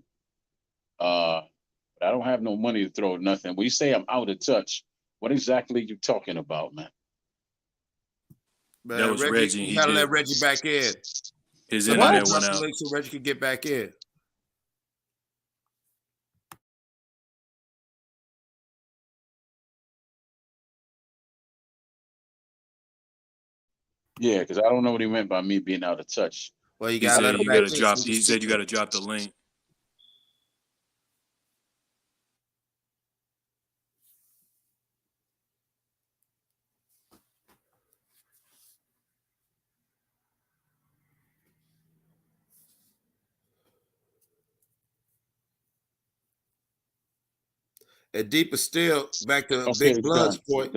I don't have no money to throw at nothing. When you say I'm out of touch, what exactly are you talking about, man? That was Reggie. You gotta let Reggie back in. His internet went out. So Reggie could get back in. Yeah, because I don't know what he meant by me being out of touch. Well, He said you got to drop the link. And deeper still, back to Big Blood's point.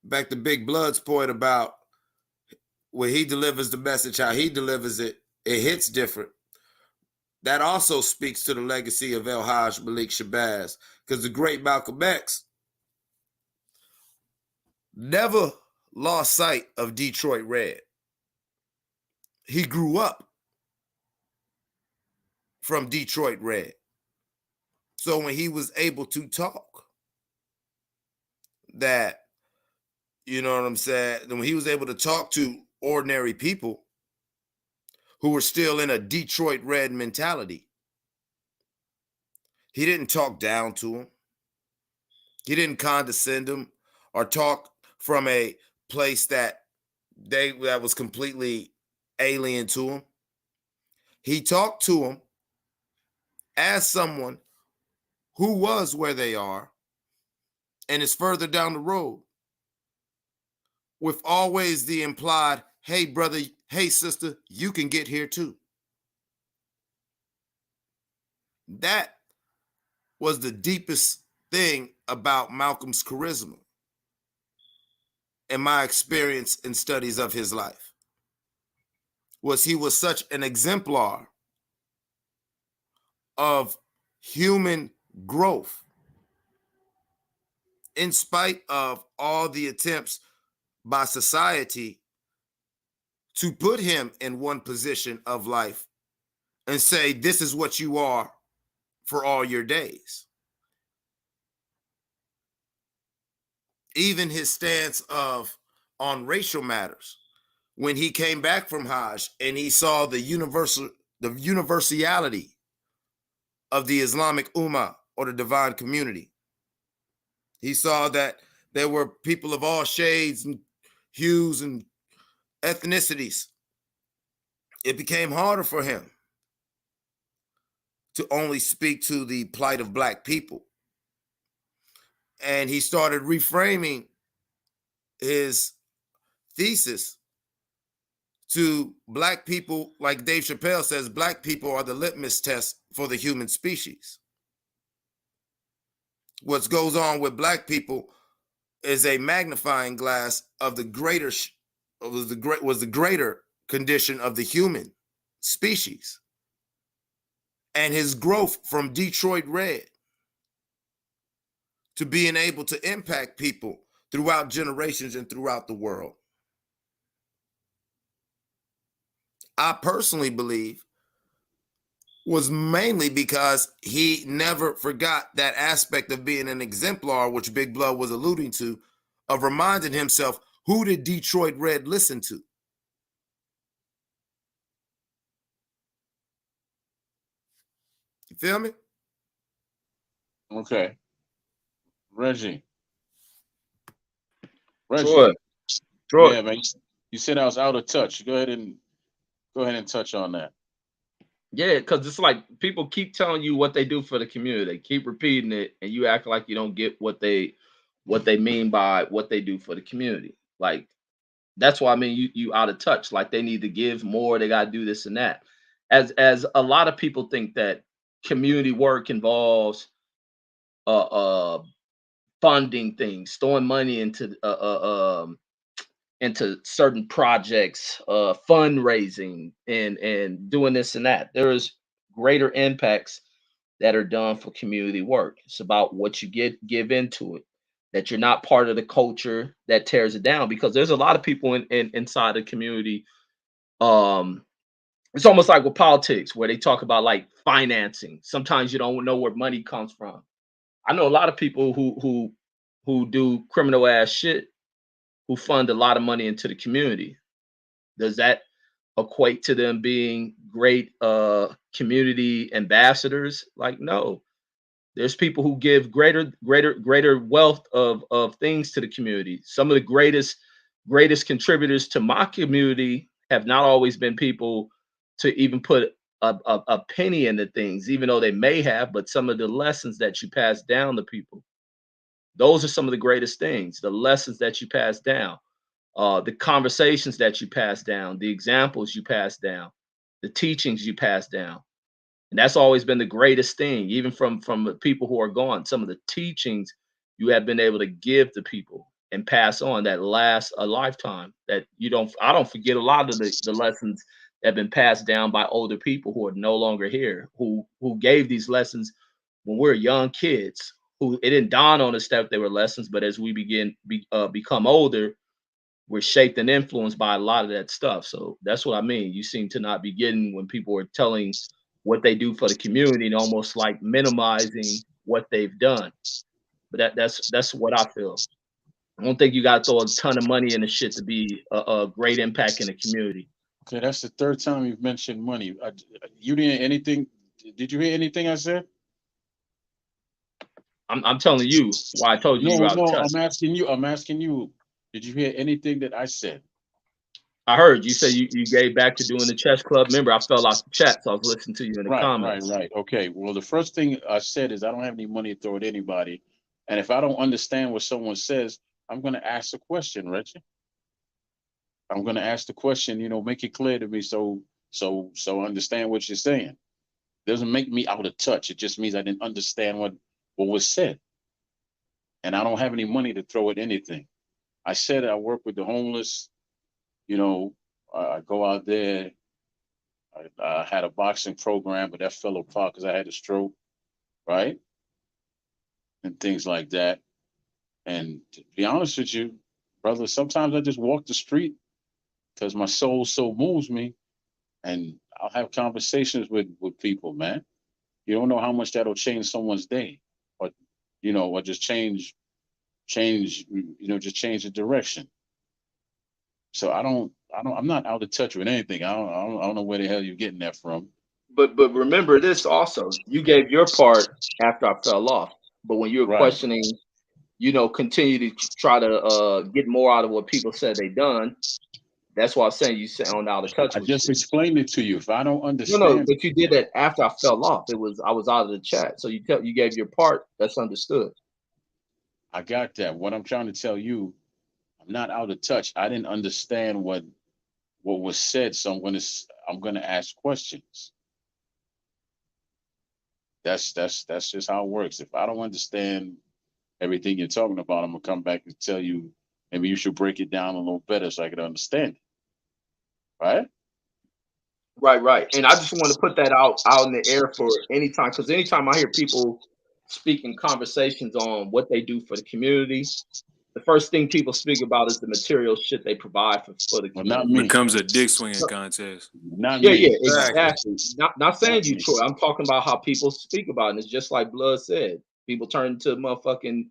Back to Big Blood's point about when he delivers the message, how he delivers it, it hits different. That also speaks to the legacy of El Hajj Malik Shabazz, because the great Malcolm X never lost sight of Detroit Red. He grew up from Detroit Red. So when he was able to talk, that, you know what I'm saying, when he was able to talk to ordinary people who were still in a Detroit Red mentality, he didn't talk down to them. He didn't condescend them or talk from a place that was completely alien to him. He talked to them as someone who was where they are and is further down the road, with always the implied, hey, brother, hey, sister, you can get here too. That was the deepest thing about Malcolm's charisma and my experience and studies of his life, was he was such an exemplar of human growth in spite of all the attempts by society to put him in one position of life and say, this is what you are for all your days. Even his stance on racial matters, when he came back from Hajj and he saw the universality of the Islamic Ummah, or the divine community. He saw that there were people of all shades and hues and ethnicities. It became harder for him to only speak to the plight of Black people. And he started reframing his thesis to Black people, like Dave Chappelle says, Black people are the litmus test for the human species. What goes on with Black people is a magnifying glass of the greater condition of the human species, and his growth from Detroit Red to being able to impact people throughout generations and throughout the world. I personally believe was mainly because he never forgot that aspect of being an exemplar, which Big Blood was alluding to, of reminding himself, who did Detroit Red listen to? You feel me? Okay. Reggie. Troy. Yeah, man. You said I was out of touch. Go ahead and touch on that. Yeah, because it's like people keep telling you what they do for the community. They keep repeating it, and you act like you don't get what they mean by what they do for the community. Like, that's why I mean you out of touch. Like, they need to give more. They got to do this and that. As a lot of people think that community work involves funding things, throwing money into certain projects, fundraising, and doing this and that. There's greater impacts that are done for community work. It's about what you give into it. That you're not part of the culture that tears it down, because there's a lot of people inside the community. It's almost like with politics, where they talk about like financing. Sometimes you don't know where money comes from. I know a lot of people who do criminal ass shit, who fund a lot of money into the community. Does that equate to them being great community ambassadors? Like, no. There's people who give greater wealth of things to the community. Some of the greatest contributors to my community have not always been people to even put a penny into things, even though they may have. But some of the lessons that you pass down to people, those are some of the greatest things. The lessons that you pass down, the conversations that you pass down, the examples you pass down, the teachings you pass down. And that's always been the greatest thing, even from the people who are gone. Some of the teachings you have been able to give to people and pass on that last a lifetime. That I don't forget a lot of the lessons that have been passed down by older people who are no longer here, who gave these lessons when we were young kids, who it didn't dawn on us that they were lessons, but as we become older, we're shaped and influenced by a lot of that stuff. So that's what I mean. You seem to not be getting when people are telling what they do for the community and almost like minimizing what they've done. But that's what I feel. I don't think you got to throw a ton of money in the shit to be a great impact in the community. Okay, that's the third time you've mentioned money. You didn't anything? Did you hear anything I said? I'm telling you why I told you No, you're out of no. touch. I'm asking you. I'm asking you. Did you hear anything that I said? I heard you say you gave back to doing the chess club. Remember, I fell off the chat, so I was listening to you in the Right, comments. right. Okay. Well, the first thing I said is I don't have any money to throw at anybody, and if I don't understand what someone says, I'm going to ask a question, Reggie. I'm going to ask the question. Make it clear to me so I understand what you're saying. Doesn't make me out of touch. It just means I didn't understand what was said, and I don't have any money to throw at anything. I said I work with the homeless. I go out there. I had a boxing program, but that fell apart because I had a stroke, right? And things like that. And to be honest with you, brother, sometimes I just walk the street because my soul so moves me, and I'll have conversations with people, man. You don't know how much that'll change someone's day, or or just just change the direction. So I'm not out of touch with anything. I don't know where the hell you're getting that from. But remember this also. You gave your part after I fell off. But when you were Right. questioning, continue to try to get more out of what people said they done. That's why I'm saying you sound out of touch I with just shit. explained it to you. If I don't No, understand, but you did that after I fell off. I was out of the chat. So you gave your part. That's understood. I got that. What I'm trying to tell you, I'm not out of touch. I didn't understand what was said, so I'm gonna ask questions. That's just how it works. If I don't understand everything you're talking about, I'm gonna come back and tell you maybe you should break it down a little better so I can understand it. Right? Right. And I just want to put that out in the air for anytime, because anytime I hear people speaking conversations on what they do for the community, the first thing people speak about is the material shit they provide for the Well, not community. me. Becomes a dick swinging contest. Not Yeah, me. exactly. Not saying Not you, me. Troy. I'm talking about how people speak about it. And it's just like Blood said. People turn into motherfucking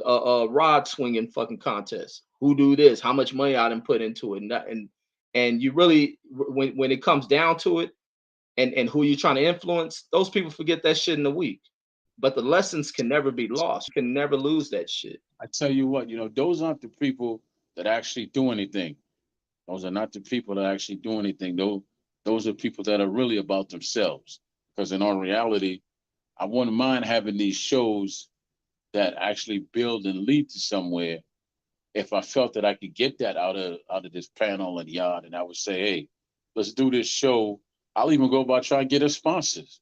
rod swinging fucking contests. Who do this? How much money I done put into it? And you really, when it comes down to it, and who you're trying to influence, those people forget that shit in a week. But the lessons can never be lost. You can never lose that shit. I tell you what, those aren't the people that actually do anything. Those are not the people that actually do anything. Those are people that are really about themselves. Because in all reality, I wouldn't mind having these shows that actually build and lead to somewhere if I felt that I could get that out of this panel and yard, and I would say, hey, let's do this show. I'll even go by trying to get us sponsors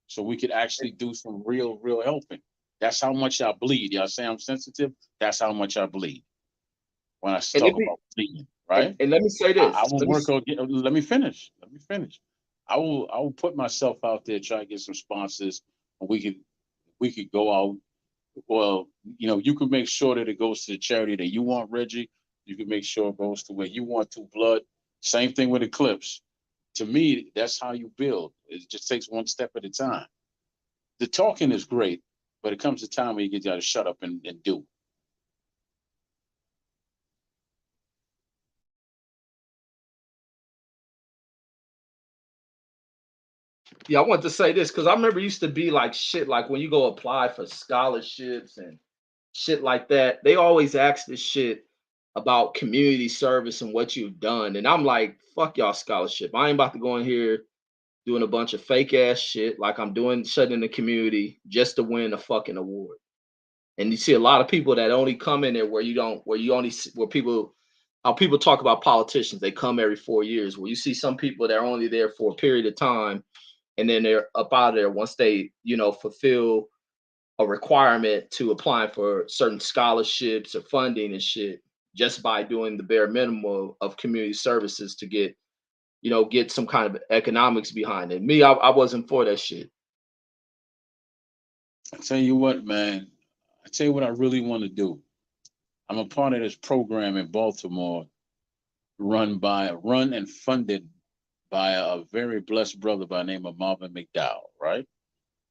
so we could actually do some real helping. That's how much I bleed. Y'all say I'm sensitive? That's how much I bleed when I And talk about bleeding, right? and let me say I this. will work on. Let me finish. Let me finish. I will put myself out there, try to get some sponsors, and we could go out. Well, you can make sure that it goes to the charity that you want, Reggie. You can make sure it goes to where you want to, Blood. Same thing with Eclipse. To me, that's how you build. It just takes one step at a time. The talking is great, but it comes a time where you got to shut up and do. Yeah, I want to say this because I remember it used to be like shit, like when you go apply for scholarships and shit like that, they always ask this shit about community service and what you've done. And I'm like, fuck y'all scholarship. I ain't about to go in here doing a bunch of fake ass shit like I'm doing, shutting in the community just to win a fucking award. And you see a lot of people that only come in there where people, how people talk about politicians, they come every 4 years, where you see some people that are only there for a period of time and then they're up out of there once they, fulfill a requirement to apply for certain scholarships or funding and shit just by doing the bare minimum of community services to get some kind of economics behind it. Me, I wasn't for that shit. I tell you what, man. I tell you what I really want to do. I'm a part of this program in Baltimore, run and funded by a very blessed brother by the name of Marvin McDowell, right?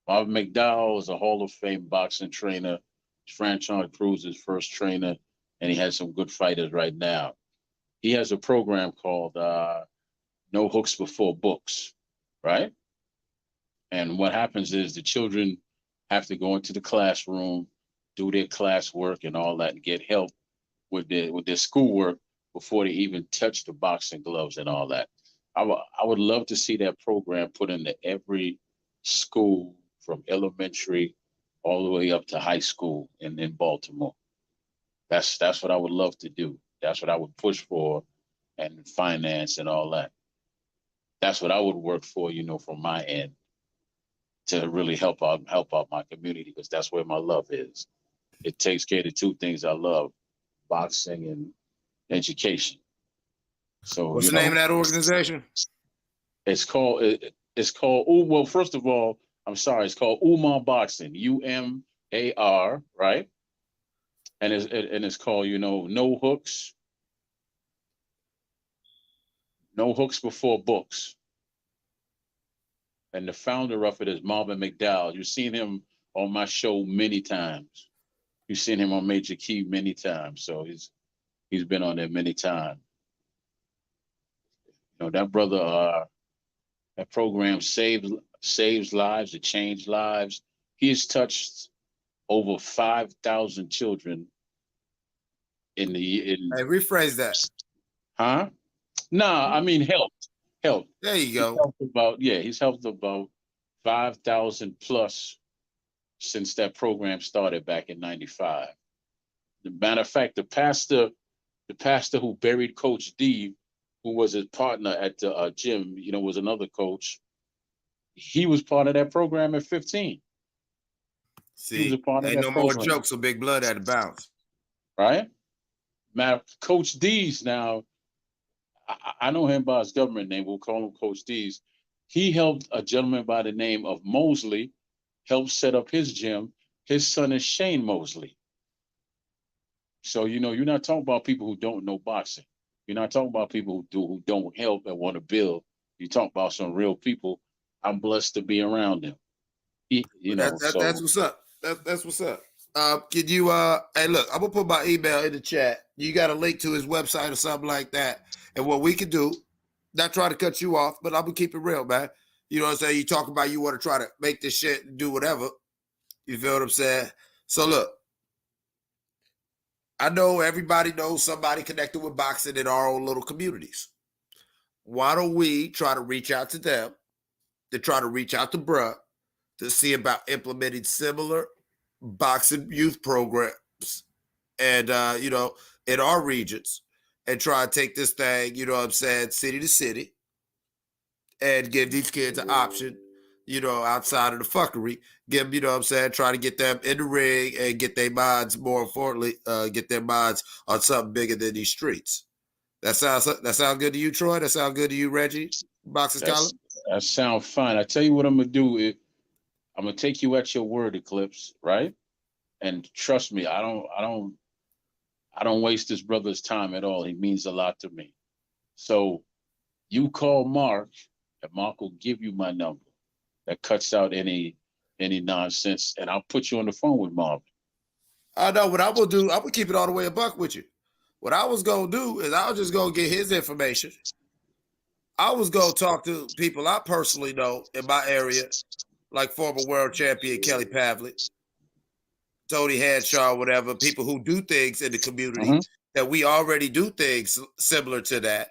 Marvin McDowell is a Hall of Fame boxing trainer. Franchise Cruz's first trainer. and he has some good fighters right now. He has a program called No Hooks Before Books, right? And what happens is the children have to go into the classroom, do their classwork and all that, and get help with their schoolwork before they even touch the boxing gloves and all that. I would love to see that program put into every school from elementary all the way up to high school in Baltimore. That's what I would love to do. That's what I would push for, and finance and all that. That's what I would work for, from my end to really help out my community, because that's where my love is. It takes care of the two things I love: boxing and education. So what's the name of that organization? It's called. Oh, well, first of all, I'm sorry. It's called Umar Boxing. UMAR, right? And it's called No Hooks. No Hooks Before Books. And the founder of it is Marvin McDowell. You've seen him on my show many times. You've seen him on Major Key many times. So he's been on there many times. That brother, that program saves lives, it changed lives. He has touched over 5,000 children in the Hey, rephrase that. Huh? Nah, I mean helped. There you go. He's helped about 5,000 plus since that program started back in '95. The matter of fact, the pastor who buried Coach D, who was his partner at the gym, was another coach. He was part of that program at 15. See, he was a part of ain't that no program. more jokes, so Big Blood had to bounce. Right? Now, Coach D's now, I know him by his government name. We'll call him Coach D's. He helped a gentleman by the name of Mosley help set up his gym. His son is Shane Mosley. So, you're not talking about people who don't know boxing. You're not talking about people who don't help and want to build. You talk about some real people. I'm blessed to be around them. That's what's up. That's what's up. Can you hey, look, I'm gonna put my email in the chat. You got a link to his website or something like that. And what we can do, not try to cut you off, but I'm gonna keep it real, man. You know what I'm saying? You talk about you want to try to make this shit and do whatever. You feel what I'm saying? So look, I know everybody knows somebody connected with boxing in our own little communities. Why don't we try to reach out to them, to try to reach out to bruh, to see about implementing similar boxing youth programs and in our regions, and try to take this thing, city to city, and give these kids an option, outside of the fuckery. Give them, try to get them in the ring and get their minds, more importantly, get their minds on something bigger than these streets. That sounds good to you, Troy? That sound good to you, Reggie? Boxing Scholar? That sounds fine. I tell you what I'm gonna do. I'm gonna take you at your word, Eclipse, right? And trust me, I don't waste this brother's time at all. He means a lot to me. So you call Mark, and Mark will give you my number. That cuts out any nonsense, and I'll put you on the phone with Mark. I know what I will do. I will keep it all the way a buck with you. What I was gonna do is I was just gonna get his information. I was gonna talk to people I personally know in my area, like former world champion Kelly Pavlik, Tony Hanshaw, whatever, people who do things in the community that we already do things similar to that.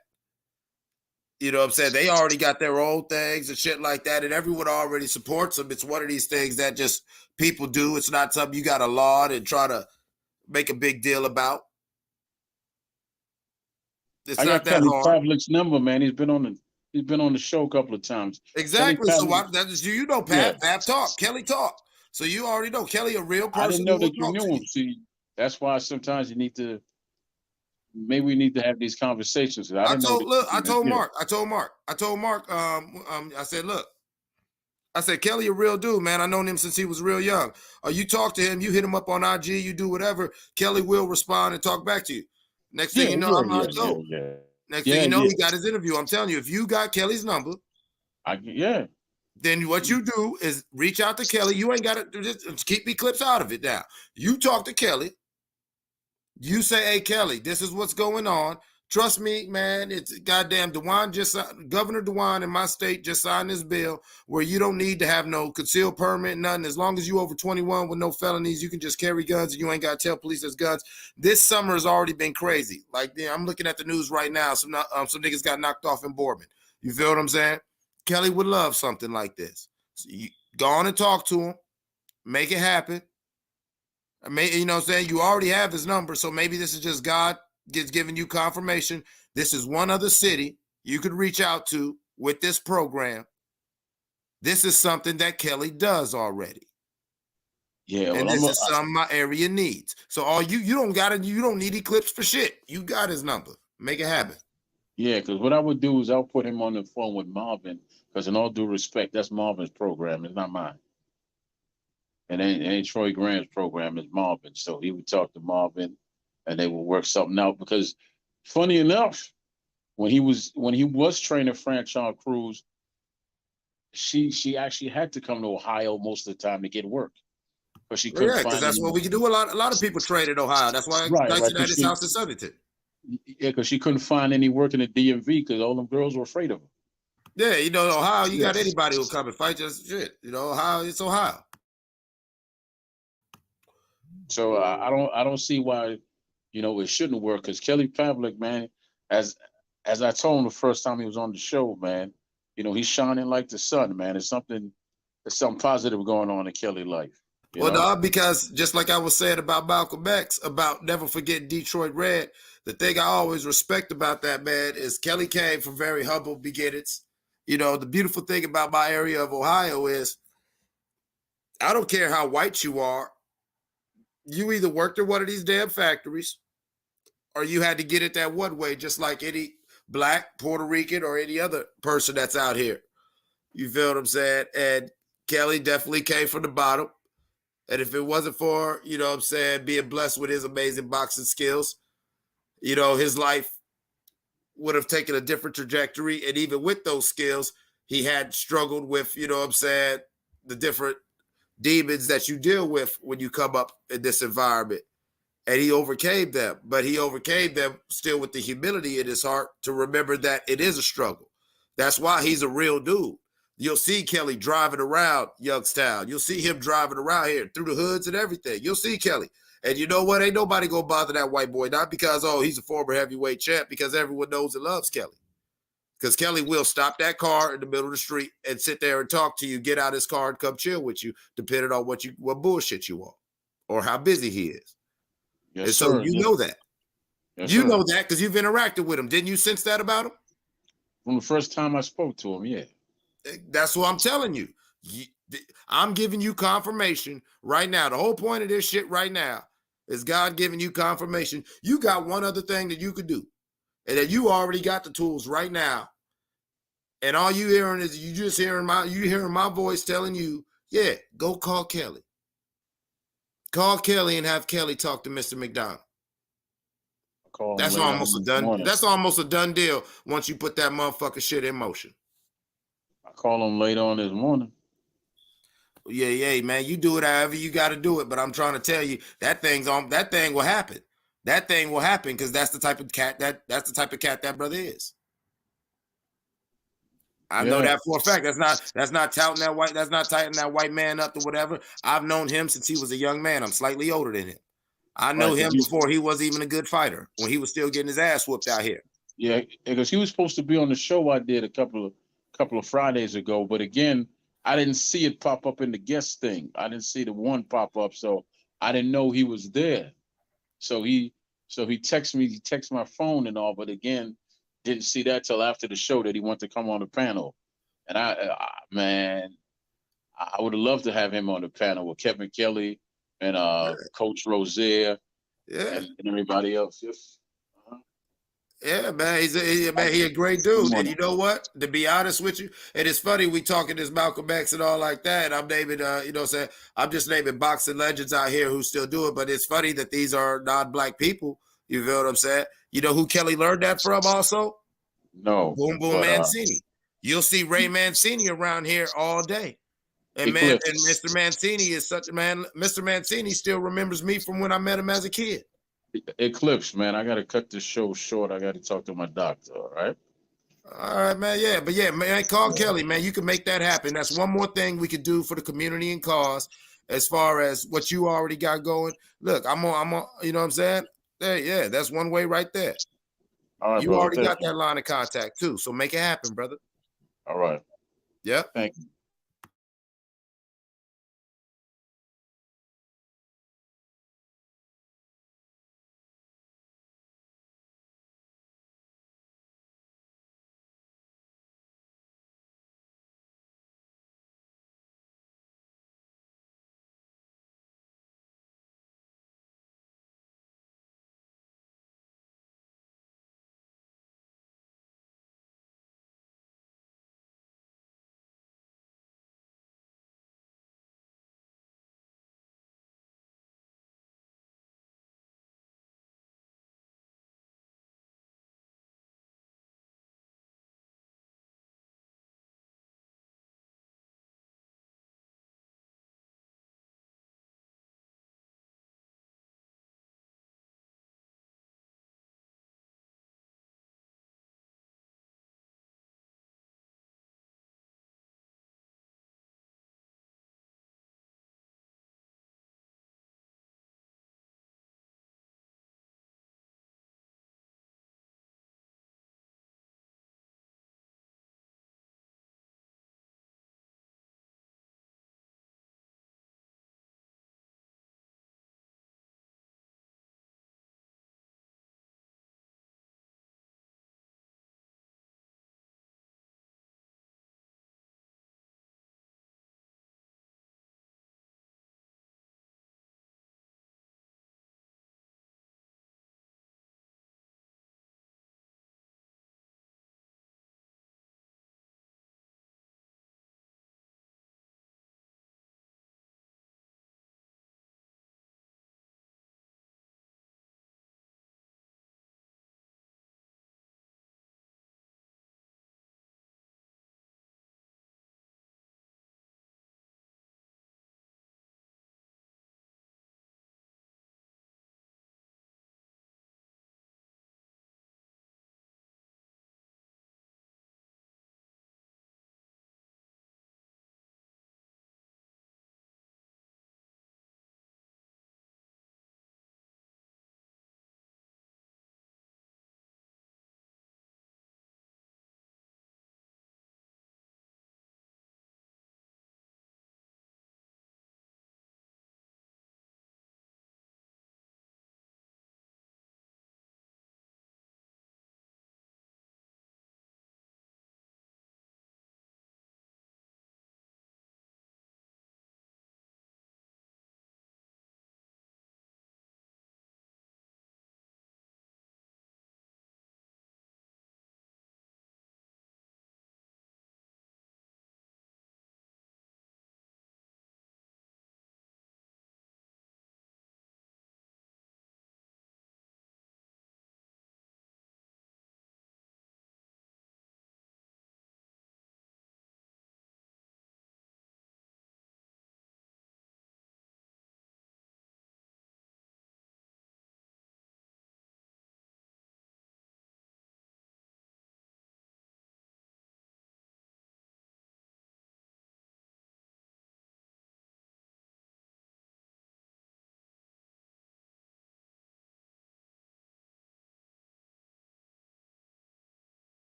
You know what I'm saying? They already got their own things and shit like that, and everyone already supports them. It's one of these things that just people do. It's not something you got to laud and try to make a big deal about. It's not that Kelly hard. Pavlik's number, man. He's been on the show a couple of times. Exactly. So Pat. Pat talk. Kelly talk. So you already know Kelly, a real person. I didn't know that you knew him. See, that's why sometimes you need to. Maybe we need to have these conversations. I told Mark. I said, look. I said, Kelly, a real dude, man. I known him since he was real young. You talk to him, you hit him up on IG, you do whatever. Kelly will respond and talk back to you. Next thing you know, I'm like, oh. Next thing you know, he got his interview. I'm telling you, if you got Kelly's number, then what you do is reach out to Kelly. You ain't got to just keep me clips out of it now. You talk to Kelly. You say, hey, Kelly, this is what's going on. Trust me, man, it's goddamn Governor DeWine in my state just signed this bill where you don't need to have no concealed permit, nothing. As long as you over 21 with no felonies, you can just carry guns and you ain't got to tell police there's guns. This summer has already been crazy. Like, I'm looking at the news right now. Some niggas got knocked off in Boardman. You feel what I'm saying? Kelly would love something like this. So you go on and talk to him. Make it happen. I mean, you know what I'm saying? You already have his number, so maybe this is just God giving you confirmation. This is one other city you could reach out to with this program. This is something that Kelly does already. Yeah, and this is something my area needs. So all you don't need Eclipse for shit. You got his number. Make it happen. Yeah, because what I would do is I'll put him on the phone with Marvin, because in all due respect, that's Marvin's program. It's not mine. And ain't Troy Graham's program, it's Marvin. So he would talk to Marvin and they would work something out. Because funny enough, when he was training Franchon Cruz, she actually had to come to Ohio most of the time to get work. But she couldn't find because that's what we can do. A lot of people trade at Ohio. That's why Dyson had his house in Southington. Yeah, because she couldn't find any work in the DMV because all them girls were afraid of her. Yeah, you know, Ohio, you got anybody who'll come and fight just shit. You know, Ohio, it's Ohio. So I don't see why, you know, it shouldn't work. Because Kelly Pavlik, man, as I told him the first time he was on the show, man, you know, he's shining like the sun, man. There's something positive going on in Kelly life. Well, no, because just like I was saying about Malcolm X, about never forgetting Detroit Red, the thing I always respect about that, man, is Kelly came from very humble beginnings. You know, the beautiful thing about my area of Ohio is I don't care how white you are. You either worked at one of these damn factories or you had to get it that one way, just like any Black, Puerto Rican, or any other person that's out here. You feel what I'm saying? And Kelly definitely came from the bottom. And if it wasn't for, you know what I'm saying, being blessed with his amazing boxing skills, you know, his life would have taken a different trajectory. And even with those skills, he had struggled with, you know what I'm saying, the different demons that you deal with when you come up in this environment. And he overcame them, but he overcame them still with the humility in his heart to remember that it is a struggle. That's why he's a real dude. You'll see Kelly driving around Youngstown. You'll see him driving around here through the hoods and everything. You'll see Kelly. And you know what? Ain't nobody going to bother that white boy. Not because, oh, he's a former heavyweight champ, because everyone knows and loves Kelly. Because Kelly will stop that car in the middle of the street and sit there and talk to you, get out his car and come chill with you, depending on what bullshit you are or how busy he is. Yes, and so sir. You know that. Yes, you know that because you've interacted with him. Didn't you sense that about him? From the first time I spoke to him, yeah. That's what I'm telling you. I'm giving you confirmation right now. The whole point of this shit right now is God giving you confirmation. You got one other thing that you could do, and that you already got the tools right now. And all you hearing is you hearing my voice telling you, yeah, go call Kelly. Call Kelly and have Kelly talk to Mr. McDonald. That's almost a done. That's almost a done deal once you put that motherfucker shit in motion. I call him later on this morning. Yeah, man. You do it however you got to do it. But I'm trying to tell you that thing will happen. That thing will happen because that's the type of cat that's the type of cat that brother is. I know that for a fact. That's not touting that white man up to whatever. I've known him since he was a young man. I'm slightly older than him. I know him before he was even a good fighter, when he was still getting his ass whooped out here. Yeah, because he was supposed to be on the show I did a couple of Fridays ago, but again, I didn't see it pop up in the guest thing. I didn't see the one pop up, so I didn't know he was there. So he texted me, he texted my phone and all, but again, didn't see that till after the show that he wanted to come on the panel. And I would have loved to have him on the panel with Kevin Kelly and Coach Rozier, and everybody else. Just yeah, man, he's a great dude. And you know what? To be honest with you, and it's funny we talking this Malcolm X and all like that. And I'm naming, I'm just naming boxing legends out here who still do it. But it's funny that these are non-black people. You feel what I'm saying? You know who Kelly learned that from also? No. Boom Boom Mancini. You'll see Ray Mancini around here all day. And Mr. Mancini is such a man. Mr. Mancini still remembers me from when I met him as a kid. Eclipse, man. I gotta cut this show short. I gotta talk to my doctor. All right. All right, man. Yeah, but yeah, man, call Kelly, man. You can make that happen. That's one more thing we could do for the community and cause as far as what you already got going. Look, I'm on, you know what I'm saying? Yeah, that's one way right there. All right, You brother. already got that line of contact too. So make it happen, brother. All right. Yeah. Thank you.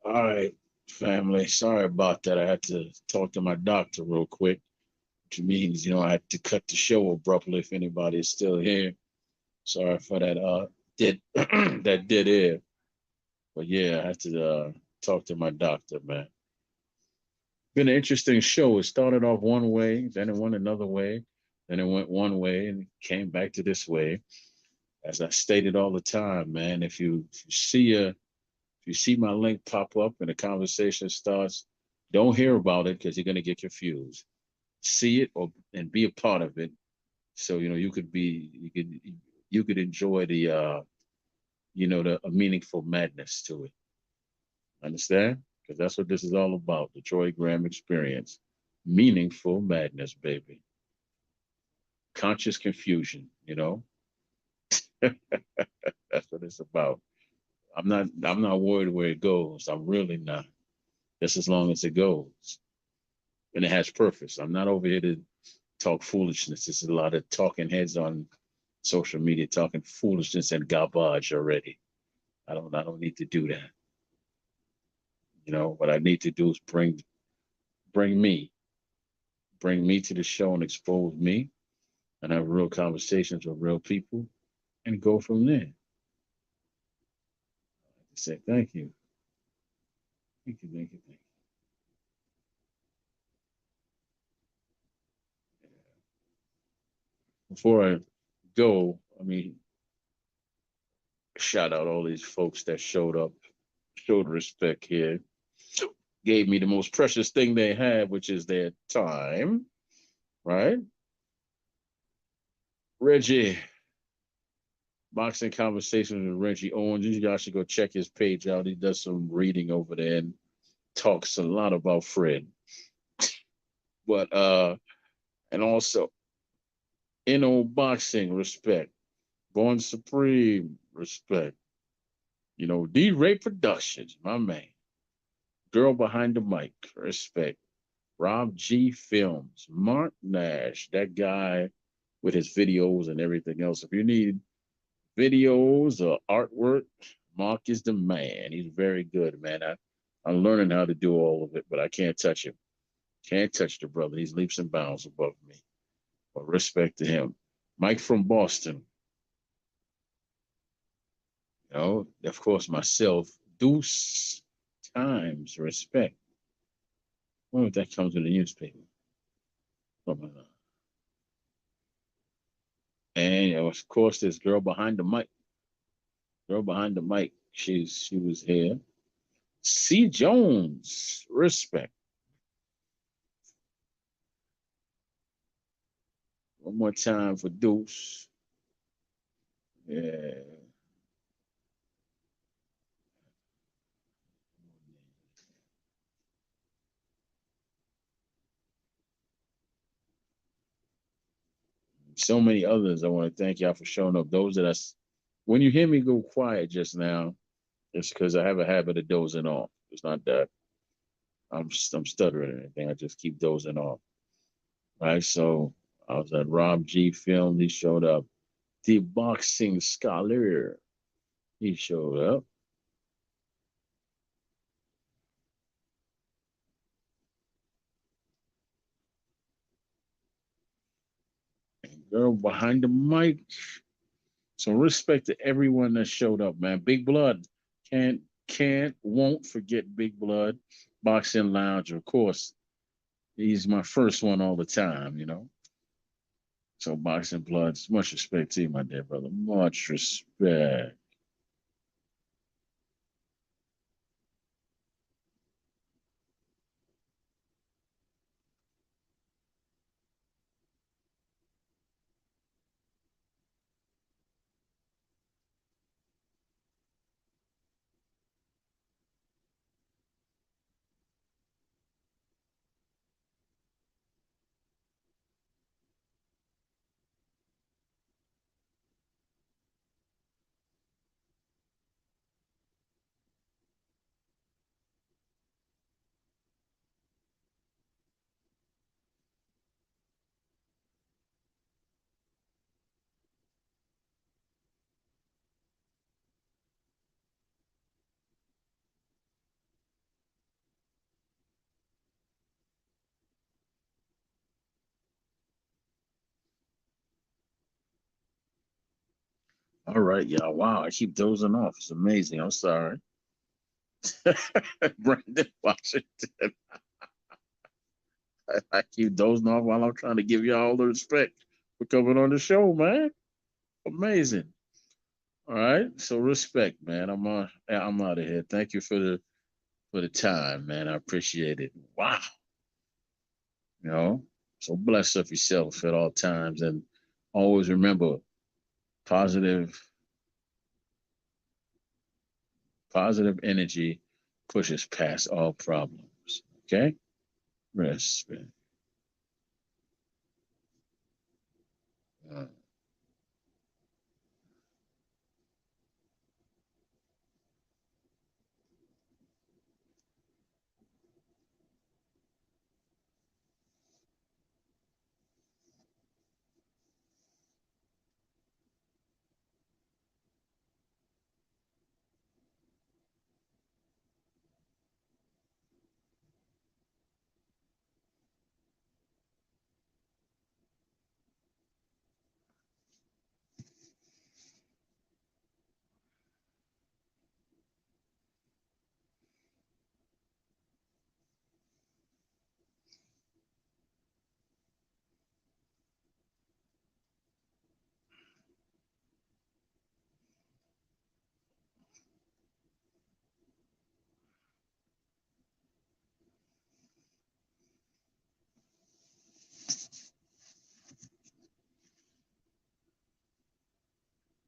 All right, family. Sorry about that. I had to talk to my doctor real quick, which means, I had to cut the show abruptly if anybody is still here. Sorry for that. Did that did air. But yeah, I had to talk to my doctor, man. Been an interesting show. It started off one way, then it went another way, then it went one way and came back to this way. As I stated all the time, man, if you see my link pop up and the conversation starts, don't hear about it because you're gonna get confused. See it and be a part of it. So you could enjoy the a meaningful madness to it. Understand? Because that's what this is all about, the Troy Graham experience. Meaningful madness, baby. Conscious confusion. That's what it's about. I'm not worried where it goes. I'm really not. Just as long as it goes. And it has purpose. I'm not over here to talk foolishness. There's a lot of talking heads on social media talking foolishness and garbage already. I don't need to do that. What I need to do is bring me, bring me to the show and expose me and have real conversations with real people and go from there. I say thank you. Thank you, thank you, thank you. Before I go, shout out all these folks that showed up, showed respect here, gave me the most precious thing they had, which is their time, right? Reggie, Boxing Conversations with Reggie Owens. You guys should go check his page out. He does some reading over there and talks a lot about Fred. But and also Boxing, respect. Born Supreme, respect. D-Ray Productions, my man. Girl Behind the Mic, respect. Rob G Films, Mark Nash, that guy with his videos and everything else. If you need videos or artwork, Mark is the man. He's very good, man. I'm learning how to do all of it, but I can't touch him. Can't touch the brother. He's leaps and bounds above me. But respect to him. Mike from Boston. Of course, myself. Deuce Times, respect. I wonder if that comes with the newspaper. And of course, this girl behind the mic. Girl behind the mic. She was here. C. Jones, respect. One more time for Deuce. Yeah. So many others. I want to thank y'all for showing up. Those that when you hear me go quiet just now, it's because I have a habit of dozing off. It's not that I'm stuttering or anything. I just keep dozing off. Right. So I was at Rob G Film. He showed up. The boxing scholar. He showed up. And girl behind the mic. So respect to everyone that showed up, man. Big Blood. Won't forget Big Blood. Boxing Lounge, of course. He's my first one all the time. So Boxing Bloods, much respect to you, my dear brother. Much respect. All right, y'all. Wow, I keep dozing off. It's amazing. I'm sorry. Brandon Washington. I keep dozing off while I'm trying to give you all the respect for coming on the show, man. Amazing. All right. So respect, man. I'm out of here. Thank you for the time, man. I appreciate it. Wow. You know, so bless up yourself at all times and always remember positive positive energy pushes past all problems. Okay? Respect.